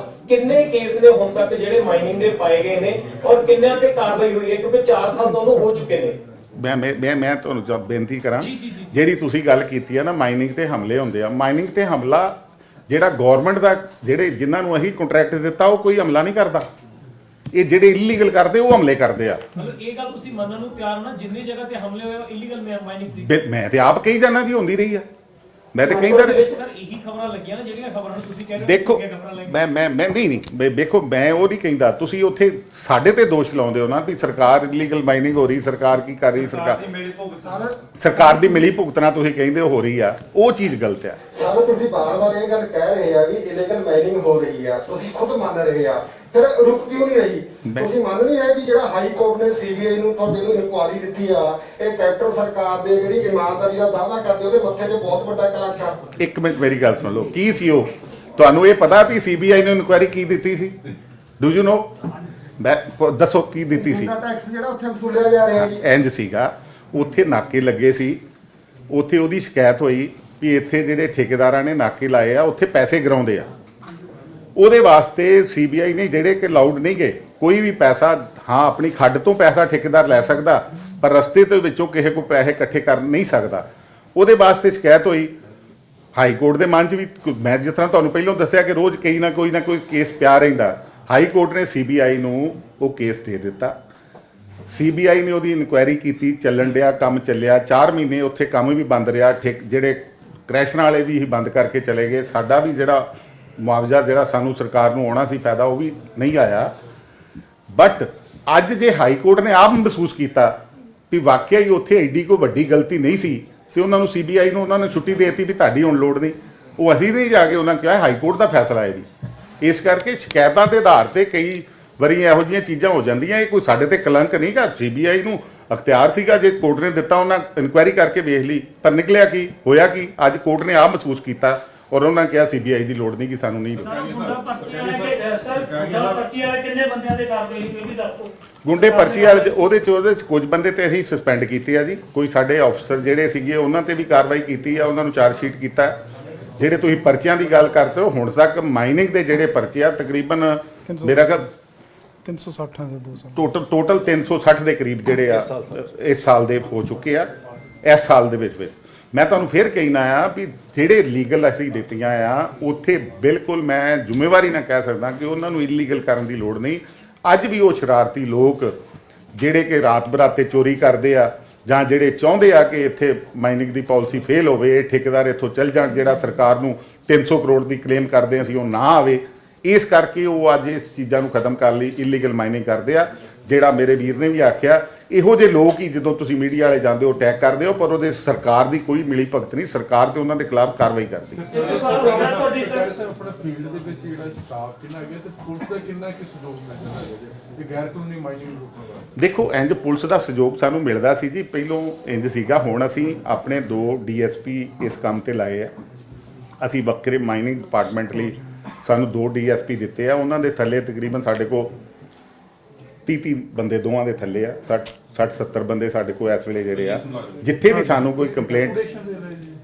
ਕਿੰਨੇ ਕੇਸ ਨੇ ਹੁਣ ਤੱਕ ਜਿਹੜੇ ਮਾਈਨਿੰਗ ਦੇ ਪਾਏ ਗਏ ਨੇ ਔਰ ਕਿੰਨਿਆਂ ਤੇ ਕਾਰਵਾਈ ਹੋਈ ਹੈ? ਕਿਉਂਕਿ 4 ਸਾਲ ਤੋਂ ਹੋ ਚੁੱਕੇ ਨੇ। ਮੈਂ ਤੁਹਾਨੂੰ ਬੇਨਤੀ ਕਰਾਂ, ਜਿਹੜੀ ਤੁਸੀਂ ਗੱਲ ਕੀਤੀ ਹੈ ਨਾ ਮਾਈਨਿੰਗ ਤੇ ਹਮਲੇ ਹੁੰਦੇ ਆ, ਮਾਈਨਿੰਗ ਤੇ ਹਮਲਾ ਜਿਹੜਾ ਗਵਰਨਮੈਂਟ ਦਾ ਜਿਨ੍ਹਾਂ ਨੂੰ ਅਸੀਂ ਕੰਟਰੈਕਟ ਦਿੱਤਾ ਉਹ ਕੋਈ ਹਮਲਾ ਨਹੀਂ ਕਰਦਾ। ਇਹ ਜਿਹੜੇ ਇਲੀਗਲ ਕਰਦੇ ਉਹ ਹਮਲੇ ਕਰਦੇ ਆ। ਮਤਲਬ ਇਹ ਗੱਲ ਤੁਸੀਂ ਮੰਨਣ ਨੂੰ ਤਿਆਰ ਹੋ ਨਾ, ਜਿੰਨੀ ਜਗ੍ਹਾ ਤੇ ਹਮਲੇ ਹੋਏ ਉਹ ਇਲੀਗਲ ਮਾਈਨਿੰਗ ਸੀ? ਮੈਂ ਤੇ ਆਪ ਕਹੀ ਜਾਂਦਾ ਜੀ ਹੁੰਦੀ ਰਹੀ ਆ। ਮੈਂ ਤੇ ਕਹਿੰਦਾ ਸਰ ਇਹੀ ਖਬਰਾਂ ਲੱਗੀਆਂ ਨਾ ਜਿਹੜੀਆਂ ਖਬਰਾਂ ਨੂੰ ਤੁਸੀਂ ਕਹਿ ਰਹੇ ਹੋ। ਦੇਖੋ ਮੈਂ ਨਹੀਂ ਦੇਖੋ ਮੈਂ ਉਹ ਨਹੀਂ ਕਹਿੰਦਾ। ਤੁਸੀਂ ਉੱਥੇ ਸਾਡੇ ਤੇ ਦੋਸ਼ ਲਾਉਂਦੇ ਹੋ ਨਾ ਵੀ ਸਰਕਾਰ ਇਲੀਗਲ ਮਾਈਨਿੰਗ ਹੋ ਰਹੀ, ਸਰਕਾਰ ਕੀ ਕਰ ਰਹੀ, ਸਰਕਾਰ ਦੀ ਮਿਲੀ ਭੁਗਤਣਾ ਤੁਸੀਂ ਕਹਿੰਦੇ ਹੋ ਰਹੀ ਆ, ਉਹ ਚੀਜ਼ ਗਲਤ ਆ। ਸਾਨੂੰ ਤੁਸੀਂ ਬਾਰ-ਬਾਰ ਇਹ ਗੱਲ ਕਹਿ ਰਹੇ ਆ ਵੀ ਇਲੀਗਲ ਮਾਈਨਿੰਗ ਹੋ ਰਹੀ ਆ, ਤੁਸੀਂ ਖੁਦ ਮੰਨ ਰਹੇ ਆ, ਫਿਰ ਰੁਕ ਕਿਉਂ ਨਹੀਂ ਰਹੀ? ਤੁਸੀਂ ਮੰਨ ਨਹੀਂ ਰਹੇ ਵੀ ਜਿਹੜਾ ਹਾਈ ਕੋਰਟ ਨੇ ਸੀਬੀਆਈ ਨੂੰ ਤੁਹਾਡੇ ਨੂੰ ਇਨਕੁਆਰੀ ਦਿੱਤੀ ਆ, ਇਹ ਕੈਪਟਨ ਸਰਕਾਰ ਦੇ ਜਿਹੜੀ ਇਮਾਨਦਾਰੀ ਦਾ ਦਾਅਵਾ ਕਰਦੇ ਉਹਦੇ ਮੱਥੇ ਤੇ ਬਹੁਤ ਵੱਡਾ ਕਲੰਕ ਆ। ਇੱਕ ਮਿੰਟ ਮੇਰੀ ਗੱਲ ਸੁਣ ਲਓ। ਕੀ ਸੀ ਉਹ? ਤੁਹਾਨੂੰ ਇਹ ਪਤਾ ਵੀ ਸੀਬੀਆਈ ਨੇ ਇਨਕੁਆਇਰੀ ਕੀ ਦਿੱਤੀ ਸੀ? Do you know? ਮੈਂ ਦੱਸੋ ਕੀ ਦਿੱਤੀ ਸੀ? ਟੈਕਸ ਜਿਹੜਾ ਉੱਥੇ ਵਸੂਲਿਆ ਜਾ ਰਿਹਾ ਜੀ, ਇੰਜ ਸੀਗਾ, ਉੱਥੇ ਨਾਕੇ ਲੱਗੇ ਸੀ, ਉੱਥੇ ਉਹਦੀ ਸ਼ਿਕਾਇਤ ਹੋਈ, ਵੀ ਇੱਥੇ ਜਿਹੜੇ ਠੇਕੇਦਾਰਾਂ ਨੇ ਨਾਕੇ ਲਾਏ ਆ ਉੱਥੇ ਪੈਸੇ ਗਿਰਾਉਂਦੇ ਆ। ਉਹਦੇ ਵਾਸਤੇ CBI ਨੇ ਜਿਹੜੇ ਕਿ ਲਾਊਡ ਨਹੀਂ ਗਏ ਕੋਈ ਵੀ ਪੈਸਾ, ਹਾਂ ਆਪਣੀ ਖੱਡ ਤੋਂ ਪੈਸਾ ਠੇਕੇਦਾਰ ਲੈ ਸਕਦਾ ਪਰ ਰਸਤੇ ਦੇ ਵਿੱਚੋਂ ਕਿਸੇ ਕੋ ਪੈਸੇ ਇਕੱਠੇ ਕਰ ਨਹੀਂ ਸਕਦਾ। ਉਹਦੇ ਵਾਸਤੇ ਸ਼ਿਕਾਇਤ ਹੋਈ ਹਾਈ ਕੋਰਟ ਦੇ ਮਨ 'ਚ ਵੀ। ਮੈਂ ਜਿਸ ਤਰ੍ਹਾਂ ਤੁਹਾਨੂੰ ਪਹਿਲਾਂ ਦੱਸਿਆ ਕਿ ਰੋਜ਼ ਕੋਈ ਨਾ ਕੋਈ ਕੇਸ ਪਿਆ ਰਹਿੰਦਾ। ਹਾਈ ਕੋਰਟ ਨੇ CBI ਨੂੰ ਉਹ ਕੇਸ ਦੇ ਦਿੱਤਾ। CBI ਨੇ ਉਹਦੀ ਇਨਕੁਆਇਰੀ ਕੀਤੀ, ਚੱਲਣ ਡਿਆ, ਕੰਮ ਚੱਲਿਆ 4 ਮਹੀਨੇ ਉੱਥੇ ਕੰਮ ਵੀ ਬੰਦ ਰਿਹਾ। ਜਿਹੜੇ ਕ੍ਰੈਸ਼ਨਾਂ ਵਾਲੇ ਵੀ ਬੰਦ ਕਰਕੇ ਚਲੇ ਗਏ। ਸਾਡਾ ਵੀ ਜਿਹੜਾ ਮੁਆਵਜ਼ਾ ਜਿਹੜਾ ਸਾਨੂੰ ਸਰਕਾਰ ਨੂੰ ਆਉਣਾ ਸੀ ਫਾਇਦਾ ਉਹ ਵੀ ਨਹੀਂ ਆਇਆ। ਬਟ ਅੱਜ ਜੇ ਹਾਈ ਕੋਰਟ ਨੇ ਆਪ ਮਹਿਸੂਸ ਕੀਤਾ ਵੀ ਵਾਕਿਆ ਹੀ ਉੱਥੇ ਐਡੀ ਕੋਈ ਵੱਡੀ ਗਲਤੀ ਨਹੀਂ ਸੀ ਤੇ ਉਹਨਾਂ ਨੂੰ CBI ਨੂੰ ਉਹਨਾਂ ਨੇ ਛੁੱਟੀ ਦੇ ਦਿੱਤੀ ਵੀ ਤੁਹਾਡੀ ਹੁਣ ਲੋੜ ਨਹੀਂ। ਉਹ ਅਸੀਂ ਨਹੀਂ ਜਾ ਕੇ ਉਹਨਾਂ ਕਿਹਾ ਹਾਈ ਕੋਰਟ ਦਾ ਫੈਸਲਾ ਹੈ ਜੀ। ਇਸ ਕਰਕੇ ਸ਼ਿਕਾਇਤਾਂ ਦੇ ਆਧਾਰ ਤੇ ਕਈ ਵਾਰੀ ਇਹੋ ਜਿਹੀਆਂ ਚੀਜ਼ਾਂ ਹੋ ਜਾਂਦੀਆਂ। ਇਹ ਕੋਈ ਸਾਡੇ ਤੇ ਕਲੰਕ ਨਹੀਂ ਗਾ। CBI ਨੂੰ ਅਖਤਿਆਰ ਸੀਗਾ, ਜੇ ਕੋਰਟ ਨੇ ਦਿੱਤਾ ਉਹਨਾਂ ਇਨਕੁਆਇਰੀ ਕਰਕੇ ਵੇਖ ਲਈ, ਪਰ ਨਿਕਲਿਆ ਕੀ ਹੋਇਆ ਕੀ ਅੱਜ ਕੋਰਟ ਨੇ ਆਪ ਮਹਿਸੂਸ ਕੀਤਾ ਔਰ ਉਹਨਾਂ ਕਿਹਾ CBI ਦੀ ਲੋੜ ਨਹੀਂ ਕਿ ਸਾਨੂੰ ਨਹੀਂ। ਗੁੰਡਾ ਪਰਚੀ ਵਾਲੇ ਕਿੰਨੇ ਬੰਦਿਆਂ ਦੇ ਕਾਰਵਾਈ ਹੋਈ ਇਹ ਵੀ ਦੱਸ ਦਿਓ। ਗੁੰਡੇ ਪਰਚੀ ਵਾਲੇ ਉਹਦੇ 'ਚ ਕੁਝ ਬੰਦੇ ਤੇ ਅਸੀਂ ਸਸਪੈਂਡ ਕੀਤੇ ਆ ਜੀ। ਕੋਈ ਸਾਡੇ ਅਫਸਰ ਜਿਹੜੇ ਸੀਗੇ ਉਹਨਾਂ ਤੇ ਵੀ ਕਾਰਵਾਈ ਕੀਤੀ ਆ, ਉਹਨਾਂ ਨੂੰ ਚਾਰਜ ਸ਼ੀਟ ਕੀਤਾ। ਜਿਹੜੇ ਤੁਸੀਂ ਪਰਚੀਆਂ ਦੀ ਗੱਲ ਕਰਦੇ ਹੋ ਹੁਣ ਤੱਕ ਮਾਈਨਿੰਗ ਦੇ ਜਿਹੜੇ ਪਰਚੇ ਆ ਤਕਰੀਬਨ ਮੇਰਾ ਖਿਆਲ 360 ਦੇ 200 ਟੋਟਲ 360 ਦੇ ਕਰੀਬ ਜਿਹੜੇ ਆ ਇਸ ਸਾਲ ਦੇ ਹੋ ਚੁੱਕੇ ਆ। ਇਸ ਸਾਲ ਦੇ ਵਿੱਚ ਮੈਂ ਤੁਹਾਨੂੰ ਫਿਰ ਕਹਿਣਾ ਆ ਵੀ ਜਿਹੜੇ ਲੀਗਲ ਅਸੀਂ ਦਿੱਤੀਆਂ ਆ ਉੱਥੇ ਬਿਲਕੁਲ ਮੈਂ ਜ਼ਿੰਮੇਵਾਰੀ ਨਾਲ ਕਹਿ ਸਕਦਾ ਕਿ ਉਹਨਾਂ ਨੂੰ ਇਲੀਗਲ ਕਰਨ ਦੀ ਲੋੜ ਨਹੀਂ। ਅੱਜ ਵੀ ਉਹ ਸ਼ਰਾਰਤੀ ਲੋਕ ਜਿਹੜੇ ਕਿ ਰਾਤ ਬਰਾਤੇ ਚੋਰੀ ਕਰਦੇ ਆ ਜਾਂ ਜਿਹੜੇ ਚਾਹੁੰਦੇ ਆ ਕਿ ਇੱਥੇ ਮਾਈਨਿੰਗ ਦੀ ਪਾਲਿਸੀ ਫੇਲ ਹੋਵੇ, ਇਹ ਠੇਕੇਦਾਰ ਇੱਥੋਂ ਚੱਲ ਜਾਣ, ਜਿਹੜਾ ਸਰਕਾਰ ਨੂੰ 300 ਕਰੋੜ ਦੀ ਕਲੇਮ ਕਰਦੇ ਅਸੀਂ ਉਹ ਨਾ ਆਵੇ, ਇਸ ਕਰਕੇ ਉਹ ਅੱਜ ਇਸ ਚੀਜ਼ਾਂ ਨੂੰ ਖਤਮ ਕਰਨ ਲਈ ਇਲੀਗਲ ਮਾਈਨਿੰਗ ਕਰਦੇ ਆ। ਜਿਹੜਾ ਮੇਰੇ ਵੀਰ ਨੇ ਵੀ ਆਖਿਆ ਇਹੋ ਜਿਹੇ ਲੋਕ ਹੀ ਜਦੋਂ ਤੁਸੀਂ ਮੀਡੀਆ ਵਾਲੇ ਜਾਂਦੇ ਹੋ ਅਟੈਕ ਕਰਦੇ ਹੋ, ਪਰ ਉਹਦੇ ਸਰਕਾਰ ਦੀ ਕੋਈ ਮਿਲੀ ਭਗਤ ਨਹੀਂ। ਸਰਕਾਰ ਤੇ ਉਹਨਾਂ ਦੇ ਖਿਲਾਫ ਕਾਰਵਾਈ ਕਰਦੀ। ਆਪਣੇ ਫੀਲਡ ਦੇ ਵਿੱਚ ਜਿਹੜਾ ਸਟਾਫ ਕਿੰਨਾ ਹੈਗਾ ਤੇ ਪੁਲਿਸ ਦਾ ਕਿੰਨਾ ਕਿ ਸਹਿਯੋਗ ਮਿਲਦਾ ਹੈ ਇਹ ਗੈਰ ਕਾਨੂੰਨੀ ਮਾਈਨਿੰਗ ਰੋਕਣ ਦਾ? ਦੇਖੋ ਇੰਜ ਪੁਲਿਸ ਦਾ ਸਹਿਯੋਗ ਸਾਨੂੰ ਮਿਲਦਾ ਸੀ ਜੀ, ਪਹਿਲੋਂ ਇੰਜ ਸੀਗਾ। ਹੁਣ ਅਸੀਂ ਆਪਣੇ 2 DSP ਇਸ ਕੰਮ ਤੇ ਲਾਏ ਆ। ਅਸੀਂ ਵੱਖਰੇ ਮਾਈਨਿੰਗ ਡਿਪਾਰਟਮੈਂਟ ਲਈ ਸਾਨੂੰ 2 DSP ਦਿੱਤੇ ਆ। ਉਹਨਾਂ ਦੇ ਥੱਲੇ ਤਕਰੀਬਨ ਸਾਡੇ ਕੋਲ 30 ਬੰਦੇ ਦੋਵਾਂ ਦੇ ਥੱਲੇ ਆ। 60-70 ਬੰਦੇ ਸਾਡੇ ਕੋਲ ਇਸ ਵੇਲੇ ਜਿਹੜੇ ਆ। ਜਿੱਥੇ ਵੀ ਸਾਨੂੰ ਕੋਈ ਕੰਪਲੇਂਟ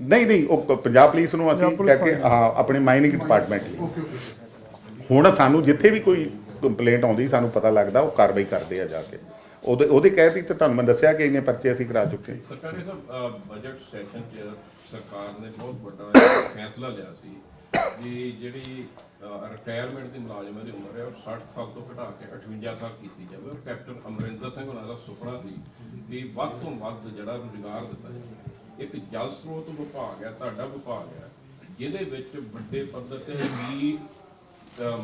ਨਹੀਂ ਉਹ ਪੰਜਾਬ ਪੁਲਿਸ ਨੂੰ ਅਸੀਂ ਕਹਿ ਕੇ ਹਾਂ ਆਪਣੇ ਮਾਈਨਿੰਗ ਡਿਪਾਰਟਮੈਂਟ ਲਈ ਹੁਣ ਸਾਨੂੰ ਜਿੱਥੇ ਵੀ ਕੋਈ ਕੰਪਲੇਂਟ ਆਉਂਦੀ ਸਾਨੂੰ ਪਤਾ ਲੱਗਦਾ ਉਹ ਕਾਰਵਾਈ ਕਰਦੇ ਆ ਜਾ ਕੇ। ਉਹਦੇ ਕਹਿਤੀ ਤੇ ਤੁਹਾਨੂੰ ਮੈਂ ਦੱਸਿਆ ਕਿ ਇੰਨੇ ਪਰਚੇ ਅਸੀਂ ਕਰਾ ਚੁੱਕੇ ਹਾਂ। ਸਰਕਾਰੀ ਸਾਹਿਬ ਬਜਟ ਸੈਸ਼ਨ 'ਚ ਸਰਕਾਰ ਨੇ ਬਹੁਤ ਵੱਡਾ ਫੈਸਲਾ ਲਿਆ ਸੀ ਕਿ ਜਿਹੜੀ ਰਿਟਾਇਰਮੈਂਟ ਦੀ ਮੁਲਾਜ਼ਮਾਂ ਦੀ ਉਮਰ ਹੈ ਉਹ 60 ਸਾਲ ਤੋਂ ਘਟਾ ਕੇ 58 ਸਾਲ ਕੀਤੀ ਜਾਵੇ। ਔਰ ਕੈਪਟਨ ਅਮਰਿੰਦਰ ਸਿੰਘ ਉਹਨਾਂ ਦਾ ਸੁਪਨਾ ਸੀ ਕਿ ਵੱਧ ਤੋਂ ਵੱਧ ਜਿਹੜਾ ਰੁਜ਼ਗਾਰ ਦਿੱਤਾ ਜਾਵੇ। ਇੱਕ ਜਲ ਸਰੋਤ ਵਿਭਾਗ ਹੈ, ਤੁਹਾਡਾ ਵਿਭਾਗ ਹੈ, ਜਿਹਦੇ ਵਿੱਚ ਵੱਡੇ ਪੱਧਰ ਤੇ ਵੀ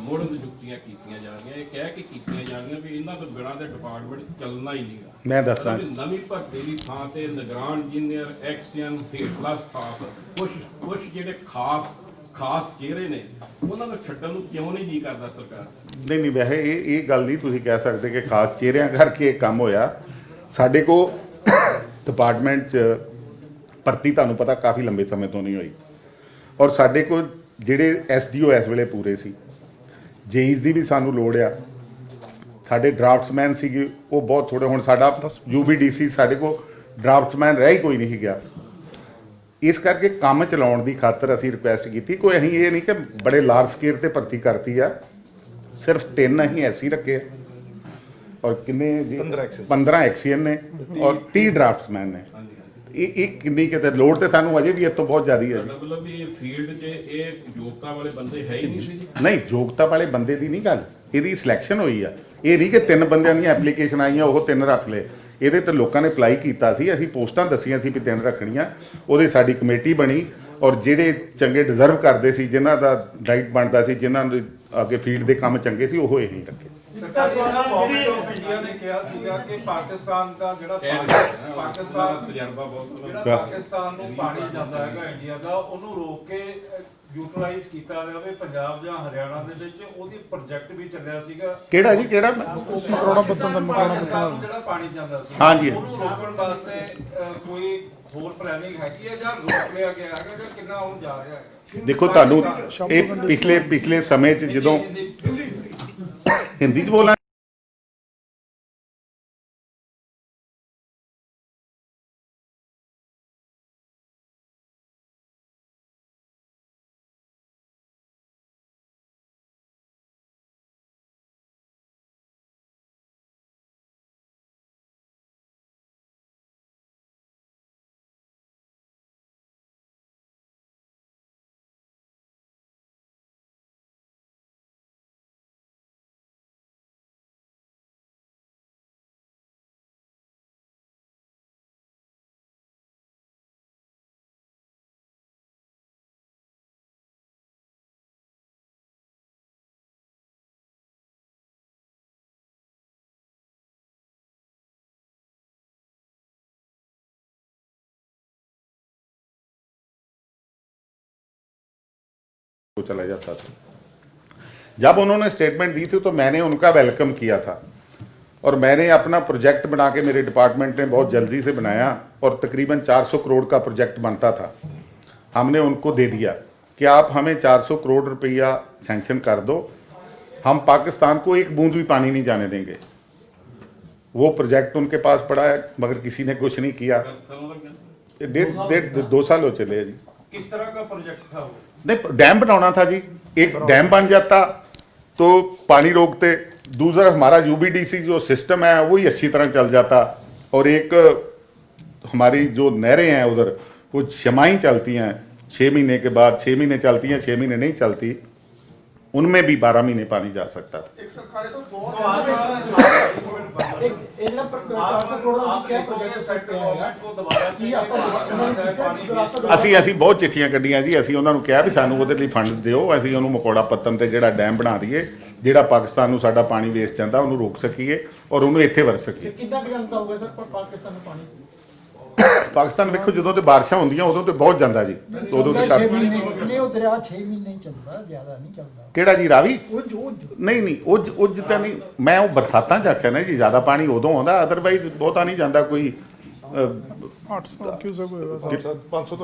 ਮੁੜ ਨਿਯੁਕਤੀਆਂ ਕੀਤੀਆਂ ਜਾ ਰਹੀਆਂ। ਇਹ ਕਹਿ ਕੇ ਕੀਤੀਆਂ ਜਾ ਰਹੀਆਂ ਵੀ ਇਹਨਾਂ ਤੋਂ ਬਿਨਾਂ ਦੇ ਡਿਪਾਰਟਮੈਂਟ ਚੱਲਣਾ ਹੀ ਨਹੀਂਗਾ। ਮੈਂ ਦੱਸਾਂ ਨਵੀਂ ਭਰਤੀ ਦੀ ਥਾਂ ਤੇ ਨਿਗਰਾਨ ਇੰਜੀਨੀਅਰ, ਐਕਸੀਅਨ, ਹੇਠਲਾ ਸਟਾਫ, ਕੁਝ ਜਿਹੜੇ ਖਾਸ ਚਿਹਰੇ ਨੇ ਉਹਨਾਂ ਨੂੰ ਛੱਡਣ ਨੂੰ ਕਿਉਂ ਨਹੀਂ ਜੀ ਕਰਦਾ ਸਰਕਾਰ? ਨਹੀਂ ਵੈਸੇ ਇਹ ਗੱਲ ਨਹੀਂ ਤੁਸੀਂ ਕਹਿ ਸਕਦੇ ਕਿ ਖਾਸ ਚਿਹਰਿਆਂ ਕਰਕੇ ਇਹ ਕੰਮ ਹੋਇਆ। ਸਾਡੇ ਕੋਲ ਡਿਪਾਰਟਮੈਂਟ 'ਚ ਭਰਤੀ ਤੁਹਾਨੂੰ ਪਤਾ ਕਾਫੀ ਲੰਬੇ ਸਮੇਂ ਤੋਂ ਨਹੀਂ ਹੋਈ ਔਰ ਸਾਡੇ ਕੋਲ ਜਿਹੜੇ SDO ਇਸ ਵੇਲੇ ਪੂਰੇ ਸੀ। ਜੇਈਜ਼ ਦੀ ਵੀ ਸਾਨੂੰ ਲੋੜ ਆ। ਸਾਡੇ ਡਰਾਫਟਸਮੈਨ ਸੀਗੇ ਉਹ ਬਹੁਤ ਥੋੜੇ। ਹੁਣ ਸਾਡਾ UBDC ਸਾਡੇ ਕੋਲ ਡਰਾਫਟਸਮੈਨ ਰਹਿ ਹੀ ਕੋਈ ਨਹੀਂ ਗਿਆ। ਇਸ ਕਰਕੇ ਕੰਮ ਚਲਾਉਣ ਦੀ ਖਾਤਰ ਅਸੀਂ ਰਿਕੁਐਸਟ ਕੀਤੀ। ਕੋਈ ਅਸੀਂ ਇਹ ਨਹੀਂ ਕਿ ਬੜੇ ਲਾਰਜ ਸਕੇਲ ਤੇ ਭਰਤੀ ਕਰਤੀ ਆ, ਸਿਰਫ 3 ਅਸੀਂ ਐਸੀ ਰੱਖੇ ਔਰ ਕਿੰਨੇ ਜੀ 15 ਐਕਸੀਅਨ ਨੇ ਔਰ 30 ਡਰਾਫਟਸਮੈਨ ਨੇ। ਇਹ ਕਿੰਨੀ ਕਿਤੇ ਲੋੜ ਤੇ ਸਾਨੂੰ ਅਜੇ ਵੀ ਇਹ ਤੋਂ ਬਹੁਤ ਜ਼ਿਆਦਾ ਹੈ। ਮਤਲਬ ਵੀ ਇਹ ਫੀਲਡ 'ਚ ਇਹ ਯੋਗਤਾ ਵਾਲੇ ਬੰਦੇ ਹੈ ਹੀ ਨਹੀਂ ਸੀ ਜੀ? ਨਹੀਂ, ਯੋਗਤਾ ਵਾਲੇ ਬੰਦੇ ਦੀ ਨਹੀਂ ਗੱਲ, ਇਹਦੀ ਸਿਲੈਕਸ਼ਨ ਹੋਈ ਆ। ਇਹ ਨਹੀਂ ਕਿ 3 ਬੰਦਿਆਂ ਦੀਆਂ ਐਪਲੀਕੇਸ਼ਨ ਆਈਆਂ ਉਹ 3 ਰੱਖ ਲਏ। ਇਹਦੇ ਤੇ ਲੋਕਾਂ ਨੇ ਅਪਲਾਈ ਕੀਤਾ ਸੀ, ਅਸੀਂ ਪੋਸਟਾਂ ਦੱਸੀਆਂ ਸੀ ਵੀ 3 ਰੱਖਣੀਆਂ। ਉਹਦੇ ਸਾਡੀ ਕਮੇਟੀ ਬਣੀ ਔਰ ਜਿਹੜੇ ਚੰਗੇ ਡਿਜ਼ਰਵ ਕਰਦੇ ਸੀ, ਜਿਨ੍ਹਾਂ ਦਾ ਰਾਈਟ ਬਣਦਾ ਸੀ, ਜਿਨ੍ਹਾਂ ਦੇ ਅੱਗੇ ਫੀਲਡ ਦੇ ਕੰਮ ਚੰਗੇ ਸੀ, ਉਹ ਇਹੀ ਰੱਖੇ। ਸਰਕਾਰੀ ਗਵਰਨਮੈਂਟ ਆਫ ਇੰਡੀਆ ਨੇ ਕਿਹਾ ਸੀਗਾ ਕਿ ਪਾਕਿਸਤਾਨ ਦਾ ਜਿਹੜਾ ਪਾਕਿਸਤਾਨ ਨੂੰ ਪਾਣੀ ਜਾਂਦਾ ਹੈਗਾ ਇੰਡੀਆ ਦਾ, ਉਹਨੂੰ ਰੋਕ ਕੇ ਯੂਟਿਲਾਈਜ਼ ਕੀਤਾ ਜਾਵੇ ਪੰਜਾਬ ਜਾਂ ਹਰਿਆਣਾ ਦੇ ਵਿੱਚ। ਉਹਦੀ ਪ੍ਰੋਜੈਕਟ ਵੀ ਚੱਲਿਆ ਸੀਗਾ। ਕਿਹੜਾ ਜੀ ਕਿਹੜਾ? ਪਾਕਿਸਤਾਨ ਨੂੰ ਜਿਹੜਾ ਪਾਣੀ ਜਾਂਦਾ ਸੀ ਹਾਂਜੀ, ਉਹਨੂੰ ਰੋਕਣ ਵਾਸਤੇ ਕੋਈ ਹੋਰ ਪਲੈਨਿੰਗ ਹੈਗੀ ਹੈ ਜਾਂ ਰੋਕ ਲਿਆ ਗਿਆ ਹੈਗਾ ਜਾਂ ਕਿੰਨਾ ਹੁਣ ਜਾ ਰਿਹਾ ਹੈ? ਦੇਖੋ ਤੁਹਾਨੂੰ ਇਹ ਪਿਛਲੇ ਸਮੇਂ 'ਚ ਜਦੋਂ ਹਿੰਦੀ 'ਚ ਬੋਲਾਂ वो चला जाता था। जब उन्होंने स्टेटमेंट दी थी तो मैंने उनका वेलकम किया था और मैंने अपना प्रोजेक्ट बना के, मेरे डिपार्टमेंट ने बहुत जल्दी से बनाया और तकरीबन 400 करोड़ का प्रोजेक्ट बनता था। हमने उनको दे दिया कि आप हमें 400 करोड़ रुपया सैंक्शन कर दो, हम पाकिस्तान को एक बूंद भी पानी नहीं जाने देंगे। वो प्रोजेक्ट उनके पास पड़ा है मगर किसी ने कुछ नहीं किया। डेढ़ 2 साल हो चले हैं जी। किस तरह का प्रोजेक्ट था वो? नहीं, डैम बनाना था जी। एक डैम बन जाता तो पानी रोकते, दूसरा हमारा यूबीडीसी जो सिस्टम है वही अच्छी तरह चल जाता, और एक हमारी जो नहरें हैं उधर वो छमाही चलती हैं, 6 महीने के बाद 6 महीने चलती हैं, 6 महीने नहीं चलती, उनमें भी 12 महीने पानी जा सकता था। एक सरकारी तो तो बहुत एक ना 400 करोड़ ਦਾ ਕੀ ਪ੍ਰੋਜੈਕਟ गवर्नमेंट को दोबारा से ਅਸੀਂ ਬਹੁਤ ਚਿੱਠੀਆਂ ਕੱਢੀਆਂ ਜੀ। ਅਸੀਂ ਉਹਨਾਂ ਨੂੰ ਕਿਹਾ ਵੀ ਸਾਨੂੰ ਉਹਦੇ ਲਈ ਫੰਡ ਦਿਓ, ਅਸੀਂ ਉਹਨੂੰ ਮਕੌੜਾ ਪੱਤਨ ਤੇ ਜਿਹੜਾ ਡੈਮ ਬਣਾ ਦਈਏ, ਜਿਹੜਾ ਪਾਕਿਸਤਾਨ ਨੂੰ ਸਾਡਾ ਪਾਣੀ ਵੇਚ ਜਾਂਦਾ ਉਹਨੂੰ ਰੋਕ ਸਕੀਏ ਔਰ ਉਹਨੂੰ ਇੱਥੇ ਵਰਤ ਸਕੀਏ। ਕਿੰਨਾ ਕੁ ਜਾਂਦਾ ਹੋਊਗਾ ਸਰ ਪਾਕਿਸਤਾਨ ਨੂੰ ਪਾਣੀ? ਪਾਕਿਸਤਾਨ ਵੇਖੋ ਜਦੋਂ ਤੇ ਬਾਰਿਸ਼ਾਂ ਹੁੰਦੀਆਂ ਉਦੋਂ ਤੇ ਬਹੁਤ ਜਾਂਦਾ ਜੀ, ਉਦੋਂ ਤੇ 6 ਮਹੀਨੇ ਨਹੀਂ, ਉਹ ਦਰਿਆ 6 ਮਹੀਨੇ ਹੀ ਚੱਲਦਾ, ਜ਼ਿਆਦਾ ਨਹੀਂ ਚੱਲਦਾ। ਕਿਹੜਾ ਜੀ ਰਾਵੀ? ਉਹ ਨਹੀਂ ਉਹ ਤਾਂ ਨਹੀਂ, ਮੈਂ ਉਹ ਬਰਸਾਤਾਂ 'ਚ ਆਖਿਆ ਨਾ ਜੀ, ਜ਼ਿਆਦਾ ਪਾਣੀ ਉਦੋਂ ਆਉਂਦਾ, ਅਦਰਵਾਈਜ਼ ਬਹੁਤਾ ਨਹੀਂ ਜਾਂਦਾ। ਕੋਈ 800 ਕਿਊਸੈਕ ਹੋਏਗਾ, 500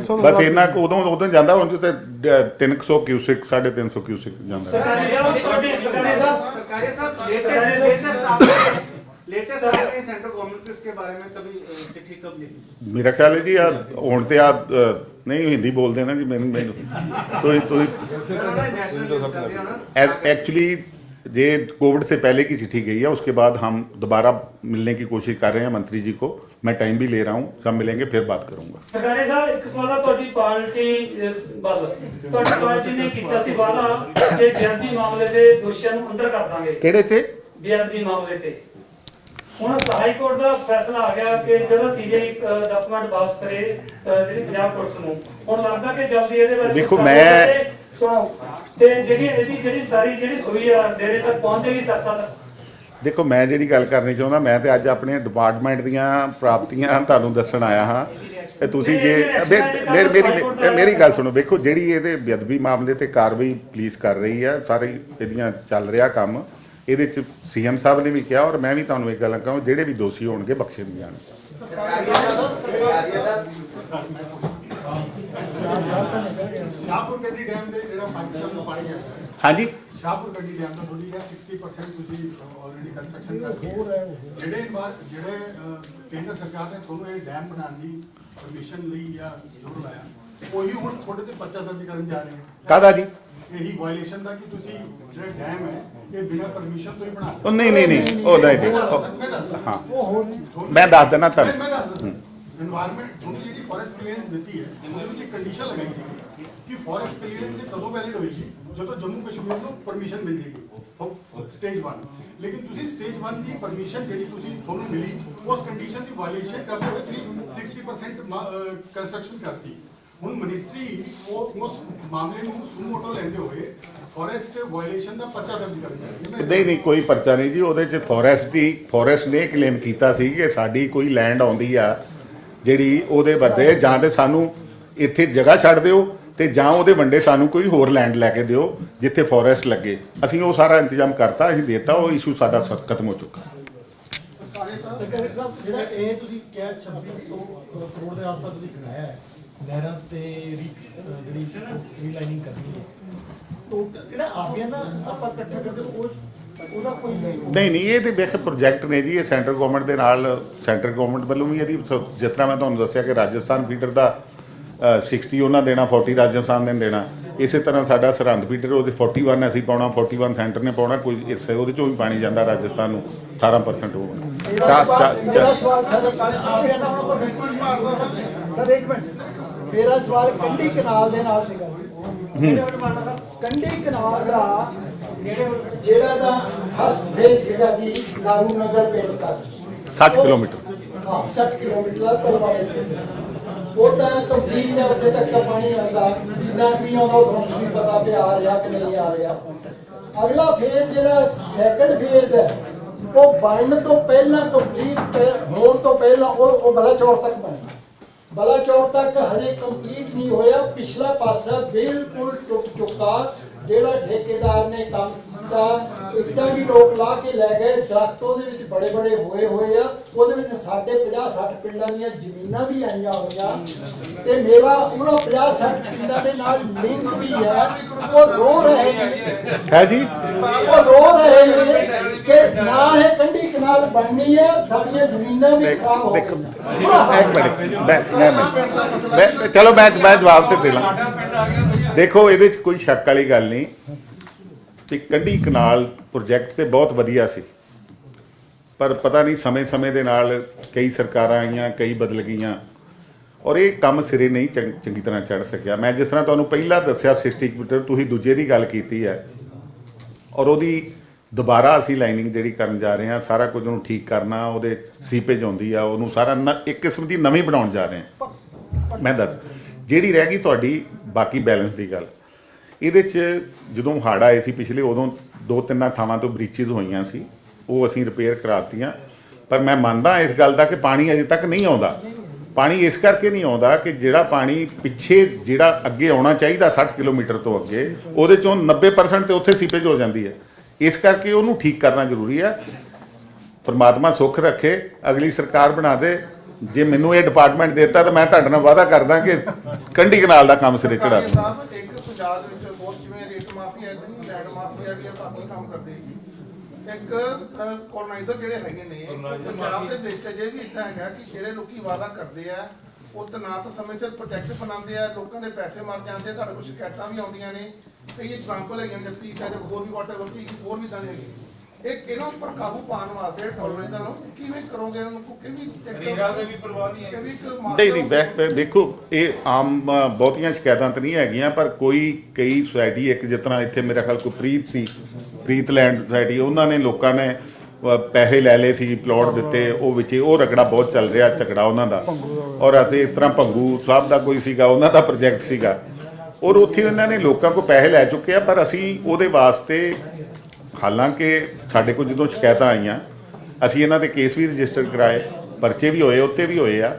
ਤੋਂ ਬਸ ਇੰਨਾ ਕੁ ਉਦੋਂ ਜਾਂਦਾ, ਹੁਣ ਤੇ 300 ਕਿਊਸਿਕ 350 ਕਿਊਸਿਕ ਜਾਂਦਾ। सरकारी साहब लेटेस्ट आपने सेंट्रल गवर्नमेंट इसके बारे में कभी चिट्ठी कब लिखी? ਮੇਰਾ ਖਿਆਲ ਹੈ ਜੀ ਹੁਣ ਤੇ ਨਹੀਂ ਹਿੰਦੀ ਬੋਲਦੇ ਨਾ ਜੀ, ਮੈਨੂੰ तो एक्चुअली ये कोविड से पहले की चिट्ठी गई है, उसके बाद हम दोबारा मिलने की कोशिश कर रहे हैं मंत्री जी को। मैं टाइम भी ले रहा हूँ, सब मिलेंगे फिर बात करूंगा। ਸਰਕਾਰੀ ਸਾਹਿਬ ਇੱਕ ਸਵਾਲ ਆ, ਤੁਹਾਡੀ ਪਾਰਟੀ ਨੇ ਕੀਤਾ ਸੀ ਵਾਅਦਾ ਕਿ ਬੇਅਦਬੀ ਮਾਮਲੇ ਦੇ ਦੋਸ਼ੀਆਂ ਨੂੰ ਅੰਦਰ ਕਰ ਦਾਂਗੇ। ਕਿਹੜੇ ਤੇ? ਬੇਅਦਬੀ ਮਾਮਲੇ ਤੇ ਹੁਣ ਹਾਈ ਕੋਰਟ ਦਾ ਫੈਸਲਾ ਆ ਗਿਆ ਕਿ ਜਦੋਂ ਸੀਬੀਆਈ ਡਾਕੂਮੈਂਟ ਵਾਪਸ ਕਰੇ ਜਿਹੜੀ ਪੰਜਾਬ ਪੁਲਿਸ ਨੂੰ, ਹੁਣ ਲੱਗਦਾ ਕਿ ਜਲਦੀ ਇਹਦੇ ਬਾਰੇ ਦੇਖੋ ਮੈਂ ਸੁਣੋ ਤੇ ਜਿਹੜੀ ਸਾਰੀ ਸੂਈ ਆ ਡੇਰੇ ਤੱਕ ਪਹੁੰਚ ਜਾਏਗੀ ਸੱਤ। ਦੇਖੋ ਮੈਂ ਜਿਹੜੀ ਗੱਲ ਕਰਨੀ ਚਾਹੁੰਦਾ, ਮੈਂ ਤੇ ਅੱਜ ਆਪਣੇ ਡਿਪਾਰਟਮੈਂਟ ਦੀਆਂ ਪ੍ਰਾਪਤੀਆਂ ਤੁਹਾਨੂੰ ਦੱਸਣ ਆਇਆ ਹਾਂ। ਤੇ ਤੁਸੀਂ ਜੇ ਮੇਰੀ ਗੱਲ ਸੁਣੋ, ਵੇਖੋ ਜਿਹੜੀ ਇਹਦੇ ਬੇਅਦਬੀ ਮਾਮਲੇ ਤੇ ਕਾਰਵਾਈ ਪੁਲਿਸ ਕਰ ਰਹੀ ਹੈ, ਸਾਰੀ ਇਹਦੀਆਂ ਚੱਲ ਰਿਹਾ ਕੰਮ, ਇਹਦੇ ਚ ਸੀਐਮ ਸਾਹਿਬ ਨੇ ਵੀ ਕਿਹਾ ਔਰ ਮੈਂ ਵੀ ਤੁਹਾਨੂੰ ਇੱਕ ਗੱਲ ਕਹਾਂ, ਜਿਹੜੇ ਵੀ ਦੋਸ਼ੀ ਹੋਣਗੇ ਬਖਸ਼ੇ ਨਹੀਂ ਜਾਣਗੇ। ਸ਼ਾਹਪੁਰ ਗੱਡੀ ਡੈਮ ਦੇ ਜਿਹੜਾ ਪਾਕਿਸਤਾਨ ਨੂੰ ਪਾਣੀ ਹੈ, ਹਾਂਜੀ ਸ਼ਾਹਪੁਰ ਗੱਡੀ ਡੈਮ ਦਾ ਤੁਹਾਡੀ ਹੈ 60% ਤੁਸੀਂ ਆਲਰੇਡੀ ਕੰਸਟਰਕਸ਼ਨ ਕਰ ਰਹੇ ਹੋ। ਜਿਹੜੇ ਕੇਂਦਰ ਸਰਕਾਰ ਨੇ ਤੁਹਾਨੂੰ ਇਹ ਡੈਮ ਬਣਾਉਣ ਦੀ ਪਰਮਿਸ਼ਨ ਲਈ ਜਾਂ ਜ਼ੋਰ ਲਾਇਆ, ਉਹੀ ਹੁਣ ਤੁਹਾਡੇ ਤੇ ਪਰਚਾ ਦਰਜ ਕਰਨ ਜਾ ਰਹੇ ਹੋ। ਕਾਹਦਾ ਜੀ? ਇਹੀ ਵਾਇਲੇਸ਼ਨ ਦਾ ਕਿ ਤੁਸੀਂ ਜਿਹੜਾ ਡੈਮ ਹੈ ਇਹ ਬਿਨਾਂ ਪਰਮਿਸ਼ਨ ਤੋਂ ਹੀ ਬਣਾ ਉਹ ਨਹੀਂ ਉਹ ਨਹੀਂ ਹਾਂ, ਮੈਂ ਦੱਸ ਦੇਣਾ ਤੁਹਾਨੂੰ। ਇਨਵਾਇਰਨਮੈਂਟ ਤੁਹਾਨੂੰ ਜਿਹੜੀ ਫੋਰੈਸਟ ਕਲੀਅਰੈਂਸ ਦਿੱਤੀ ਹੈ, ਉਹਦੇ ਵਿੱਚ ਇੱਕ ਕੰਡੀਸ਼ਨ ਲਗਾਈ ਸੀ ਕਿ ਫੋਰੈਸਟ ਕਲੀਅਰੈਂਸ ਕਦੋਂ ਵੈਲਿਡ ਹੋਏਗੀ, ਜਦੋਂ ਜੰਮੂ ਕਸ਼ਮੀਰ ਨੂੰ ਪਰਮਿਸ਼ਨ ਮਿਲ ਜੇਗੀ ਸਟੇਜ 1। ਲੇਕਿਨ ਤੁਸੀਂ ਸਟੇਜ 1 ਦੀ ਪਰਮਿਸ਼ਨ ਜਿਹੜੀ ਤੁਹਾਨੂੰ ਮਿਲੀ, ਉਸ ਕੰਡੀਸ਼ਨ ਦੀ ਵਾਇਲੇਸ਼ਨ ਕਰਦੇ ਹੋਏ ਤੁਸੀਂ 60% ਕੰਸਟਰਕਸ਼ਨ ਕਰਤੀ। ਹੁਣ ਮਿਨਿਸਟਰੀ ਉਸ ਮਾਮਲੇ ਨੂੰ ਸੁਮੋਟੋ ਲੈਂਦੇ ਹੋਏ ਫੋਰੈਸਟ ਵਾਇਲੇਸ਼ਨ ਦਾ ਪਰਚਾ ਦਰਜ ਕਰਦੀ ਹੈ। ਨਹੀਂ ਕੋਈ ਪਰਚਾ ਨਹੀਂ ਜੀ, ਉਹਦੇ ਚ ਫੋਰੈਸਟ ਨੇ ਕਲੇਮ ਕੀਤਾ ਸੀ ਕਿ ਸਾਡੀ ਕੋਈ ਲੈਂਡ ਆਉਂਦੀ ਆ ਜਿਹੜੀ, ਉਹਦੇ ਬਦਲੇ ਜਾਂ ਤੇ ਸਾਨੂੰ ਇੱਥੇ ਜਗ੍ਹਾ ਛੱਡ ਦਿਓ ਤੇ ਜਾਂ ਉਹਦੇ ਵੰਡੇ ਸਾਨੂੰ ਕੋਈ ਹੋਰ ਲੈਂਡ ਲੈ ਕੇ ਦਿਓ ਜਿੱਥੇ ਫੋਰੈਸਟ ਲੱਗੇ। ਅਸੀਂ ਉਹ ਸਾਰਾ ਇੰਤਜ਼ਾਮ ਕਰਤਾ, ਅਸੀਂ ਦੇਤਾ, ਉਹ ਇਸ਼ੂ ਸਾਡਾ ਖਤਮ ਹੋ ਚੁੱਕਾ। ਜਿਹੜਾ ਇਹ ਤੁਸੀਂ ਕਿਹਾ 2600 ਕਰੋੜ ਦੇ ਆਸ-ਪਾਸ ਤੁਸੀਂ ਬਣਾਇਆ ਹੈ ਨਹਿਰਾਂ ਤੇ ਜਿਹੜੀ ਰੀਲਾਈਨਿੰਗ ਕਰਨੀ ਹੈ, ਤੋਂ ਜਿਹੜਾ ਆਗਿਆ ਨਾ ਆਪਾਂ ਇਕੱਠਾ ਕਰਦੇ ਉਹਦਾ ਕੋਈ ਨਹੀਂ ਇਹ ਤੇ ਵੇਖ ਪ੍ਰੋਜੈਕਟ ਨੇ ਜੀ, ਇਹ ਸੈਂਟਰ ਗਵਰਨਮੈਂਟ ਦੇ ਨਾਲ, ਸੈਂਟਰ ਗਵਰਨਮੈਂਟ ਵੱਲੋਂ ਵੀ ਇਹਦੀ, ਜਿਸ ਤਰ੍ਹਾਂ ਮੈਂ ਤੁਹਾਨੂੰ ਦੱਸਿਆ ਕਿ ਰਾਜਸਥਾਨ ਫੀਡਰ ਦਾ 60 ਉਹਨਾਂ ਦੇਣਾ, 40 ਰਾਜਸਥਾਨ ਨੇ ਦੇਣਾ। ਇਸੇ ਤਰ੍ਹਾਂ ਸਾਡਾ ਸਰਹੰਦ ਫੀਡਰ ਉਹਦੇ 41 ਅਸੀਂ ਪਾਉਣਾ, 41 ਸੈਂਟਰ ਨੇ ਪਾਉਣਾ, ਕੋਈ ਹਿੱਸੇ ਉਹਦੇ ਚੋਂ ਵੀ ਪਾਣੀ ਜਾਂਦਾ ਰਾਜਸਥਾਨ ਨੂੰ 18% ਹੋਣਾ। ਮੇਰਾ ਸਵਾਲ ਸਰ ਇੱਕ ਮਿੰਟ, ਮੇਰਾ ਸਵਾਲ ਕੰਢੀ ਕਨਾਲ ਦੇ ਨਾਲ ਸੀਗਾ। ਕੰਢੀ ਕਨਾਲ ਦਾ ਜਿਹੜਾ ਦਾ ਫਸਟ ਫੇਜ਼ ਸੀਗਾ ਜੀ ਨਾਰੂ ਨਗਰ ਪਿੰਡ ਤੱਕ 60 ਕਿਲੋਮੀਟਰ, ਹਾਂ 60 ਕਿਲੋਮੀਟਰ ਦਾ ਤਲਵਾੜੇ ਉਹ ਤਾਂ ਕੰਪਲੀਟ ਹੈ, ਉੱਥੇ ਤੱਕ ਦਾ ਪਾਣੀ ਆਉਂਦਾ, ਜਿੰਨਾ ਵੀ ਆਉਂਦਾ ਤੁਹਾਨੂੰ ਵੀ ਪਤਾ ਵੀ ਆ ਰਿਹਾ ਕਿ ਨਹੀਂ ਆ ਰਿਹਾ। ਅਗਲਾ ਫੇਜ਼ ਜਿਹੜਾ ਸੈਕੰਡ ਫੇਜ਼ ਹੈ ਉਹ ਬਣਨ ਤੋਂ ਪਹਿਲਾਂ ਕੰਪਲੀਟ ਹੋਣ ਤੋਂ ਪਹਿਲਾਂ ਉਹ ਬੜਾ ਚੌੜ ਤੱਕ ਬਣਨਾ, ਬਲਾਚੌਰ ਤੱਕ ਹਜੇ ਕੰਪਲੀਟ ਨਹੀਂ ਹੋਇਆ। ਪਿਛਲਾ ਪਾਸਾ ਬਿਲਕੁਲ ਟੁੱਟ ਚੁੱਕਾ। ਜਿਹੜਾ ਠੇਕੇਦਾਰ ਨੇ ਕੰਮ ਕੀਤਾ, ਇੱਟਾਂ ਵੀ ਲੋਕ ਲਾ ਕੇ ਲੈ ਗਏ, ਦਰਖਤ ਉਹਦੇ ਵਿੱਚ ਬੜੇ ਬੜੇ ਹੋਏ ਆ। ਉਹਦੇ ਵਿੱਚ ਸਾਡੇ 50-60 ਪਿੰਡਾਂ ਦੀਆਂ ਜ਼ਮੀਨਾਂ ਵੀ ਆਈਆਂ ਹੋਈਆਂ ਤੇ ਮੇਰਾ ਉਹਨਾਂ 50-60 ਪਿੰਡਾਂ ਦੇ ਨਾਲ ਲਿੰਕ ਵੀ ਹੈ। ਉਹ ਰੋ ਰਹੇ ਨੇ ਹੈ ਜੀ, ਉਹ ਰੋ ਰਹੇ ਨੇ ਕਿ ਨਾ ਇਹ ਕੰਢੀ ਕਨਾਲ ਬਣਨੀ ਹੈ, ਸਾਡੀਆਂ ਜ਼ਮੀਨਾਂ ਵੀ ਖਰਾਬ ਹੋ ਦੇਖੋ ਗਈਆਂ। ਇੱਕ ਮਿੰਟ ਮੈਂ ਚਲੋ ਮੈਂ ਜਵਾਬ ਤੇ ਦੇ ਲਾਂ। ਦੇਖੋ ਇਹਦੇ 'ਚ ਕੋਈ ਸ਼ੱਕ ਵਾਲੀ ਗੱਲ ਨਹੀਂ ਕਿ ਕੰਢੀ ਕਨਾਲ ਪ੍ਰੋਜੈਕਟ ਤੇ ਬਹੁਤ ਵਧੀਆ ਸੀ, ਪਰ ਪਤਾ ਨਹੀਂ ਸਮੇਂ ਦੇ ਨਾਲ ਕਈ ਸਰਕਾਰਾਂ ਆਈਆਂ, ਕਈ ਬਦਲ ਗਈਆਂ ਔਰ ਇਹ ਕੰਮ ਸਿਰੇ ਨਹੀਂ ਚੰਗੀ ਤਰ੍ਹਾਂ ਚੜ੍ਹ ਸਕਿਆ। ਮੈਂ ਜਿਸ ਤਰ੍ਹਾਂ ਤੁਹਾਨੂੰ ਪਹਿਲਾਂ ਦੱਸਿਆ 60 ਕਿਲੋਮੀਟਰ, ਤੁਸੀਂ ਦੂਜੇ ਦੀ ਗੱਲ ਕੀਤੀ ਹੈ ਔਰ ਉਹਦੀ ਦੁਬਾਰਾ ਅਸੀਂ ਲਾਈਨਿੰਗ ਜਿਹੜੀ ਕਰਨ ਜਾ ਰਹੇ ਹਾਂ, ਸਾਰਾ ਕੁਝ ਉਹਨੂੰ ਠੀਕ ਕਰਨਾ, ਉਹਦੇ ਸੀਪੇਜ ਆਉਂਦੀ ਆ, ਉਹਨੂੰ ਸਾਰਾ ਇੱਕ ਕਿਸਮ ਦੀ ਨਵੀਂ ਬਣਾਉਣ ਜਾ ਰਹੇ ਹਾਂ। ਮੈਂ ਦੱਸ ਜਿਹੜੀ ਰਹਿ ਗਈ ਤੁਹਾਡੀ ਬਾਕੀ ਬੈਲੈਂਸ ਦੀ ਗੱਲ, ਇਹਦੇ 'ਚ ਜਦੋਂ ਹੜ੍ਹ ਆਏ ਸੀ ਪਿਛਲੇ, ਉਦੋਂ 2-3 ਥਾਵਾਂ ਤੋਂ ਬ੍ਰੀਚਿਸ ਹੋਈਆਂ ਸੀ, ਉਹ ਅਸੀਂ ਰਿਪੇਅਰ ਕਰਾਤੀਆਂ। ਪਰ ਮੈਂ ਮੰਨਦਾ ਇਸ ਗੱਲ ਦਾ ਕਿ ਪਾਣੀ ਅਜੇ ਤੱਕ ਨਹੀਂ ਆਉਂਦਾ। ਪਾਣੀ ਇਸ ਕਰਕੇ ਨਹੀਂ ਆਉਂਦਾ ਕਿ ਜਿਹੜਾ ਪਾਣੀ ਪਿੱਛੇ ਜਿਹੜਾ ਅੱਗੇ ਆਉਣਾ ਚਾਹੀਦਾ 60 ਕਿਲੋਮੀਟਰ ਤੋਂ ਅੱਗੇ, ਉਹਦੇ 'ਚੋਂ 90% ਤੇ ਉੱਥੇ ਸੀਪੇਜ ਹੋ ਜਾਂਦੀ ਹੈ। ਇਸ ਕਰਕੇ ਉਹਨੂੰ ਠੀਕ ਕਰਨਾ ਜ਼ਰੂਰੀ ਹੈ। ਪਰਮਾਤਮਾ ਸੁੱਖ ਰੱਖੇ, ਅਗਲੀ ਸਰਕਾਰ ਬਣਾ ਦੇ। ਜੇ ਮੈਨੂੰ ਇਹ ਡਿਪਾਰਟਮੈਂਟ ਦਿੱਤਾ ਤਾਂ ਮੈਂ ਤੁਹਾਡੇ ਨਾਲ ਵਾਅਦਾ ਕਰਦਾ ਕਿ ਕੰਢੀ ਕਨਾਲ ਦਾ ਕੰਮ ਸਿਰੇ ਚੜਾ ਦੂੰ। ਸਾਹਿਬ ਇੱਕ ਪੰਜਾਬ ਦੇ ਵਿੱਚ ਬਹੁਤ ਜਿਵੇਂ ਰੇਤ ਮਾਫੀਆ ਇਦਾਂ ਹੀ ਲੈਂਡ ਮਾਫੀਆ ਵੀ ਬਾਕੀ ਕੰਮ ਕਰਦੇ ਇੱਕ ਕੋਲੋਨਾਈਜ਼ਰ ਜਿਹੜੇ ਹੈਗੇ ਨੇ ਪੰਜਾਬ ਦੇ ਵਿੱਚ ਅਜੇ ਵੀ ਇਦਾਂ ਹੈਗਾ ਕਿ ਜਿਹੜੇ ਲੋਕੀ ਵਾਅਦਾ ਕਰਦੇ ਆ ਉਹ ਤਾਂ ਨਾ ਤਾਂ ਸਮੇਂ ਸਿਰ ਪ੍ਰੋਜੈਕਟ ਬਣਾਉਂਦੇ ਆ, ਲੋਕਾਂ ਦੇ ਪੈਸੇ ਮਰ ਜਾਂਦੇ ਆ। ਤੁਹਾਡੇ ਕੋਲ ਸ਼ਿਕਾਇਤਾਂ ਵੀ ਆਉਂਦੀਆਂ ਨੇ, ਕਈ ਐਗਜ਼ਾਮਪਲ ਹੈਗੀਆਂ ਨੇ ਜੱਤੀ ਜਾਂ ਹੋਰ ਵੀ ਵਾਟਰ ਵਰਤੀ ਹੋਰ ਵੀ ਤਾਂ ਹੈਗੇ। ਇਹਨਾਂ ਉੱਪਰ ਕਾਬੂ ਪਾਉਣ ਵਾਸਤੇ ਕੋਲੋਨਾਈਜ਼ਰ ਨੂੰ ਕਿਵੇਂ ਕਰੋਗੇ? ਇਹਨਾਂ ਨੂੰ ਰੇਰਾ ਦੇ ਵੀ ਪ੍ਰਵਾਹ ਨਹੀਂ ਹੈ। ਨਹੀਂ ਦੇਖੋ ਇਹ ਆਮ ਬਹੁਤੀਆਂ ਸ਼ਿਕਾਇਤਾਂ ਤਾਂ ਨਹੀਂ ਹੈਗੀਆਂ, ਪਰ ਕਈ ਸੁਸਾਇਟੀ, ਇੱਕ ਜਿਸ ਤਰ੍ਹਾਂ ਇੱਥੇ ਮੇਰਾ ਖਿਆਲ ਕੋਈ ਪ੍ਰੀਤ ਸੀ, ਪ੍ਰੀਤ ਲੈਂਡ ਸੁਸਾਇਟੀ, ਉਹਨਾਂ ਨੇ ਲੋਕਾਂ ਨੇ ਪੈਸੇ ਲੈ ਲਏ ਸੀ, ਪਲਾਟ ਦਿੱਤੇ, ਉਹ ਵਿੱਚ ਉਹ ਰਗੜਾ ਬਹੁਤ ਚੱਲ ਰਿਹਾ ਝਗੜਾ ਉਹਨਾਂ ਦਾ। ਔਰ ਅਤੇ ਇਸ ਤਰ੍ਹਾਂ ਭੰਗੂ ਸਾਹਿਬ ਦਾ ਕੋਈ ਸੀਗਾ, ਉਹਨਾਂ ਦਾ ਪ੍ਰੋਜੈਕਟ ਸੀਗਾ ਔਰ ਉੱਥੇ ਉਹਨਾਂ ਨੇ ਲੋਕਾਂ ਕੋਲ ਪੈਸੇ ਲੈ ਚੁੱਕੇ ਆ। ਪਰ ਅਸੀਂ ਉਹਦੇ ਵਾਸਤੇ, ਹਾਲਾਂਕਿ ਸਾਡੇ ਕੋਲ ਜਦੋਂ ਸ਼ਿਕਾਇਤਾਂ ਆਈਆਂ ਅਸੀਂ ਇਹਨਾਂ ਦੇ ਕੇਸ ਵੀ ਰਜਿਸਟਰ ਕਰਾਏ, ਪਰਚੇ ਵੀ ਹੋਏ, ਉੱਤੇ ਵੀ ਹੋਏ ਆ।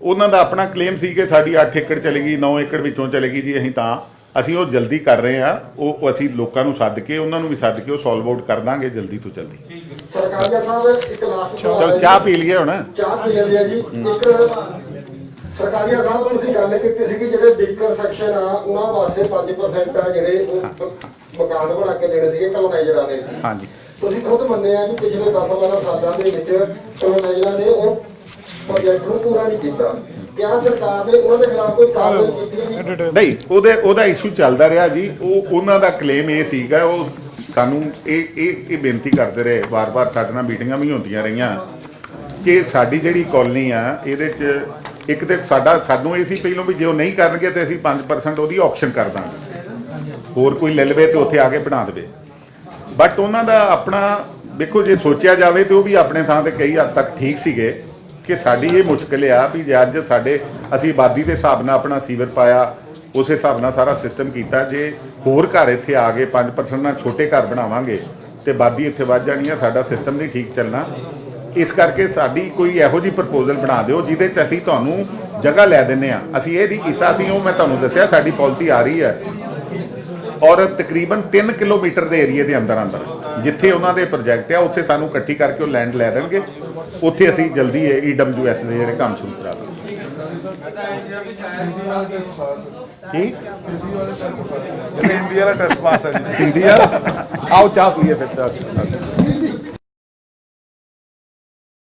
ਉਹਨਾਂ ਦਾ ਆਪਣਾ ਕਲੇਮ ਸੀ ਕਿ ਸਾਡੀ 8 ਏਕੜ ਚਲੇ ਗਈ, 9 ਏਕੜ ਵਿੱਚੋਂ ਚਲੇ ਗਈ ਜੀ। ਅਸੀਂ ਉਹ ਜਲਦੀ ਕਰ ਰਹੇ ਆ, ਉਹ ਅਸੀਂ ਲੋਕਾਂ ਨੂੰ ਸੱਦ ਕੇ, ਉਹਨਾਂ ਨੂੰ ਵੀ ਸੱਦ ਕੇ ਉਹ ਸੋਲਵ ਆਊਟ ਕਰ ਦਾਂਗੇ ਜਲਦੀ ਤੋਂ ਜਲਦੀ। ਸਰਕਾਰੀਆ ਸਾਹਿਬ ਇੱਕ ਲਾਸਟ ਚਲੋ ਚਾਹ ਪੀ ਲਈਏ ਹੁਣ। ਚਾਹ ਪੀ ਲੈਂਦੇ ਆ ਜੀ। ਇੱਕ ਸਰਕਾਰੀਆ ਸਾਹਿਬ ਤੁਸੀਂ ਗੱਲ ਕੀਤੀ ਸੀ ਕਿ ਜਿਹੜੇ ਬਿਲਕਰ ਸੈਕਸ਼ਨ ਆ ਉਹਨਾਂ ਵਾਸਤੇ 5% ਆ ਜਿਹੜੇ ਮਕਾਨ ਬਣਾ ਕੇ ਦੇਣੇ ਸੀਗੇ ਕਲੋਨਾਈਜ਼ਰਾਂ ਨੇ। ਹਾਂਜੀ, ਤੁਸੀਂ ਖੁਦ ਮੰਨਿਆ ਵੀ ਪਿਛਲੇ 10-12 ਸਾਲਾਂ ਦੇ ਵਿੱਚ ਕਲੋਨਾਈਜ਼ਰਾਂ ਨੇ ਉਹ ਪ੍ਰੋਜੈਕਟ ਨੂੰ ਪੂਰਾ ਨਹੀਂ ਕੀਤਾ। ਕਿਆ ਸਰਕਾਰ ਨੇ ਉਹਨਾਂ ਦੇ ਖਿਲਾਫ ਕੋਈ ਕਾਰਵਾਈ ਕੀਤੀ ਹੈ? ਨਹੀਂ, ਉਹਦਾ ਇਸ਼ੂ ਚੱਲਦਾ ਰਿਹਾ ਜੀ। ਉਹਨਾਂ ਦਾ ਕਲੇਮ ਇਹ ਸੀਗਾ, ਉਹ ਸਾਨੂੰ ਇਹ ਬੇਨਤੀ ਕਰਦੇ ਰਹੇ ਵਾਰ-ਵਾਰ, ਸਾਡੇ ਨਾਲ ਮੀਟਿੰਗਾਂ ਵੀ ਹੁੰਦੀਆਂ ਰਹੀਆਂ ਕਿ ਸਾਡੀ ਜਿਹੜੀ ਕਾਲੋਨੀ ਆ ਇਹਦੇ 'ਚ ਇੱਕ ਤੇ ਸਾਨੂੰ ਇਹ ਸੀ ਪਹਿਲੋਂ ਵੀ ਜੇ ਉਹ ਨਹੀਂ ਕਰਨਗੇ ਤੇ ਅਸੀਂ 5% ਉਹਦੀ ਆਕਸ਼ਨ ਕਰ ਦਾਂਗੇ, ਹੋਰ ਕੋਈ ਲੈ ਲਵੇ ਤੇ ਉੱਥੇ ਆ ਕੇ ਬਣਾ ਦੇਵੇ। ਬਟ ਉਹਨਾਂ ਦਾ ਆਪਣਾ ਦੇਖੋ, ਜੇ ਸੋਚਿਆ ਜਾਵੇ ਤੇ ਉਹ ਵੀ ਆਪਣੇ ਥਾਂ ਤੇ ਕਈ ਹੱਦ ਤੱਕ ਠੀਕ ਸੀਗੇ ਕਿ ਸਾਡੀ ਇਹ ਮੁਸ਼ਕਿਲ ਆ ਵੀ ਜੇ ਅੱਜ ਅਸੀਂ ਆਬਾਦੀ ਦੇ ਹਿਸਾਬ ਨਾਲ ਆਪਣਾ ਸੀਵਰ ਪਾਇਆ, ਉਸ ਹਿਸਾਬ ਨਾਲ ਸਾਰਾ ਸਿਸਟਮ ਕੀਤਾ। ਜੇ ਹੋਰ ਘਰ ਇੱਥੇ ਆ ਗਏ 5% ਨਾਲ ਛੋਟੇ ਘਰ ਬਣਾਵਾਂਗੇ ਤੇ ਆਬਾਦੀ ਇੱਥੇ ਵੱਧ ਜਾਣੀ ਆ, ਸਾਡਾ ਸਿਸਟਮ ਨਹੀਂ ਠੀਕ ਚੱਲਣਾ। ਇਸ ਕਰਕੇ ਸਾਡੀ ਕੋਈ ਇਹੋ ਜਿਹੀ ਪ੍ਰਪੋਜ਼ਲ ਬਣਾ ਦਿਓ ਜਿਹਦੇ 'ਚ ਅਸੀਂ ਤੁਹਾਨੂੰ ਜਗ੍ਹਾ ਲੈ ਦਿੰਦੇ ਆ। ਅਸੀਂ ਇਹ ਨਹੀਂ ਕੀਤਾ, ਅਸੀਂ ਉਹ ਮੈਂ ਤੁਹਾਨੂੰ ਦੱਸਿਆ ਸਾਡੀ ਪਾਲਿਸੀ ਆ ਰਹੀ ਹੈ ਔਰ ਤਕਰੀਬਨ 3 ਕਿਲੋਮੀਟਰ ਦੇ ਏਰੀਏ ਦੇ ਅੰਦਰ ਜਿੱਥੇ ਉਹਨਾਂ ਦੇ ਪ੍ਰੋਜੈਕਟ ਆ ਉੱਥੇ ਸਾਨੂੰ ਇਕੱਠੀ ਕਰਕੇ ਉਹ ਲੈਂਡ ਲੈ ਦੇਣਗੇ। ਉੱਥੇ ਅਸੀਂ ਜਲਦੀ EWS ਦੇ ਜਿਹੜੇ ਕੰਮ ਸ਼ੁਰੂ ਕਰਾ ਦਾਂਗੇ। ਹਿੰਦੀ ਵਾਲਾ ਟੈਸਟ ਪਾਸ ਹੈ ਜੀ। ਹਿੰਦੀ ਵਾਲਾ ਆਓ ਚਾਹ ਪੀਏ ਫਿਰ ਚਾਹ।